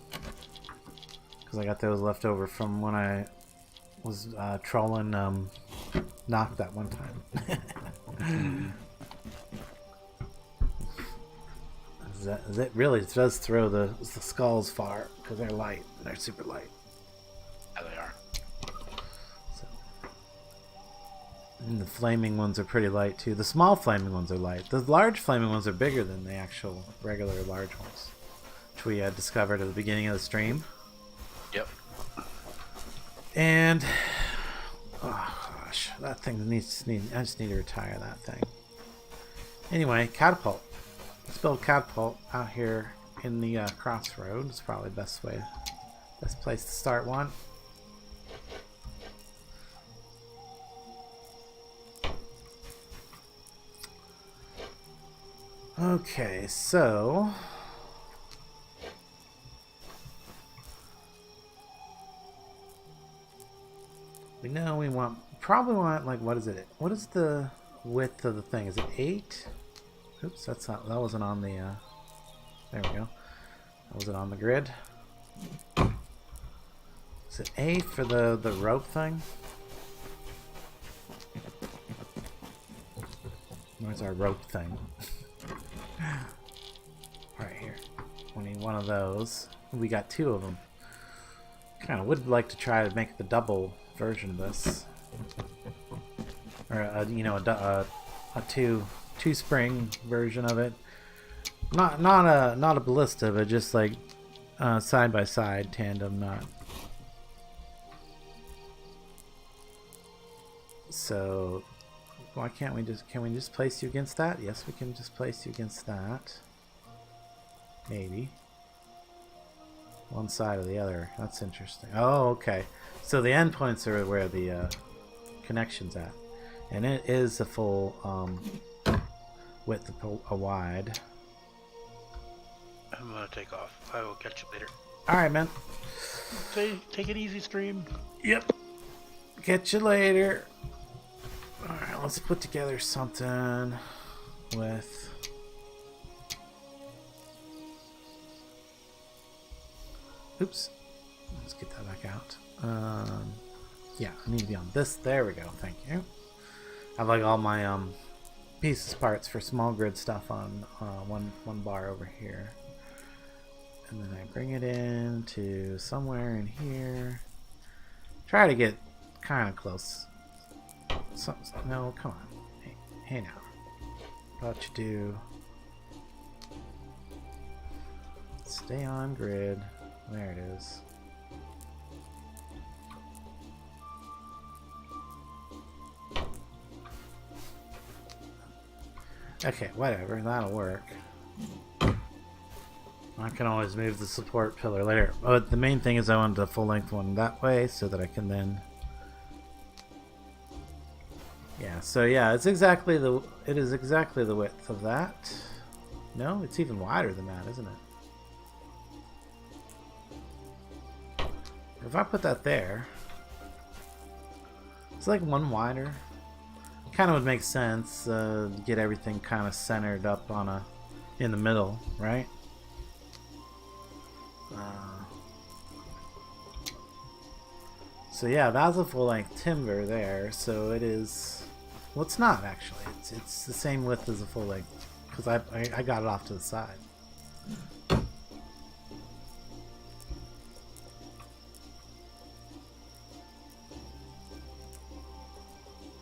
Because I got those left over from when I was trolling Knock that one time. That really does throw the skulls far because they're light. They're super light. Yeah, they are. So. And the flaming ones are pretty light too. The small flaming ones are light. The large flaming ones are bigger than the actual regular large ones, which we had discovered at the beginning of the stream. Yep. And oh gosh, that thing I just need to retire that thing. Anyway, catapult. Let's build catapult out here in the crossroad. It's probably the best place to start one. Okay, so we know we probably want like what is it? What is the width of the thing? Is it 8? Oops, that wasn't on the there we go. That wasn't on the grid. Is it 8 for the rope thing? Where's our rope thing? Right here. We need one of those. We got 2 of them. Kind of would like to try to make the double version of this, or a two spring version of it. Not a ballista, but just like side by side tandem knot. So why can't we just place you against that? Yes, we can just place you against that. Maybe. One side or the other. That's interesting. Oh, okay. So the endpoints are where the connection's at. And it is a full width a wide. I'm gonna take off. I will catch you later. Alright, man. Take it easy, stream. Yep. Catch you later. Alright, let's put together something with... Oops. Let's get that back out. Yeah, I need to be on this. There we go. Thank you. I have like all my pieces parts for small grid stuff on one bar over here. And then I bring it in to somewhere in here. Try to get kind of close. No, come on. Hey now. What you do? Stay on grid. There it is. Okay, whatever. That'll work. I can always move the support pillar later. But the main thing is I wanted a full-length one that way so that I can then... Yeah, so yeah, it is exactly the width of that. No, it's even wider than that, isn't it? If I put that there, it's like one wider. Kind of would make sense. Get everything kind of centered up on in the middle, right? So yeah, that's a full-length timber there. So it is. Well, it's not actually. It's the same width as a full-length because I got it off to the side.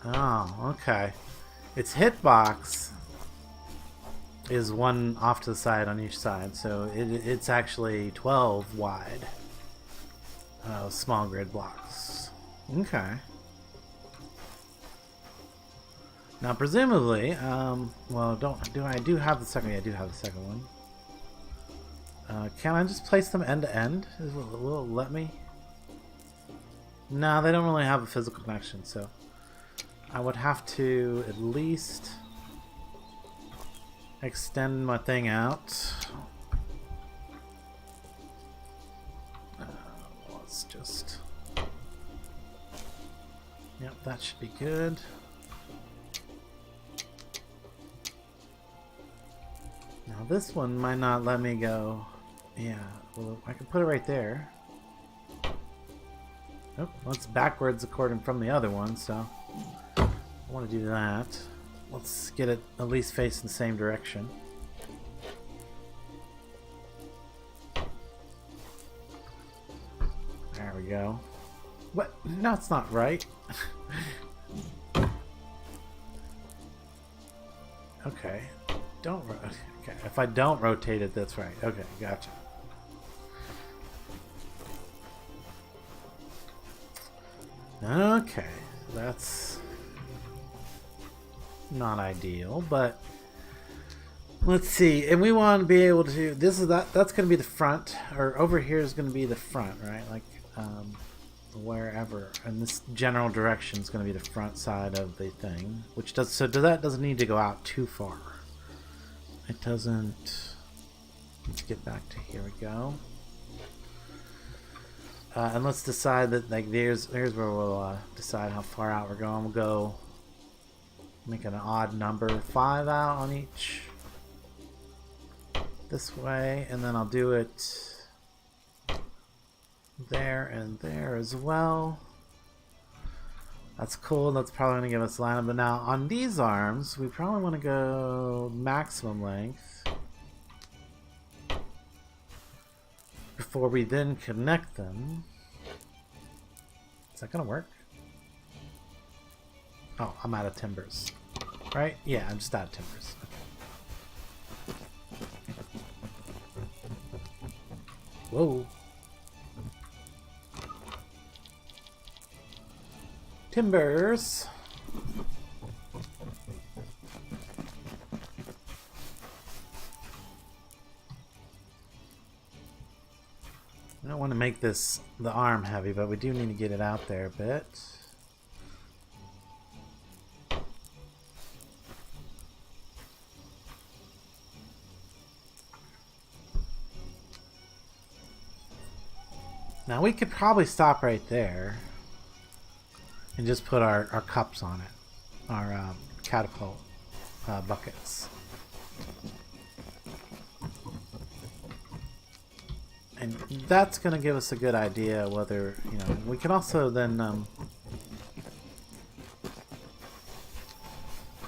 Oh, okay. Its hitbox is one off to the side on each side, so it's actually 12 wide. Small grid blocks. Okay. Now, presumably, well, I do have the second? Yeah, I do have the second one. Can I just place them end to end? Will it let me? No, they don't really have a physical connection, so I would have to at least extend my thing out. Let's just... Yep, that should be good. Now this one might not let me go. Yeah, well, I can put it right there. Oh, well, it's backwards according from the other one, so I want to do that. Let's get it at least facing the same direction. There we go. What? No, it's not right. Okay. Don't rotate. Okay, if I don't rotate it, that's right. Okay, gotcha. Okay, that's not ideal, but let's see. And we want to be able to. That's going to be the front, or over here is going to be the front, right? Like wherever, and this general direction is going to be the front side of the thing, which that doesn't need to go out too far. It doesn't. Let's get back to here. We go. And let's decide that, like, there's where we'll decide how far out we're going. We'll go make an odd number, 5 out on each this way, and then I'll do it there and there as well. That's cool. That's probably going to give us line. But now on these arms, we probably want to go maximum length before we then connect them. Is that going to work? Oh, I'm out of timbers. Right? Yeah, I'm just out of timbers. Whoa. Timbers. I don't want to make the arm heavy, but we do need to get it out there a bit. Now we could probably stop right there and just put our cups on it, our catapult buckets. And that's going to give us a good idea whether, you know, we can also then,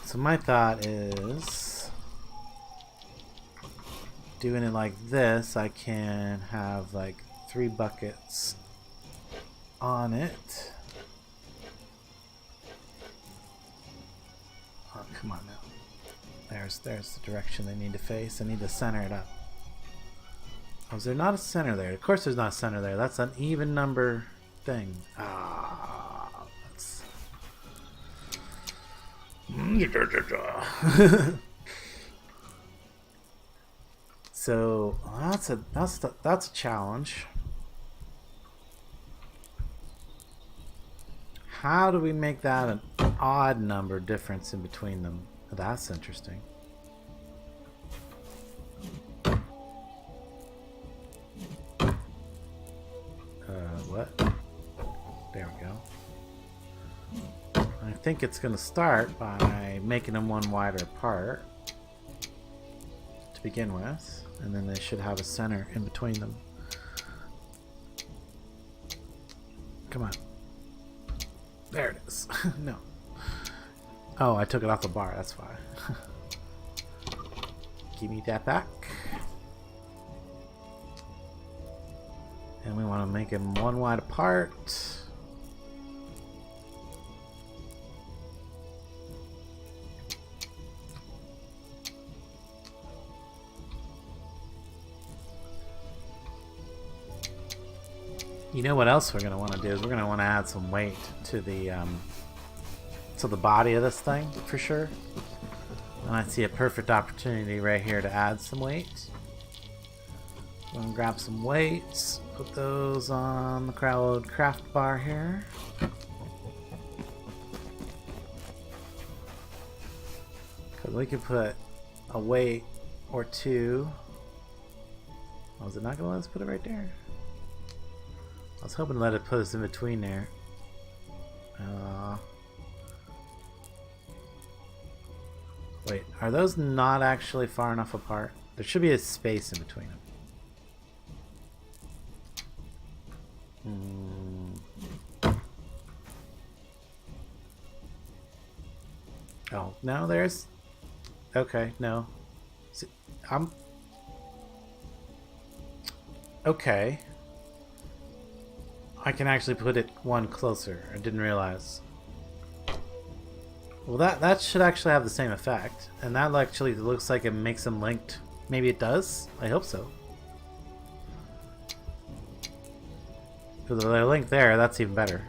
so my thought is, doing it like this, I can have like 3 buckets on it. Oh, come on now. There's the direction they need to face. I need to center it up. Oh, is there not a center there? Of course there's not a center there. That's an even number thing. Ah, that's... so that's a challenge. How do we make that an odd number difference in between them? That's interesting. What? There we go. I think it's going to start by making them one wider apart to begin with, and then they should have a center in between them. Come on. There it is. No. Oh, I took it off the bar, that's why. Give me that back. And we want to make them one wide apart. You know what else we're going to want to do is we're going to want to add some weight to the body of this thing for sure. And I see a perfect opportunity right here to add some weight. I'm going to grab some weights, put those on the Crowd Craft bar here. Because we could put a weight or two. Oh, is it not going to let us put it right there? I was hoping to let it put us in between there. Wait, are those not actually far enough apart? There should be a space in between them. Oh, no, there's... Okay, no. See, I'm... Okay. I can actually put it one closer. I didn't realize. Well, that should actually have the same effect. And that actually looks like it makes them linked. Maybe it does? I hope so. Because if they're linked there, that's even better.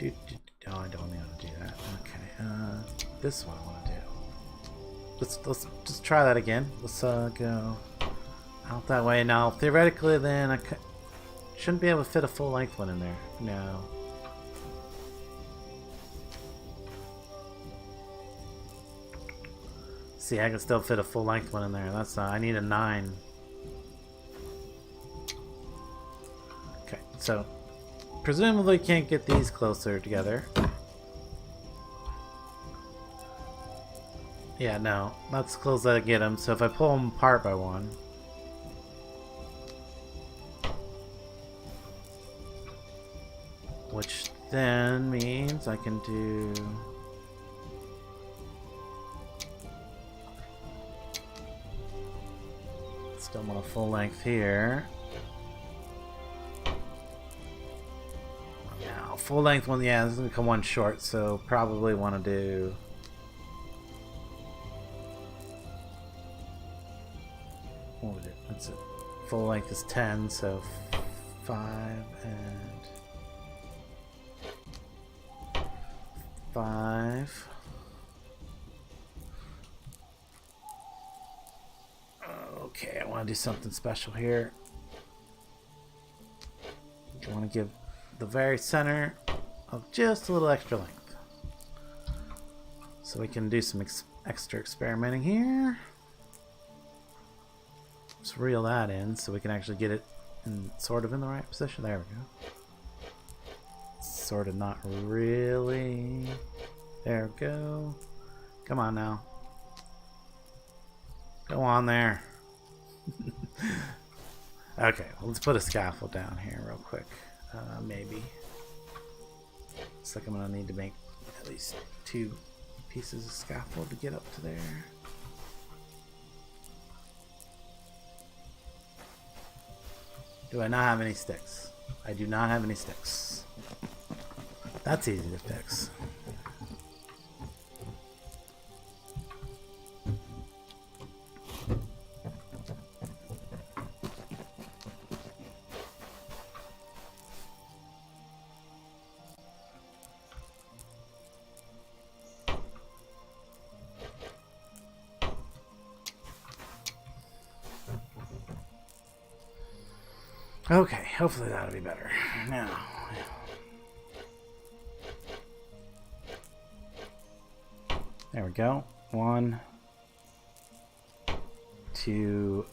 Oh, I don't want to do that. Okay, this one I want to do. Let's just try that again. Let's go out that way. Now, theoretically, then I shouldn't be able to fit a full-length one in there. No. See, I can still fit a full-length one in there. That's I need a 9. Okay, so presumably can't get these closer together. Yeah, no, that's close as I get them. So if I pull them apart by one, which then means I can do. Still want a full length here. Now, full length one, yeah, this is gonna come one short, so probably want to do. What was it? What's it? Full length is 10, so 5 and 5. Okay, I want to do something special here. I want to give the very center of just a little extra length. So we can do some extra experimenting here. Just reel that in so we can actually get it in sort of in the right position. There we go. Sort of, not really. There we go. Come on now. Go on there. Okay, well, let's put a scaffold down here real quick. Maybe. Looks like I'm gonna need to make at least 2 pieces of scaffold to get up to there. Do I not have any sticks? I do not have any sticks. That's easy to fix. Okay, hopefully that'll be better. Now. There we go. 1, 2.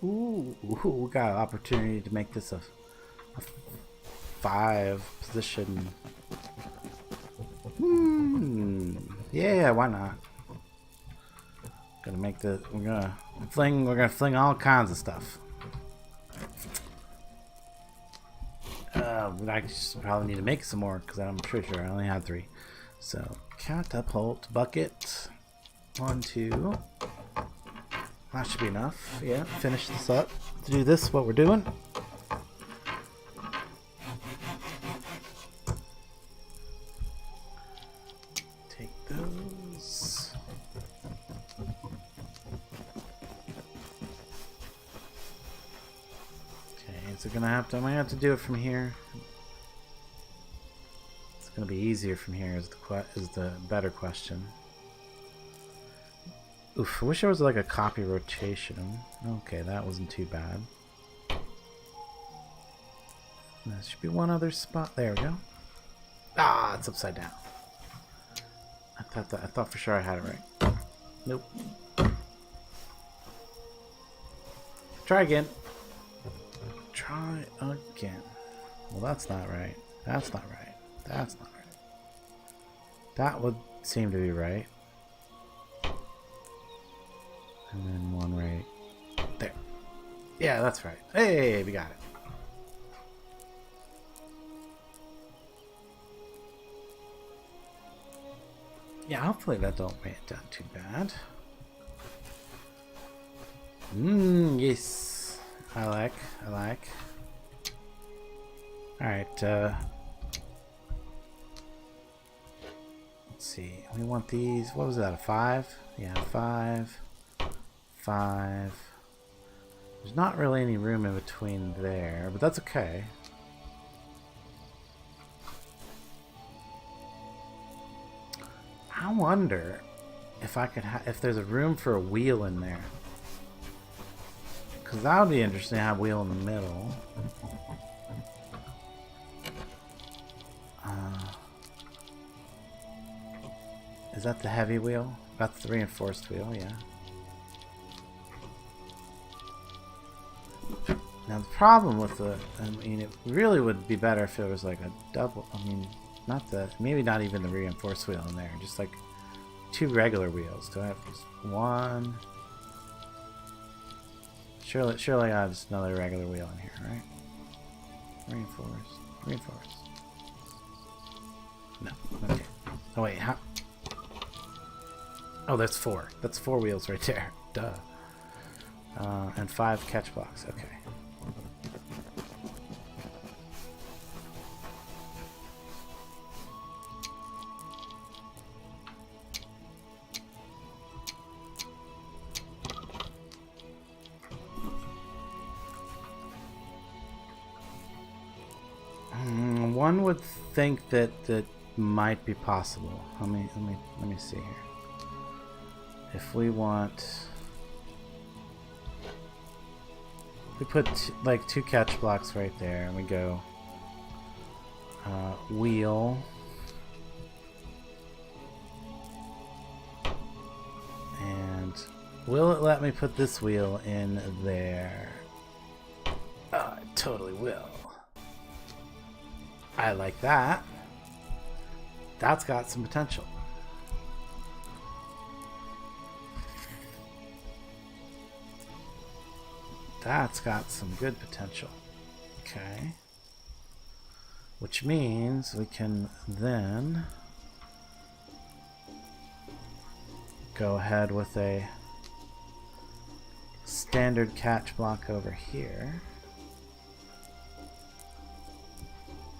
Ooh, we got an opportunity to make this a 5 position. Yeah, why not? We're gonna fling all kinds of stuff. I just probably need to make some more because I'm pretty sure I only had 3. So catapult bucket. 1, 2. That should be enough. Yeah, finish this up. To do this, what we're doing. Take those. Okay, is it gonna have to? I might have to do it from here. It's gonna be easier from here. Is the better question. Oof, I wish there was like a copy rotation. Okay, that wasn't too bad. There should be one other spot. There we go. Ah, it's upside down. I thought for sure I had it right. Nope. Try again. Try again. Well, that's not right. That's not right. That's not right. That would seem to be right. And then one right there. Yeah, that's right. Hey, we got it. Yeah, hopefully that don't weigh it down too bad. Yes. I like. Alright, let's see. We want these. What was that, a 5? Yeah, 5. 5. There's not really any room in between there, but that's okay. I wonder if I could if there's a room for a wheel in there. Cause that would be interesting to have a wheel in the middle. Is that the heavy wheel? That's the reinforced wheel, yeah. Now the problem with I mean, it really would be better if it was like a double, maybe not even the reinforced wheel in there, just like 2 regular wheels. Do I have just 1? Surely I have just another regular wheel in here, right? Reinforced. No, okay. Oh wait, how? Oh, that's 4. That's 4 wheels right there. Duh. And 5 catch blocks. Okay. One would think that might be possible. Let me see here. If we want, we put like 2 catch blocks right there, and we go wheel, and will it let me put this wheel in there? Oh, it totally will. I like that. That's got some potential. That's got some good potential. Okay. Which means we can then go ahead with a standard catch block over here.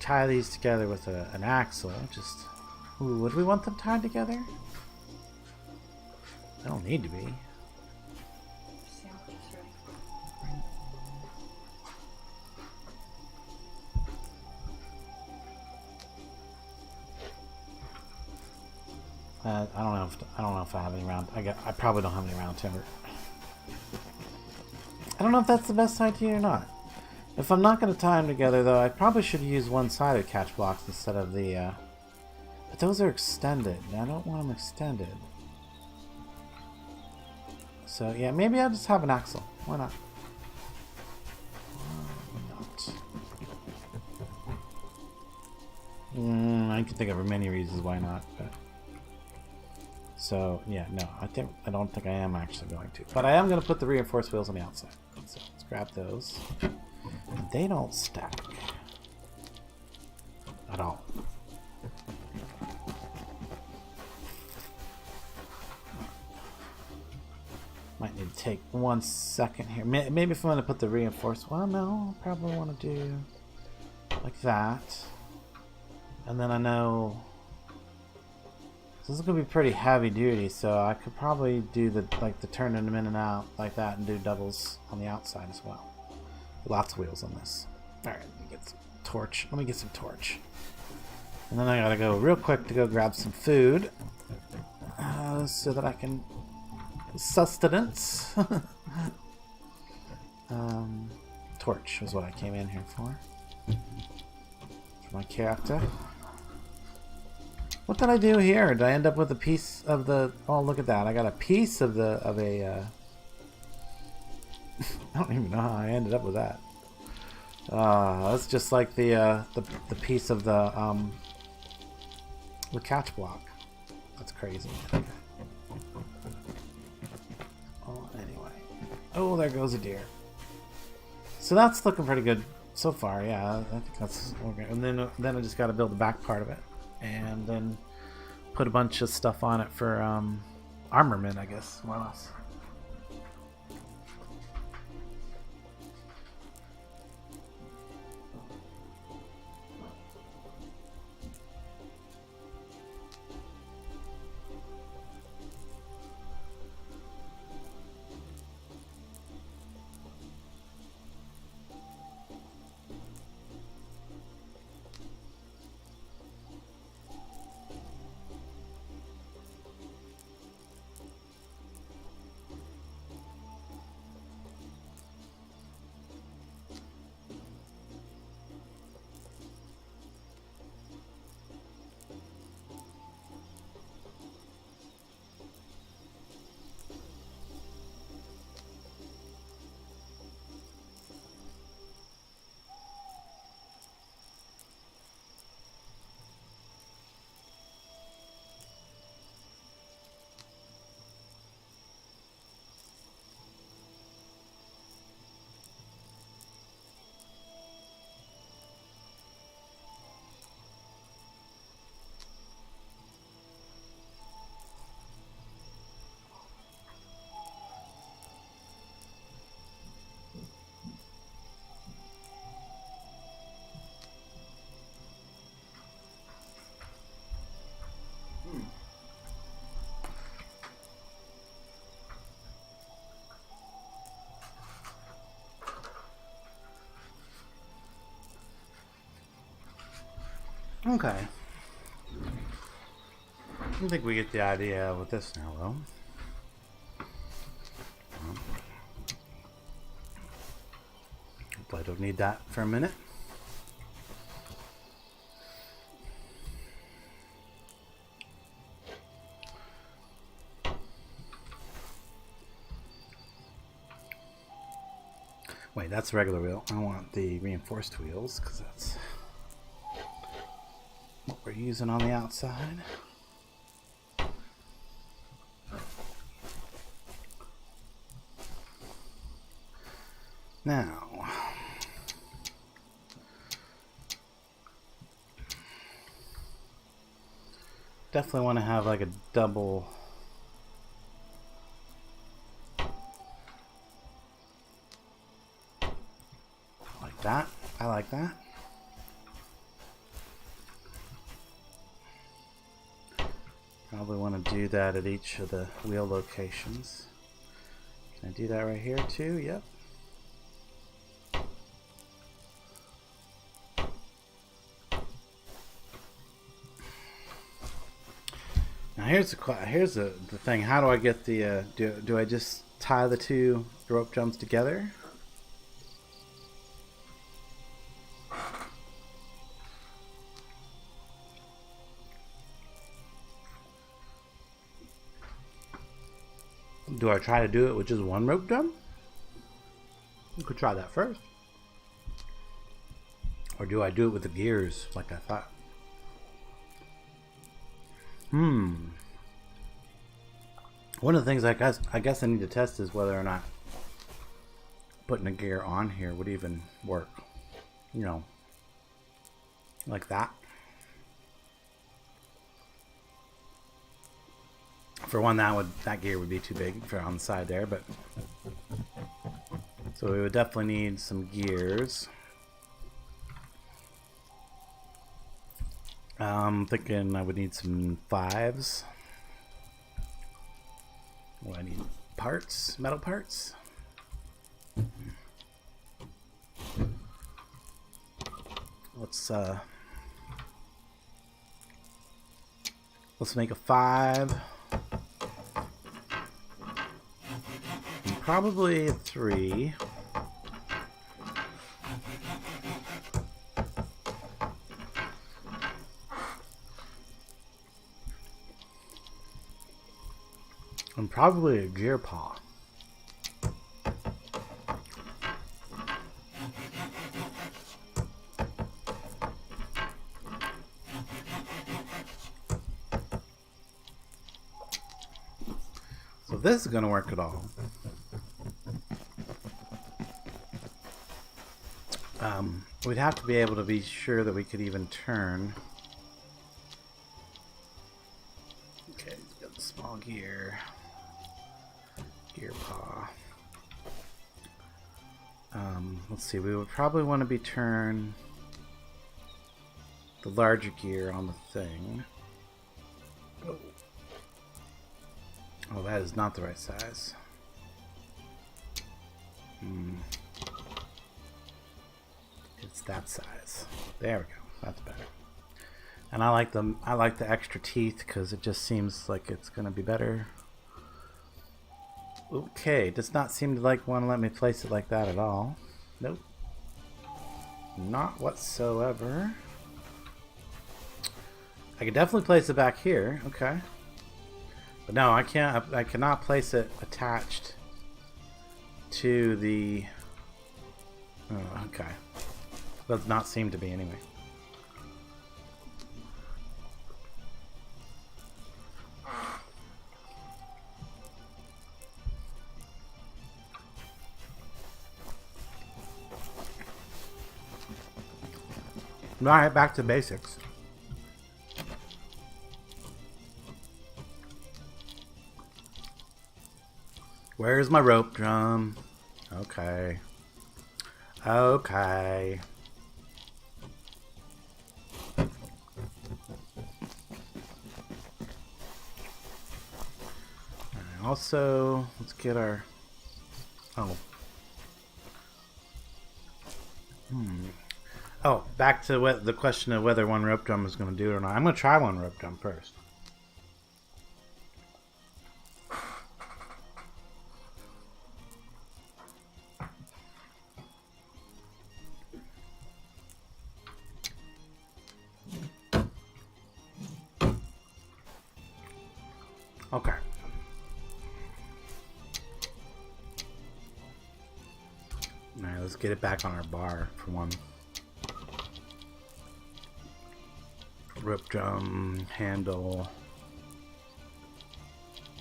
Tie these together with an axle. Just, ooh, would we want them tied together? They don't need to be. I don't know if I have any round. I probably don't have any round timber. I don't know if that's the best idea or not. If I'm not going to tie them together, though, I probably should use one-sided catch blocks instead of the... But those are extended. I don't want them extended. So, yeah, maybe I'll just have an axle. Why not? Why not? I can think of many reasons why not, but... So, yeah, no, I don't think I am actually going to. But I am going to put the reinforced wheels on the outside. So, let's grab those. They don't stack. At all. Might need to take 1 second here. Maybe if I'm going to put the reinforced... Well, no, I'll probably want to do like that. And then I know... This is going to be pretty heavy duty, so I could probably do the turning them in and out like that and do doubles on the outside as well. Lots of wheels on this. Alright, let me get some torch. Let me get some torch. And then I gotta go real quick to go grab some food. So that I can... Sustenance. Torch is what I came in here for. For my character. What did I do here? Did I end up with a piece of the... Oh, look at that. I got a piece of a... I don't even know how I ended up with that. That's just like the piece of the catch block. That's crazy. Okay. Oh, anyway. Oh, there goes a deer. So that's looking pretty good so far. Yeah, I think that's okay. And then I just got to build the back part of it, and then put a bunch of stuff on it for armament, I guess. What else? Okay. I think we get the idea with this now, though. Hope I don't need that for a minute. Wait, that's the regular wheel. I want the reinforced wheels because that's what we're using on the outside. Now, definitely want to have like a double. Like that. I like that. Probably want to do that at each of the wheel locations. Can I do that right here too? Yep. Now here's the thing. How do I get the do I just tie the two rope jumps together? Do I try to do it with just one rope drum? You could try that first. Or do I do it with the gears like I thought? One of the things I guess I need to test is whether or not putting a gear on here would even work. You know, like that. For one, that gear would be too big for on the side there, but so we would definitely need some gears. I'm thinking I would need some 5s. What I need? Parts? Metal parts? Let's make a 5. And probably a 3. And probably a gear paw. So if this is going to work at all, we'd have to be able to be sure that we could even turn. Okay, got the small gear. Gear paw. Let's see, we would probably want to be turn the larger gear on the thing. Oh, that is not the right size. It's that size. There we go. That's better. And I like the extra teeth because it just seems like it's gonna be better. Okay, does not seem to want to let me place it like that at all. Nope. Not whatsoever. I could definitely place it back here. Okay. But no, I can't. I cannot place it attached to the. Oh, okay. Does not seem to be anyway. Alright, back to basics. Where's my rope drum? Okay. Okay. Alright, also, let's get our... Oh. Oh, back to the question of whether one rope drum is going to do it or not. I'm going to try one rope drum first. Okay. Alright, let's get it back on our bar for one. Rope drum, handle.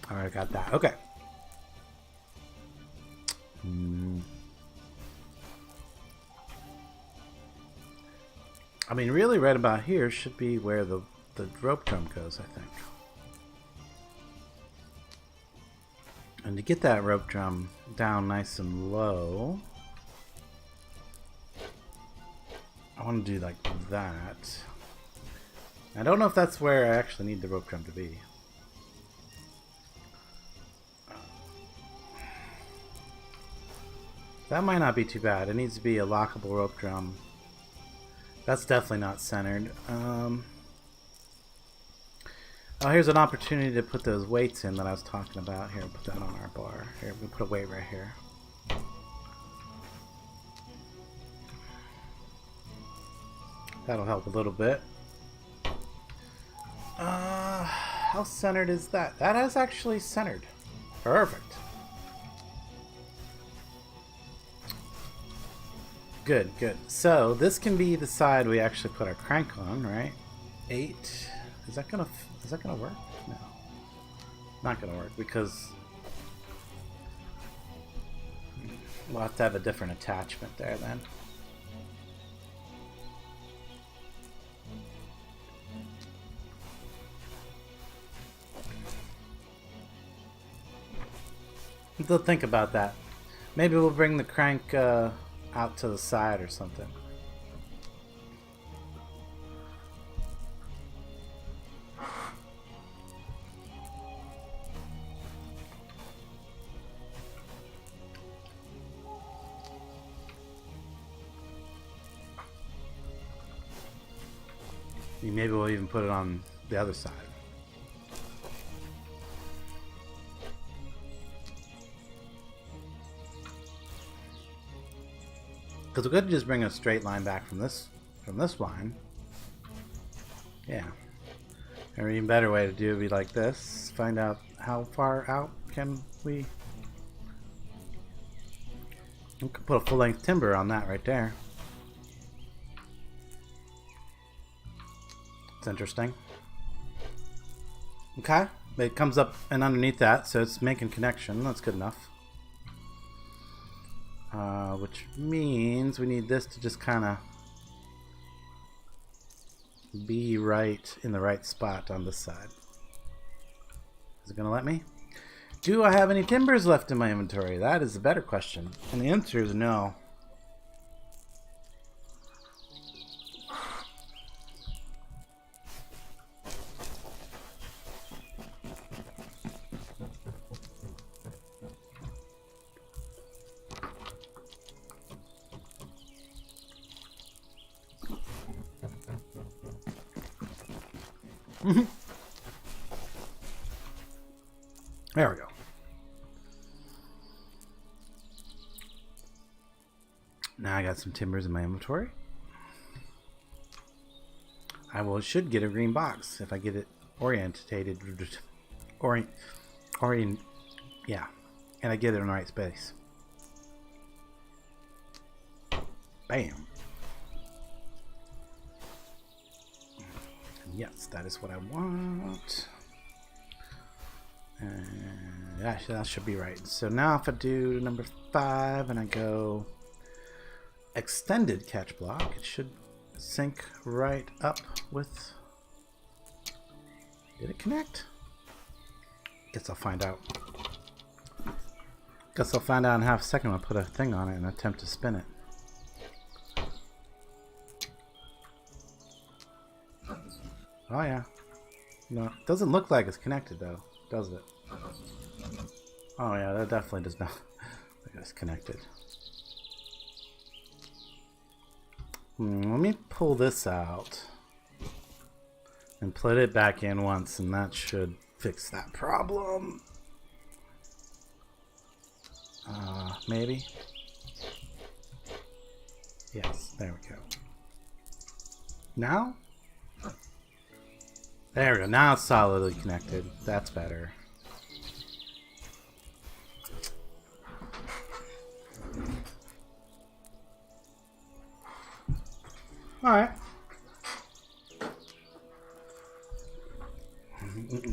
Alright, got that. Okay. I mean, really right about here should be where the rope drum goes, I think. And to get that rope drum down nice and low, I want to do like that. I don't know if that's where I actually need the rope drum to be. That might not be too bad. It needs to be a lockable rope drum. That's definitely not centered. Oh, here's an opportunity to put those weights in that I was talking about. Here, put that on our bar. Here, we put a weight right here. That'll help a little bit. How centered is that? That is actually centered. Perfect. Good, good. So this can be the side we actually put our crank on, right? 8. Is that gonna work? No, not gonna work because we'll have to have a different attachment there then. We'll think about that. Maybe we'll bring the crank out to the side or something. Maybe we'll even put it on the other side. Because we could just bring a straight line back from this line. Yeah. Or even better way to do it would be like this. Find out how far out can we. We could put a full length timber on that right there. It's interesting. Okay. It comes up and underneath that, so it's making connection. That's good enough. Which means we need this to just kind of be right in the right spot on this side. Is it going to let me? Do I have any timbers left in my inventory? That is a better question. And the answer is no. There we go. Now I got some timbers in my inventory. I should get a green box if I get it orientated. Yeah, and I get it in the right space. Bam. Yes, that is what I want. Yeah, that should be right. So now if I do number 5 and I go extended catch block, it should sync right up with... Did it connect? Guess I'll find out. Guess I'll find out in half a second. I'll put a thing on it and attempt to spin it. Oh yeah. No, it doesn't look like it's connected though, does it? Oh yeah, that definitely does not look like it's connected. Let me pull this out and put it back in once, and that should fix that problem. Maybe? Yes, there we go. Now? There we go. Now it's solidly connected. That's better. Alright.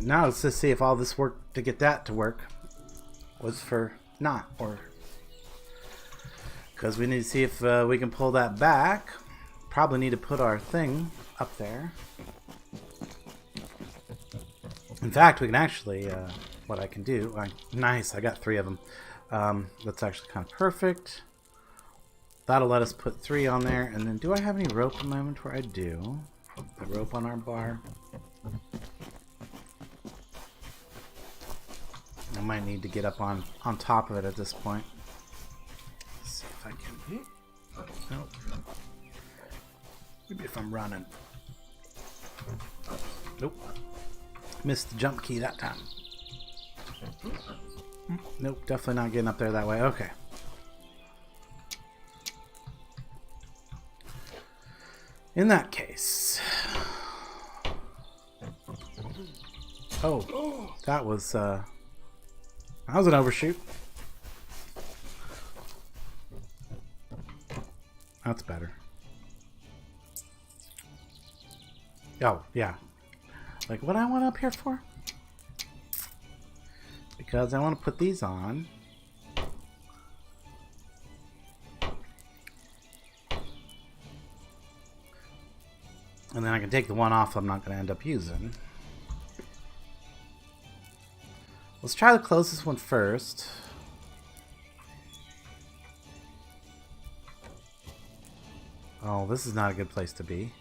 Now let's just see if all this work to get that to work was for not, or... Because we need to see if we can pull that back. Probably need to put our thing up there. In fact, we can actually, what I can do, nice, I got 3 of them. That's actually kind of perfect. That'll let us put 3 on there. And then, do I have any rope in my inventory? I do. The rope on our bar. I might need to get up on top of it at this point. Let's see if I can. Nope. Maybe if I'm running. Nope. Missed the jump key that time. Nope, definitely not getting up there that way. Okay. In that case. Oh, that was That was an overshoot. That's better. Oh, yeah. Like, what I want up here for? Because I want to put these on. And then I can take the one off I'm not going to end up using. Let's try the closest one first. Oh, this is not a good place to be.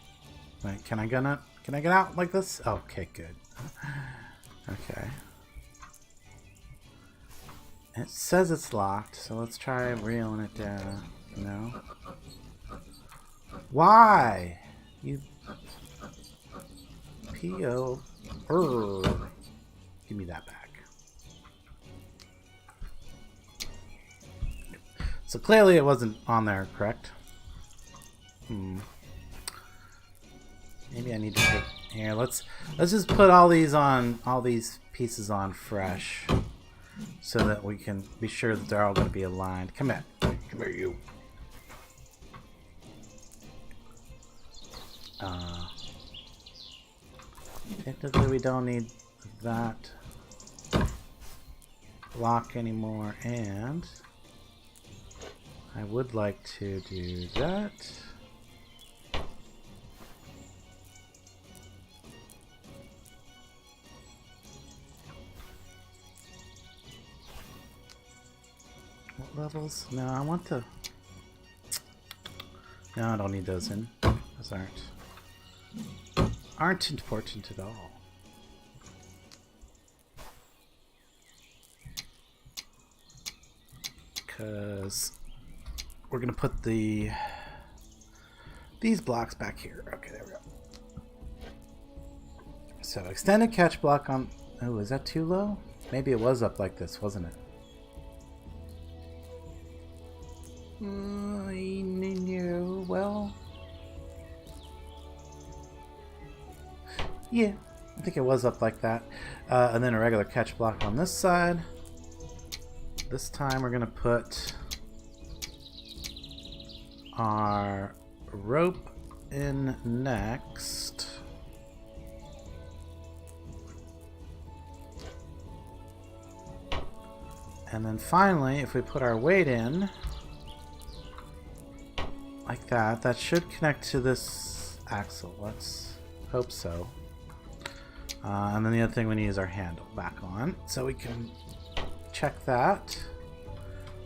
Wait, can I get out? Can I get out like this? Okay, good. Okay. It says it's locked, so let's try reeling it down. No. Why? You P.O. Give me that back. So clearly it wasn't on there, correct? Maybe I need to put here. Let's just put all these pieces on fresh, so that we can be sure that they're all going to be aligned. Come here, you. Technically, we don't need that block anymore, and I would like to do that. What levels? No, I want to... No, I don't need those in. Those aren't important at all. Because we're gonna put these blocks back here. Okay, there we go. So extended catch block on... Oh, is that too low? Maybe it was up like this, wasn't it? No, well... Yeah, I think it was up like that. And then a regular catch block on this side. This time we're going to put our rope in next. And then finally, if we put our weight in, like that, that should connect to this axle. Let's hope so. And then the other thing, we need is our handle back on, so we can check that.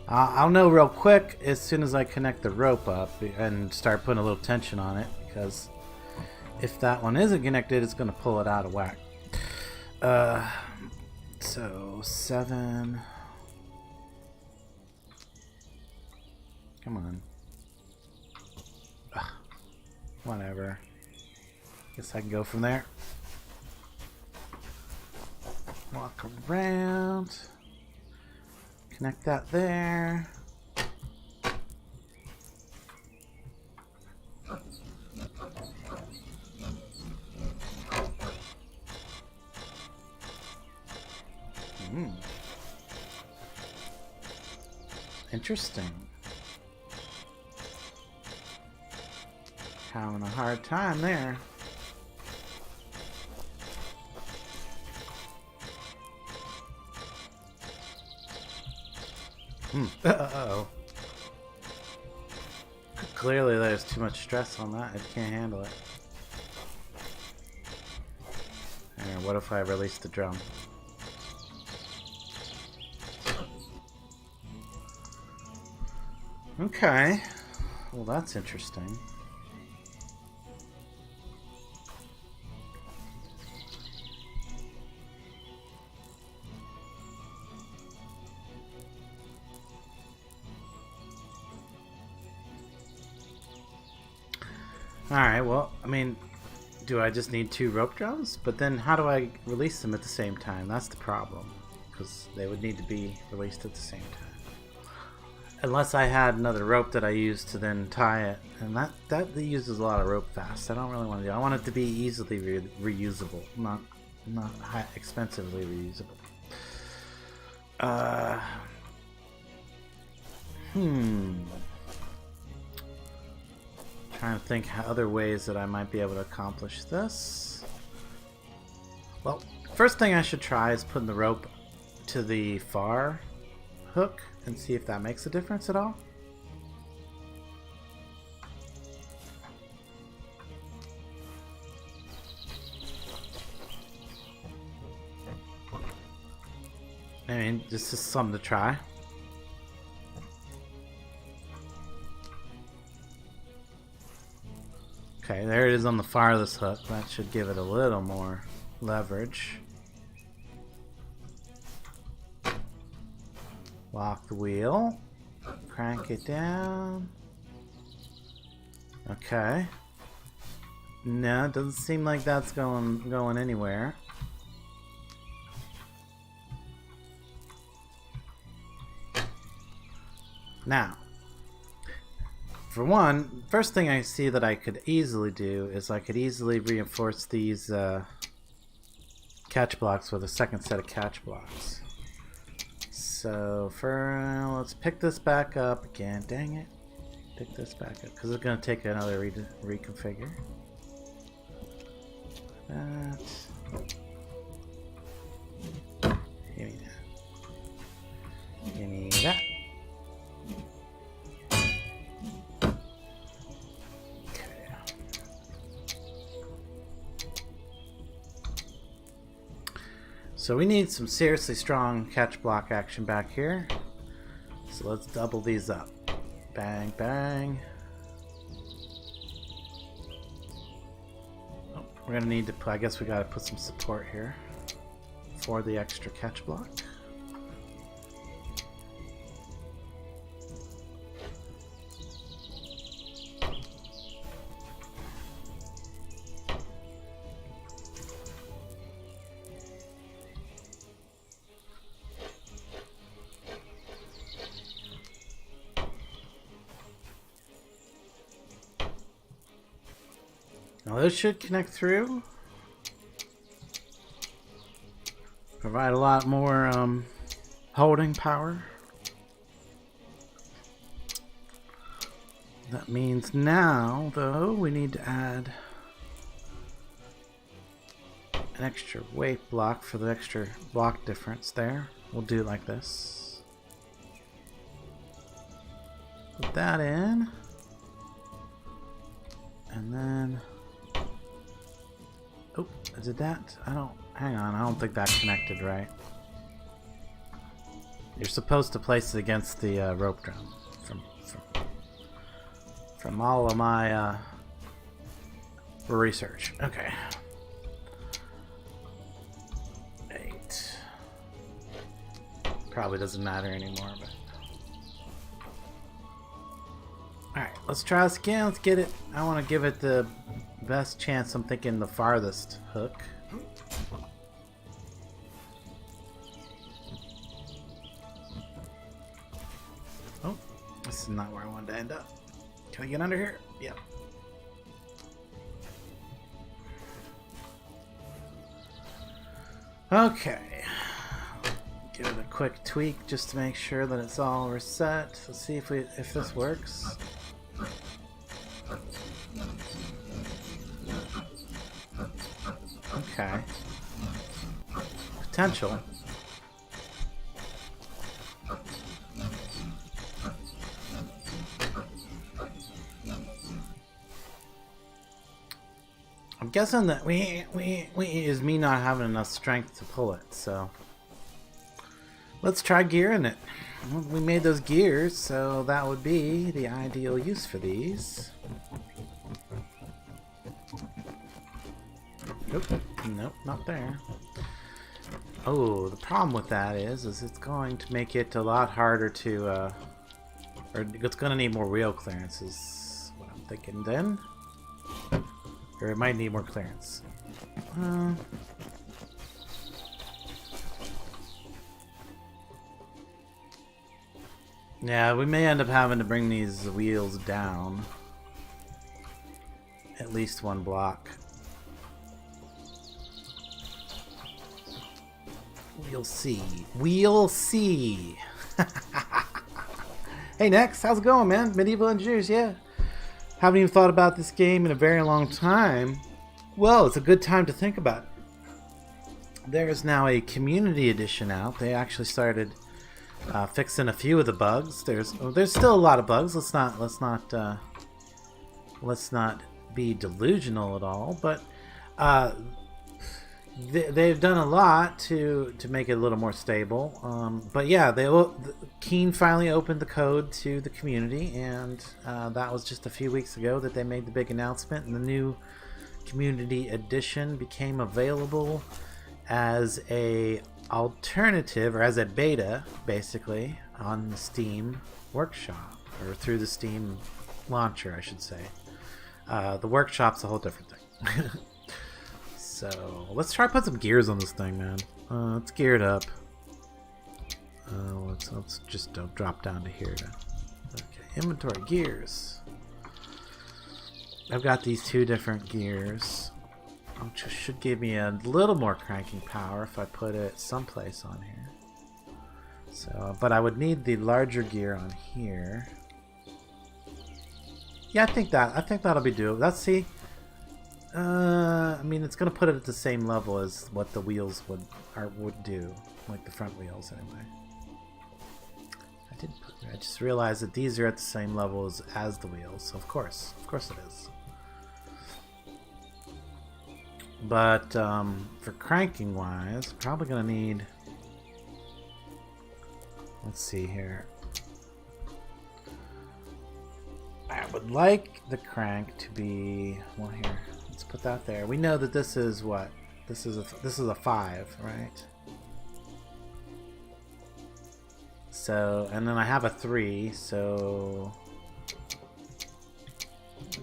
I'll know real quick as soon as I connect the rope up and start putting a little tension on it, because if that one isn't connected, it's going to pull it out of whack. So 7. Come on. Ugh, whatever. Guess I can go from there. Walk around. Connect that there. Interesting. Having a hard time there. Uh-oh. Clearly there's too much stress on that. It can't handle it. And what if I release the drum? Okay. Well, that's interesting. Alright, well, I mean, do I just need 2 rope drums? But then how do I release them at the same time? That's the problem. Because they would need to be released at the same time. Unless I had another rope that I used to then tie it. And that uses a lot of rope fast. I don't really want to do it. I want it to be easily reusable. Not expensively reusable. Uh, hmm. Trying to think how other ways that I might be able to accomplish this. Well, first thing I should try is putting the rope to the far hook and see if that makes a difference at all. I mean, this is something to try. Okay, there it is on the farthest hook. That should give it a little more leverage. Lock the wheel. Crank it down. Okay. No, it doesn't seem like that's going anywhere. Now, for one, first thing I see that I could easily do is I could easily reinforce these catch blocks with a second set of catch blocks. So let's pick this back up again. Dang it. Pick this back up because it's going to take another reconfigure. That. Give me that. Give me that. So we need some seriously strong catch block action back here. So let's double these up. Bang, bang. Oh, we're gonna need to put, I guess we gotta put some support here for the extra catch block. Now those should connect through. Provide a lot more holding power. That means now, though, we need to add an extra weight block for the extra block difference there. We'll do it like this. Put that in. And then... Oh, did that? Hang on, I don't think that connected right. You're supposed to place it against the rope drum. From all of my research. Okay. 8. Probably doesn't matter anymore, but... Alright, let's try this again. Let's get it. I want to give it the best chance. I'm thinking the farthest hook. Oh, this is not where I wanted to end up. Can I get under here? Yep. Okay. Give it a quick tweak just to make sure that it's all reset. Let's see if this works. Okay. Potential. I'm guessing that we is me not having enough strength to pull it, so let's try gearing it. Well, we made those gears, so that would be the ideal use for these. Nope, nope, not there. Oh, the problem with that is it's going to make it a lot harder to, or it's going to need more wheel clearance is what I'm thinking then. Or it might need more clearance. Yeah, we may end up having to bring these wheels down. At least one block. We'll see. We'll see. Hey, Next, how's it going, man? Medieval Engineers, yeah. Haven't even thought about this game in a very long time. Well, it's a good time to think about it. There is now a community edition out. They actually started fixing a few of the bugs. There's still a lot of bugs. Let's not be delusional at all. But they've done a lot to make it a little more stable. But yeah, Keen finally opened the code to the community, and that was just a few weeks ago that they made the big announcement, and the new community edition became available as a alternative, or as a beta, basically, on the Steam Workshop, or through the Steam launcher, I should say. The Workshop's a whole different thing. So let's try to put some gears on this thing, man. Let's gear it up. Let's just drop down to here. Okay, inventory gears. I've got these two different gears, which should give me a little more cranking power if I put it someplace on here. So, but I would need the larger gear on here. Yeah, I think that'll be doable. Let's see. I mean, it's gonna put it at the same level as what the wheels would do, like the front wheels anyway. I just realized that these are at the same level as the wheels, so of course it is. But for cranking wise, probably gonna need. Let's see here. I would like the crank to be, well, here. Let's put that there. We know that this is what? This is a 5, right? So, and then I have a 3, so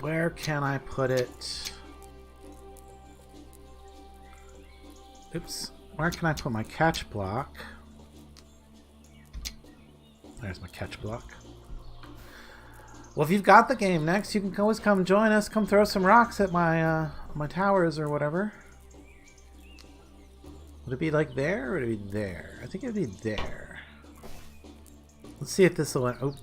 where can I put it? Oops. Where can I put my catch block? There's my catch block. Well, if you've got the game Next, you can always come join us. Come throw some rocks at my my towers or whatever. Would it be like there, or would it be there? I think it would be there. Let's see if this will. Oh,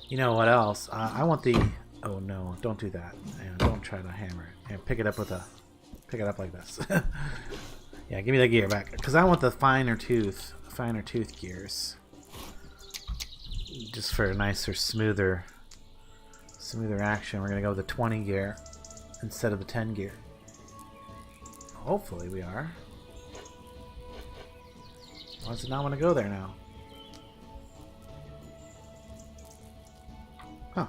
you know what else? I want the. Oh no! Don't do that. And don't try to hammer it. And pick it up like this. Yeah, give me that gear back, because I want the finer tooth gears, just for a nicer, smoother action. We're gonna go with the 20 gear instead of the 10 gear. Hopefully we are. Why does it not want to go there now? Huh.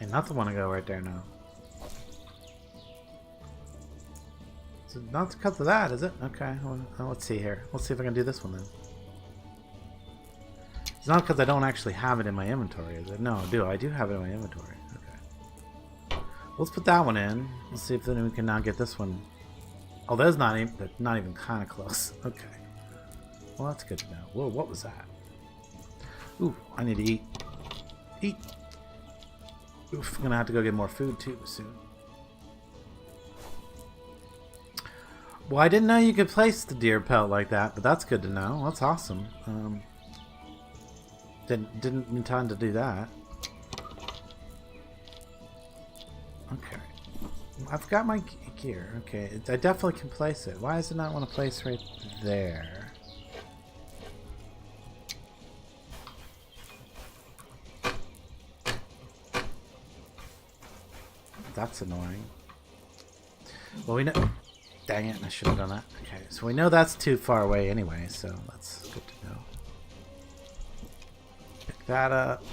Ain't nothing want to go right there now. So not because of that, is it? Okay, well, let's see here. Let's see if I can do this one then. It's not because I don't actually have it in my inventory, is it? No, I do have it in my inventory. Okay. Let's put that one in. Let's see if then we can now get this one. Oh, that's not even kind of close. Okay. Well, that's good to know. Whoa, what was that? Ooh, I need to eat. Eat. Oof, I'm gonna have to go get more food too soon. Well, I didn't know you could place the deer pelt like that, but that's good to know. That's awesome. Didn't intend to do that. Okay. I've got my gear. Okay, I definitely can place it. Why does it not want to place right there? That's annoying. Well, we know... Dang it, I should have done that. Okay, so we know that's too far away anyway, so that's good to know. Pick that up.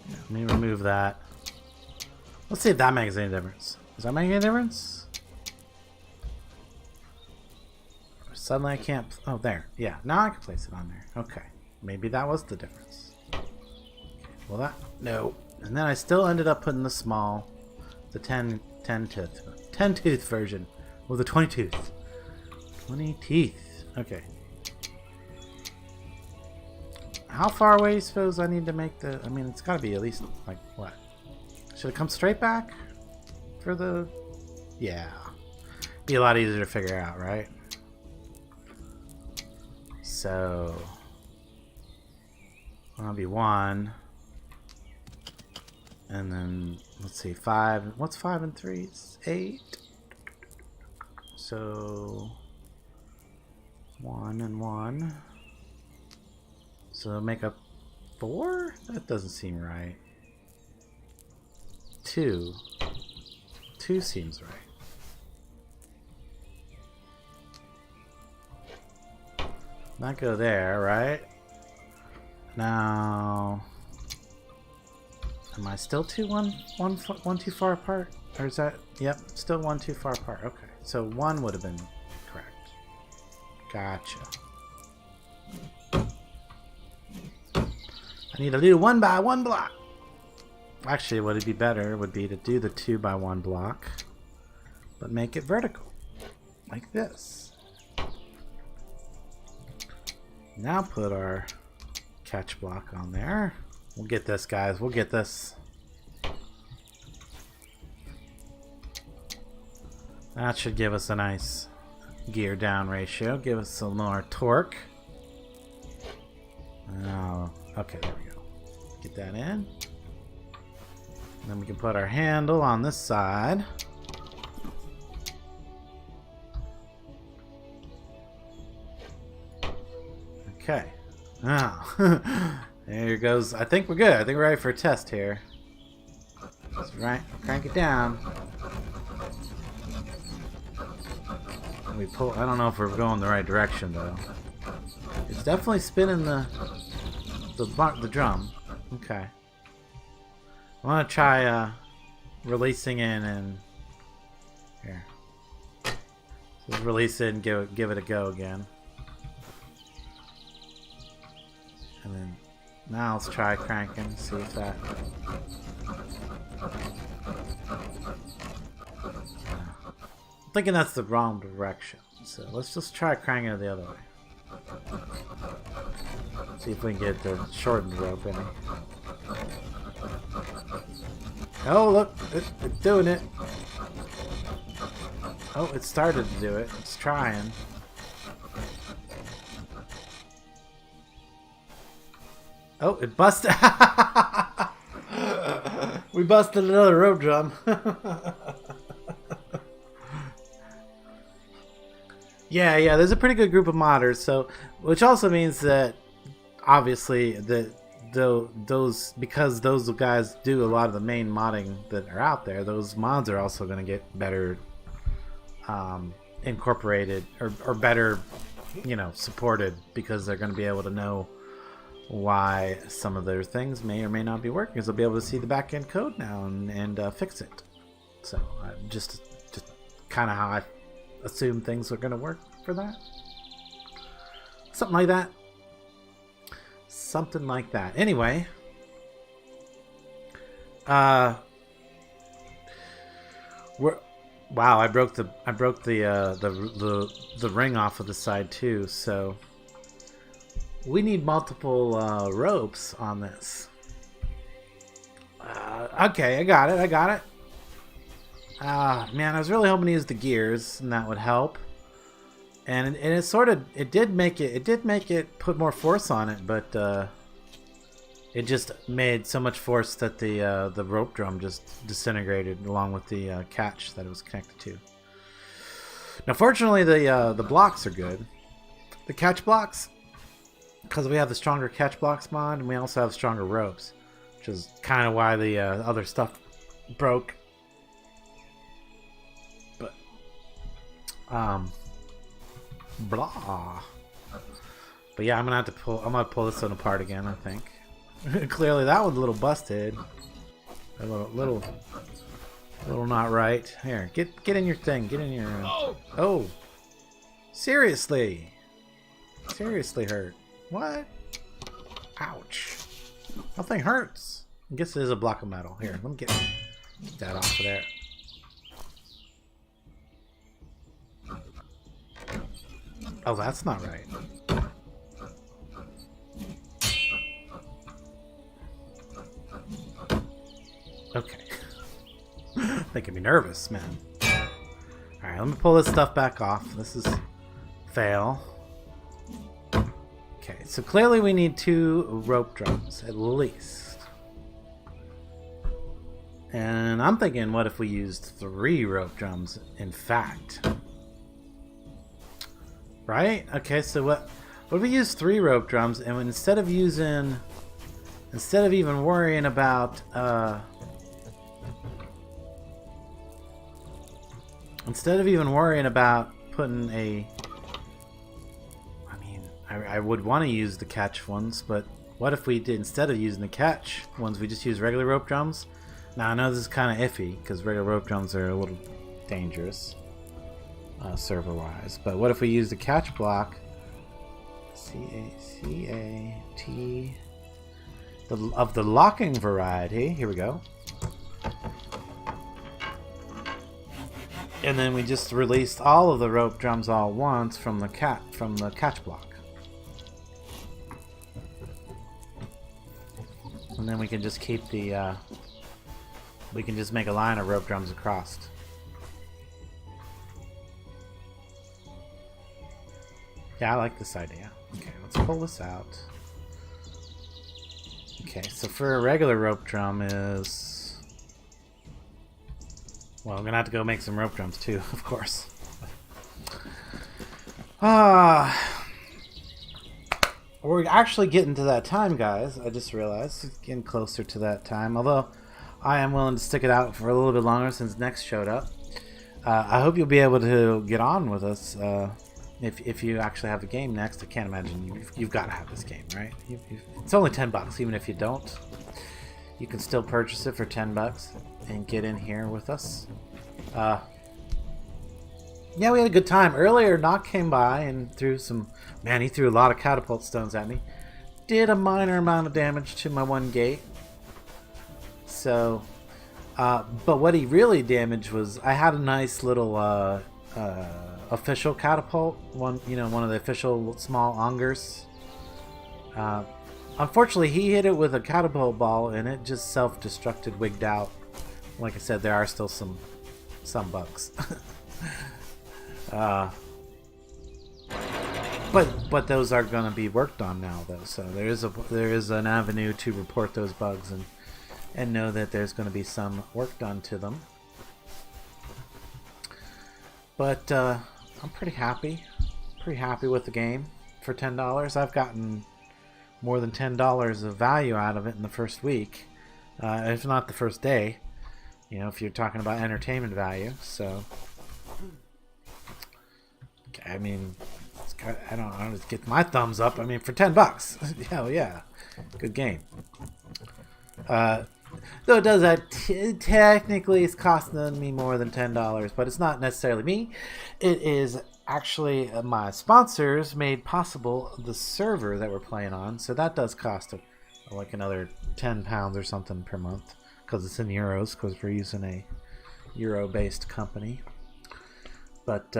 Yeah, let me remove that. Let's see if that makes any difference. Does that make any difference? Suddenly I can't... Oh, there. Yeah, now I can place it on there. Okay. Maybe that was the difference. Okay, well, that... No. And then I still ended up putting the small... The 10 tooth version with the 20 tooth. 20 teeth. Okay. How far away do you suppose I need to make the... I mean, it's got to be at least, like, what? Should it come straight back for the... Yeah. be a lot easier to figure out, right? So that'll be 1. And then let's see, 5. What's 5 and 3? It's 8. So 1 and 1. So make up 4? That doesn't seem right. 2. 2 seems right. Not go there, right? Now, am I still one too far apart? Or is that, yep, still 1 too far apart. Okay, so 1 would have been correct. Gotcha. I need to do 1 by 1 block. Actually, what would be better would be to do the 2 by 1 block, but make it vertical, like this. Now put our catch block on there. We'll get this, guys. We'll get this. That should give us a nice gear down ratio. Give us some more torque. Oh, okay, there we go. Get that in. And then we can put our handle on this side. Okay. Oh. There goes. I think we're good. I think we're ready for a test here. Just crank it down. We pull. I don't know if we're going the right direction though. It's definitely spinning the drum. Okay. I want to try releasing in and here. Just release it and give it a go again. And then now let's try cranking, see if that. I'm thinking that's the wrong direction, so let's just try cranking it the other way. See if we can get the shortened rope in. Oh, look, it's doing it. Oh, it started to do it. It's trying. Oh, it busted. We busted another rope drum. Yeah, there's a pretty good group of modders, so which also means that obviously those because those guys do a lot of the main modding that are out there, those mods are also going to get better incorporated or better, supported, because they're going to be able to know why some of their things may or may not be working, because they'll be able to see the back end code now and fix it. So just kind of how I assume things are going to work for that. Something like that. Something like that. Anyway, wow! I broke the ring off of the side too. So we need multiple ropes on this. Okay, I got it. Man, I was really hoping to use the gears, and that would help. And it did make it put more force on it, but it just made so much force that the rope drum just disintegrated along with the catch that it was connected to. Now, fortunately, the blocks are good. The catch blocks, because we have the stronger catch blocks mod, and we also have stronger ropes, which is kind of why the other stuff broke. But blah. But yeah, I'm gonna pull this one apart again, I think. Clearly that one's a little busted. A little not right. Here, get in your thing. Get in your Oh. Seriously hurt. What? Ouch. Nothing hurts. I guess it is a block of metal. Here, let me get that off of there. Oh, that's not right. Okay. Making me nervous, man. Alright, Alright, let me pull this stuff back off. This is fail. Okay, so clearly we need 2 rope drums at least. And I'm thinking, what if we used 3 rope drums, in fact? Right? Okay, so what if we use 3 rope drums, and instead of even worrying about putting a, I mean, I would want to use the catch ones, but what if we did, instead of using the catch ones, we just use regular rope drums? Now I know this is kind of iffy because regular rope drums are a little dangerous server wise, but what if we use the catch block, C-A-C-A-T, of the locking variety? Here we go. And then we just released all of the rope drums all at once from the catch block. And then we can just keep the we can just make a line of rope drums across. Yeah, I like this idea. Okay, let's pull this out. Okay, so for a regular rope drum is... Well, I'm gonna have to go make some rope drums too, of course. We're actually getting to that time, guys. I just realized it's getting closer to that time. Although I am willing to stick it out for a little bit longer since Next showed up. I hope you'll be able to get on with us if you actually have the game Next. I can't imagine you've got to have this game, right? It's only $10, even if you don't. You can still purchase it for $10 and get in here with us. Yeah, we had a good time. Earlier, Knock came by and threw some... Man, he threw a lot of catapult stones at me. Did a minor amount of damage to my one gate. So, but what he really damaged was... I had a nice little official catapult. One of the official small Ongers. Unfortunately, he hit it with a catapult ball and it just self-destructed, wigged out. Like I said, there are still some bugs. But those are going to be worked on now, though. So there is an avenue to report those bugs and know that there's going to be some work done to them. But I'm pretty happy with the game for $10. I've gotten more than $10 of value out of it in the first week, if not the first day. You know, if you're talking about entertainment value. So, I mean, I don't just get my thumbs up. I mean, for $10, hell yeah, good game. Though it does that technically it's costing me more than $10, but it's not necessarily me. It is actually my sponsors made possible the server that we're playing on, so that does cost like another £10 or something per month because it's in euros, because we're using a euro-based company. But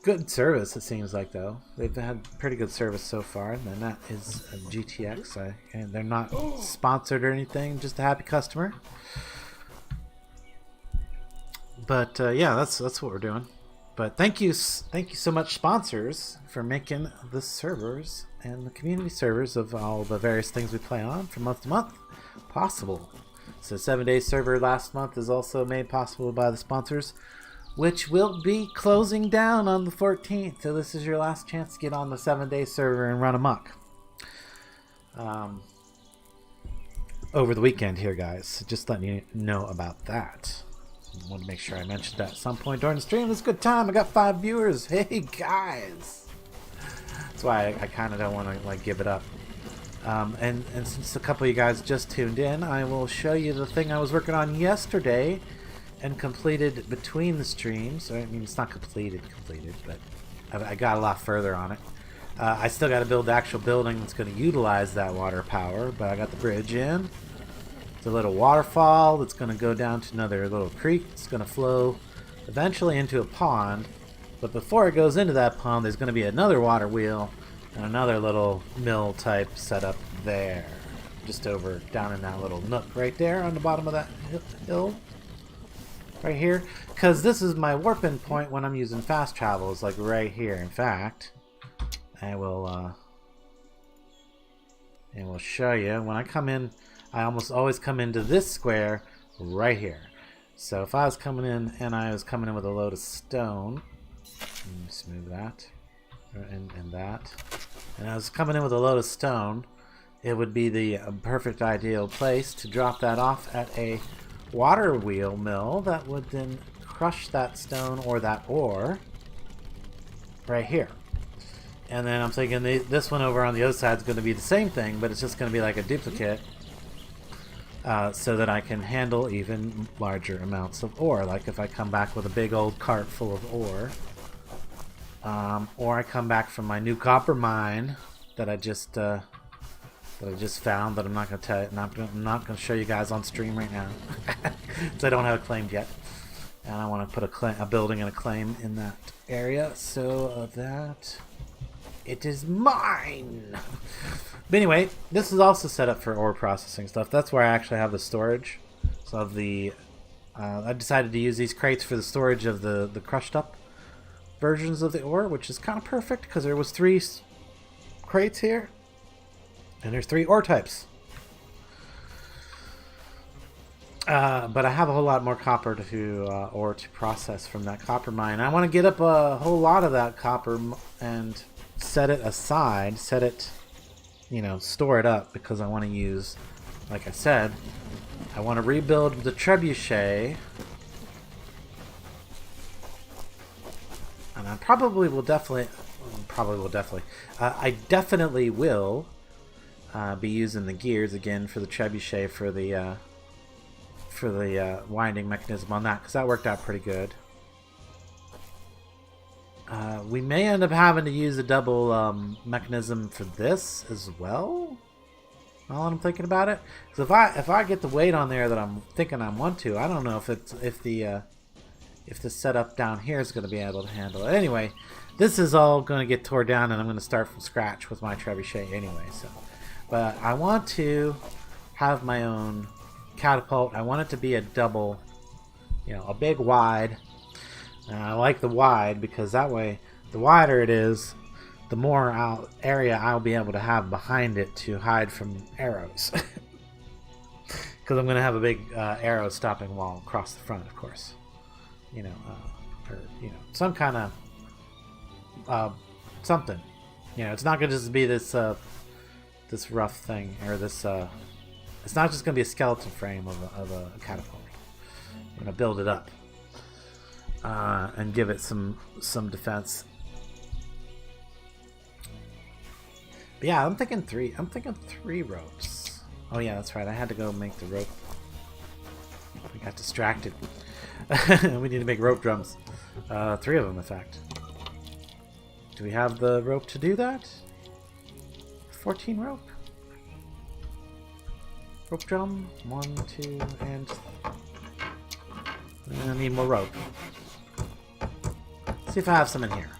good service, it seems like, though. They've had pretty good service so far, and that is a GTX. And they're not sponsored or anything, just a happy customer. But yeah, that's what we're doing. But thank you so much, sponsors, for making the servers and the community servers of all the various things we play on from month to month possible. So 7-day server last month is also made possible by the sponsors, which will be closing down on the 14th. So this is your last chance to get on the 7-day server and run amok. Over the weekend here, guys. Just letting you know about that. I want to make sure I mentioned that at some point during the stream. It's a good time. I got 5 viewers. Hey, guys. That's why I kind of don't want to like give it up. And since a couple of you guys just tuned in, I will show you the thing I was working on yesterday and completed between the streams. I mean, it's not completed, but I got a lot further on it. I still got to build the actual building that's going to utilize that water power, but I got the bridge in. It's a little waterfall that's going to go down to another little creek. It's going to flow eventually into a pond, but before it goes into that pond, there's going to be another water wheel and another little mill type setup there, just over down in that little nook right there on the bottom of that hill. right here, because this is my warp-in point when I'm using fast travel. Is like right here. In fact, I will show you when I come in. I almost always come into this square right here. So if I was coming in and I was coming in with a load of stone, just move that and that, and I was coming in with a load of stone, it would be the perfect ideal place to drop that off at a water wheel mill that would then crush that stone or that ore right here. And then I'm thinking this one over on the other side is going to be the same thing, but it's just going to be like a duplicate, so that I can handle even larger amounts of ore. Like if I come back with a big old cart full of ore, or I come back from my new copper mine that I just found, that I'm not going to tell you, I'm not going to show you guys on stream right now, because I don't have it claimed yet, and I want to put a building and a claim in that area, so that it is mine. But anyway, this is also set up for ore processing stuff. That's where I actually have the storage. So of the, I decided to use these crates for the storage of the crushed up versions of the ore, which is kind of perfect because there was 3 crates here, and there's 3 ore types. But I have a whole lot more copper ore to process from that copper mine. I want to get up a whole lot of that copper and set it aside, store it up, because I want to use, like I said, I want to rebuild the trebuchet, and I definitely will be using the gears again for the trebuchet for the winding mechanism on that, because that worked out pretty good. We may end up having to use a double mechanism for this as well. Now that I'm thinking about it, because if I get the weight on there that I'm thinking I want to, I don't know if the setup down here is going to be able to handle it. Anyway, this is all going to get tore down, and I'm going to start from scratch with my trebuchet anyway. So, but I want to have my own catapult. I want it to be a double, a big wide. I like the wide because that way, the wider it is, the more area I'll be able to have behind it to hide from arrows. Because I'm going to have a big arrow stopping wall across the front, of course. Some kind of something. It's not going to just be this this rough thing, or this. It's not just going to be a skeleton frame of a catapult. I'm going to build it up. And give it some defense. But yeah, I'm thinking 3 ropes. Oh yeah, that's right. I had to go make the rope. I got distracted. We need to make rope drums. 3 of them, in fact. Do we have the rope to do that? 14 rope. Rope drum. 1, 2, and I need more rope. See if I have some in here.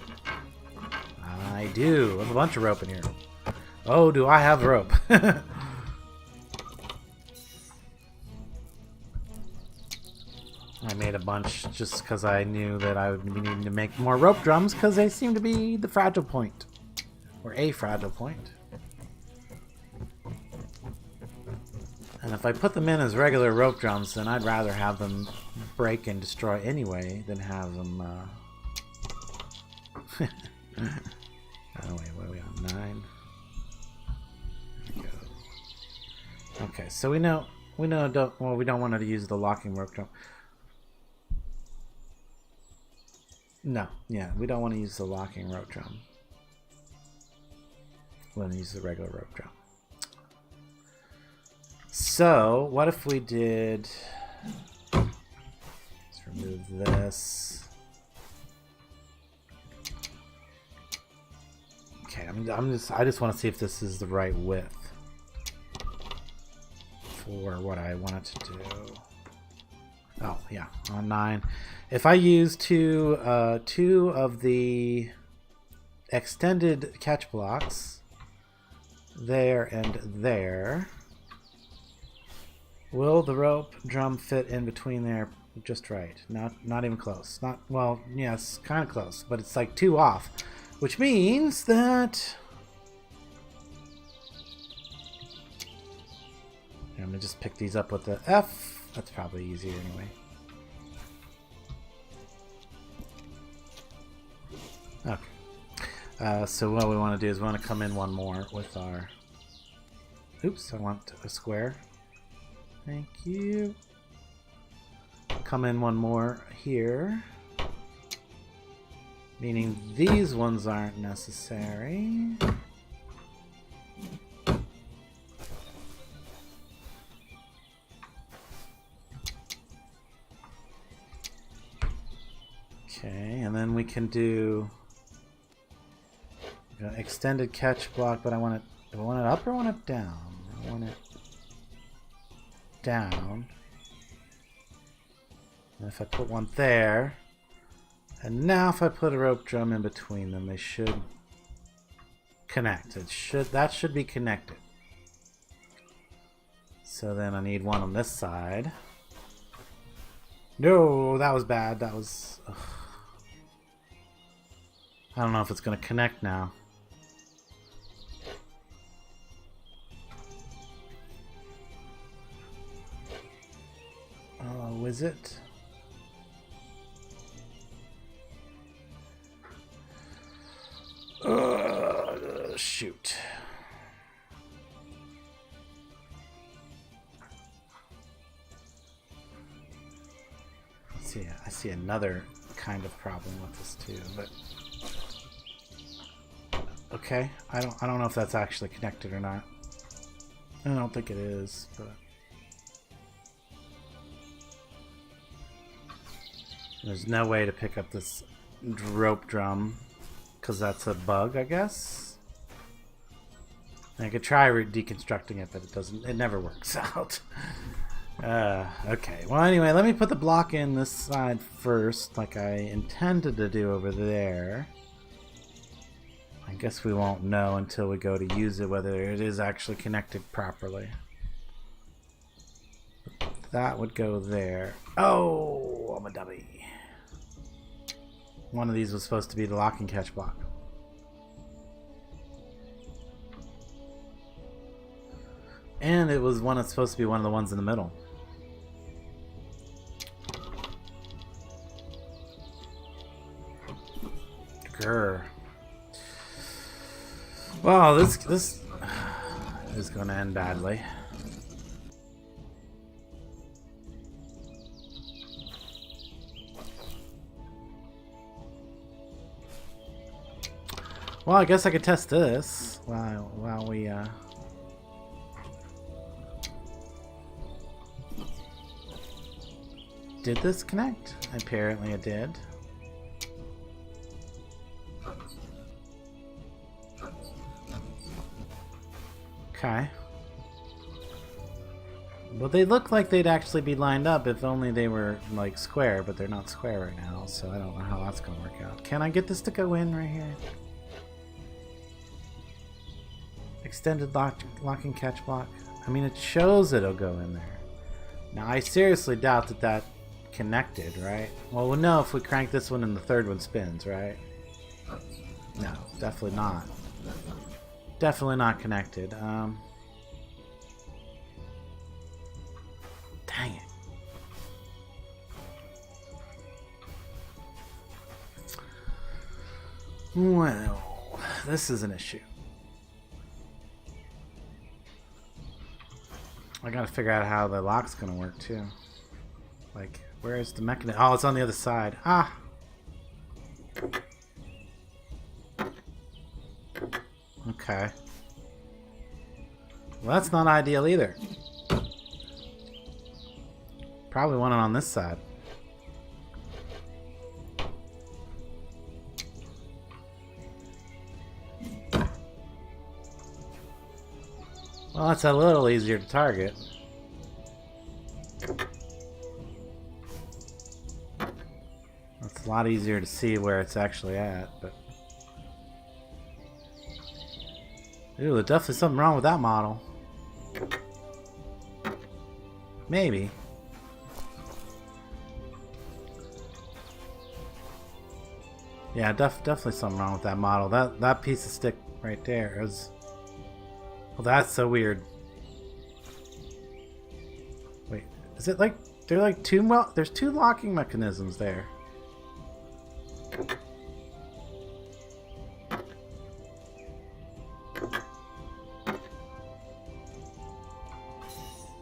I do. I have a bunch of rope in here. Oh, do I have rope? I made a bunch just because I knew that I would be needing to make more rope drums, because they seem to be the fragile point. Or a fragile point. And if I put them in as regular rope drums, then I'd rather have them break and destroy anyway than have them... oh wait, what are we on? 9. There we go. Okay, so we don't want to use the locking rope drum. No, yeah, we don't want to use the locking rope drum. We're going to use the regular rope drum. So, what if we did... Let's remove this. Okay, I just want to see if this is the right width for what I want it to do. Oh, yeah, on 9. If I use two of the extended catch blocks, there and there, will the rope drum fit in between there just right. Not even close. Not, well, yes, kind of close, but it's like 2 off, which means that I'm gonna just pick these up with the F. That's probably easier anyway. Okay. So what we want to do is we want to come in one more with our... Oops, I want a square. Thank you. Come in one more here. Meaning these ones aren't necessary. Okay, and then we can do extended catch block, but I want it. Do I want it up or I want it down? I want it down. And if I put one there, and now if I put a rope drum in between them, they should connect. That should be connected. So then I need one on this side. No, that was bad. That was... Ugh. I don't know if it's going to connect now. Oh, is it? Shoot. I see another kind of problem with this too, but okay. I don't know if that's actually connected or not. I don't think it is, but there's no way to pick up this rope drum because that's a bug, I guess. I could try deconstructing it, but it doesn't. It never works out. Okay. Well, anyway, let me put the block in this side first, like I intended to do over there. I guess we won't know until we go to use it whether it is actually connected properly. That would go there. Oh, I'm a dummy. One of these was supposed to be the lock and catch block. And it was one that's supposed to be one of the ones in the middle. Grr. Well, this is going to end badly. Well, I guess I could test this while we did this connect? Apparently it did. Okay. Well, they look like they'd actually be lined up if only they were, like, square, but they're not square right now, so I don't know how that's going to work out. Can I get this to go in right here? Extended lock and catch block. I mean, it shows it'll go in there. Now, I seriously doubt that that connected, right? Well, we'll know if we crank this one and the third one spins, right? No, definitely not. Definitely not connected. Dang it. Well, this is an issue. I gotta figure out how the lock's gonna work too. Like, where is the mechanism? Oh, it's on the other side. Ah! Okay. Well, that's not ideal either. Probably want it on this side. Well, that's a little easier to target. It's a lot easier to see where it's actually at, but... Ooh, there's definitely something wrong with that model. Yeah, definitely something wrong with that model. That piece of stick right there is... Well, that's so weird. Wait, is it like... There are like two... Well, there's two locking mechanisms there.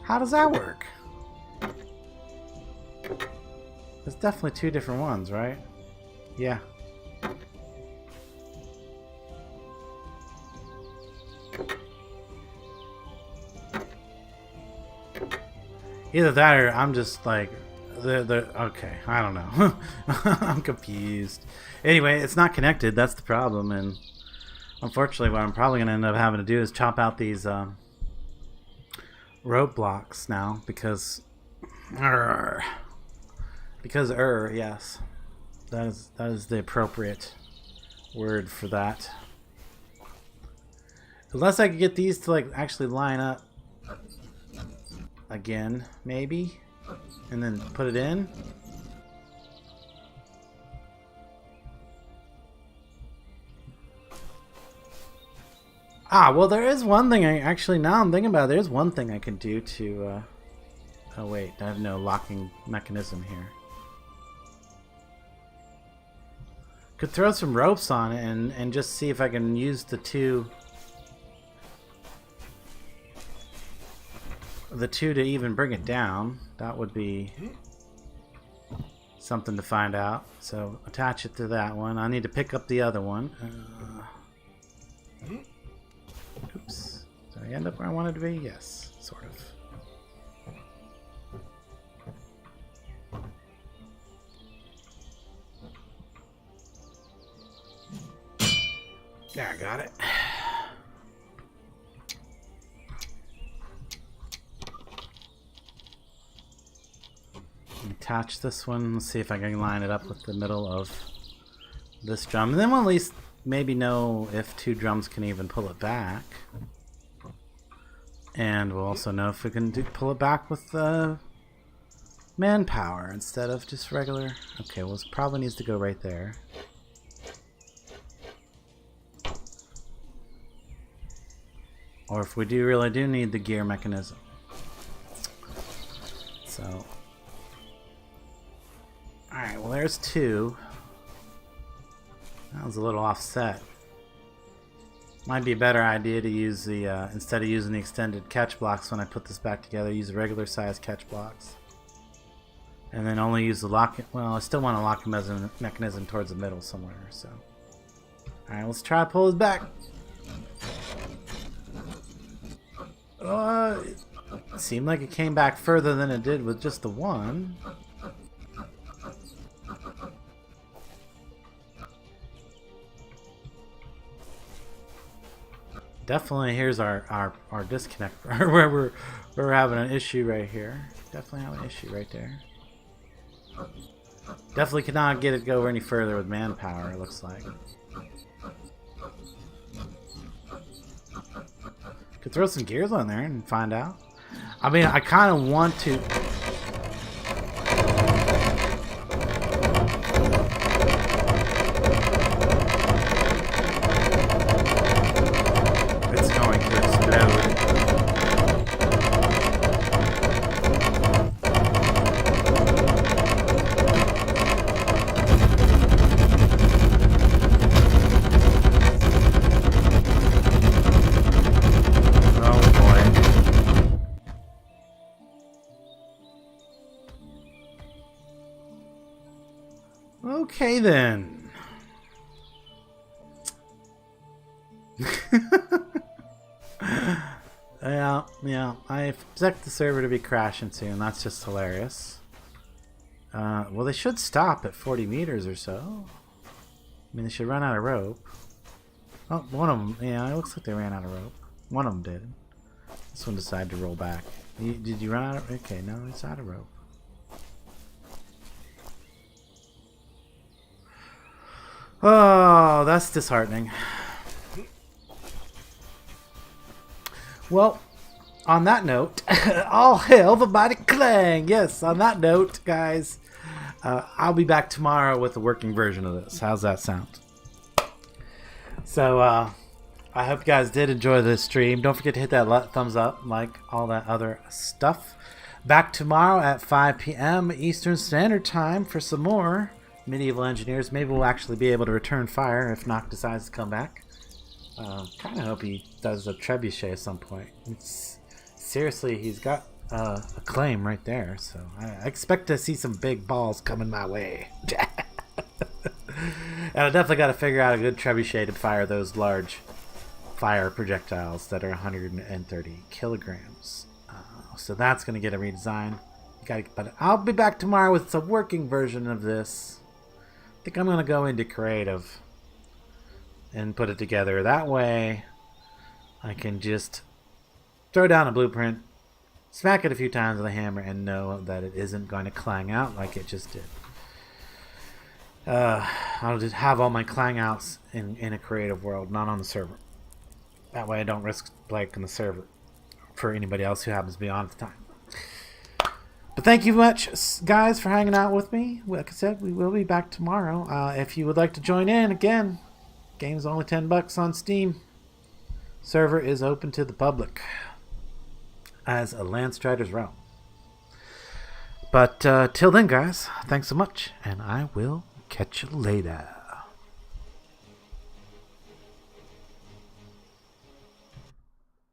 How does that work? There's definitely two different ones, right? Yeah. Either that or I'm just like... okay, I don't know. I'm confused. Anyway, it's not connected. That's the problem. And unfortunately, what I'm probably going to end up having to do is chop out these rope blocks now because... yes. That is the appropriate word for that. Unless I could get these to like actually line up again, maybe, and then put it in. Well, there is one thing now I'm thinking about it, there's one thing I can do to oh wait, I have no locking mechanism here. Could throw some ropes on it and just see if I can use the two to even bring it down. That would be something to find out. So attach it to that one. I need to pick up the other one. Oops. Did I end up where I wanted to be? Yes, sort of. There, I got it. Attach this one. Let's see if I can line it up with the middle of this drum. And then we'll at least maybe know if two drums can even pull it back. And we'll also know if we can pull it back with manpower instead of just regular. Okay, well, it probably needs to go right there. Or if we really do need the gear mechanism. So... Alright, well there's two. That was a little offset. Might be a better idea to use the, instead of using the extended catch blocks when I put this back together, use the regular size catch blocks. And then only use the lock, well I still want a locking mechanism towards the middle somewhere, so. Alright, let's try to pull this back. It seemed like it came back further than it did with just the one. Definitely here's our disconnect where we're having an issue right here. Definitely have an issue right there. Definitely cannot get it to go any further with manpower, it looks like. Could throw some gears on there and find out. I mean, I kind of want to... It's going to explode. Okay then. Yeah, I expect the server to be crashing soon. That's just hilarious. Well, they should stop at 40 meters or so. I mean, they should run out of rope. Oh, one of them. Yeah, it looks like they ran out of rope. One of them did. This one decided to roll back. Did you run out of... Okay, no, it's out of rope. Oh, that's disheartening. Well, on that note, all hail the mighty Clang. Yes, on that note, guys, I'll be back tomorrow with a working version of this. How's that sound? So, I hope you guys did enjoy this stream. Don't forget to hit that thumbs up, like all that other stuff. Back tomorrow at 5 p.m. Eastern Standard Time for some more Medieval Engineers. Maybe we'll actually be able to return fire if Nock decides to come back. Kind of hope he does a trebuchet at some point. Seriously, he's got a claim right there, so I expect to see some big balls coming my way. And I definitely got to figure out a good trebuchet to fire those large fire projectiles that are 130 kilograms. So that's going to get a redesign. But I'll be back tomorrow with a working version of this. I think I'm going to go into creative and put it together. That way I can just throw down a blueprint, smack it a few times with a hammer, and know that it isn't going to clang out like it just did. I'll just have all my clang outs in a creative world, not on the server. That way I don't risk breaking the server for anybody else who happens to be on at the time. But thank you much, guys, for hanging out with me. Like I said, we will be back tomorrow. If you would like to join in, again, game's only $10 on Steam. Server is open to the public as a Landstrider's Realm. But till then, guys, thanks so much, and I will catch you later.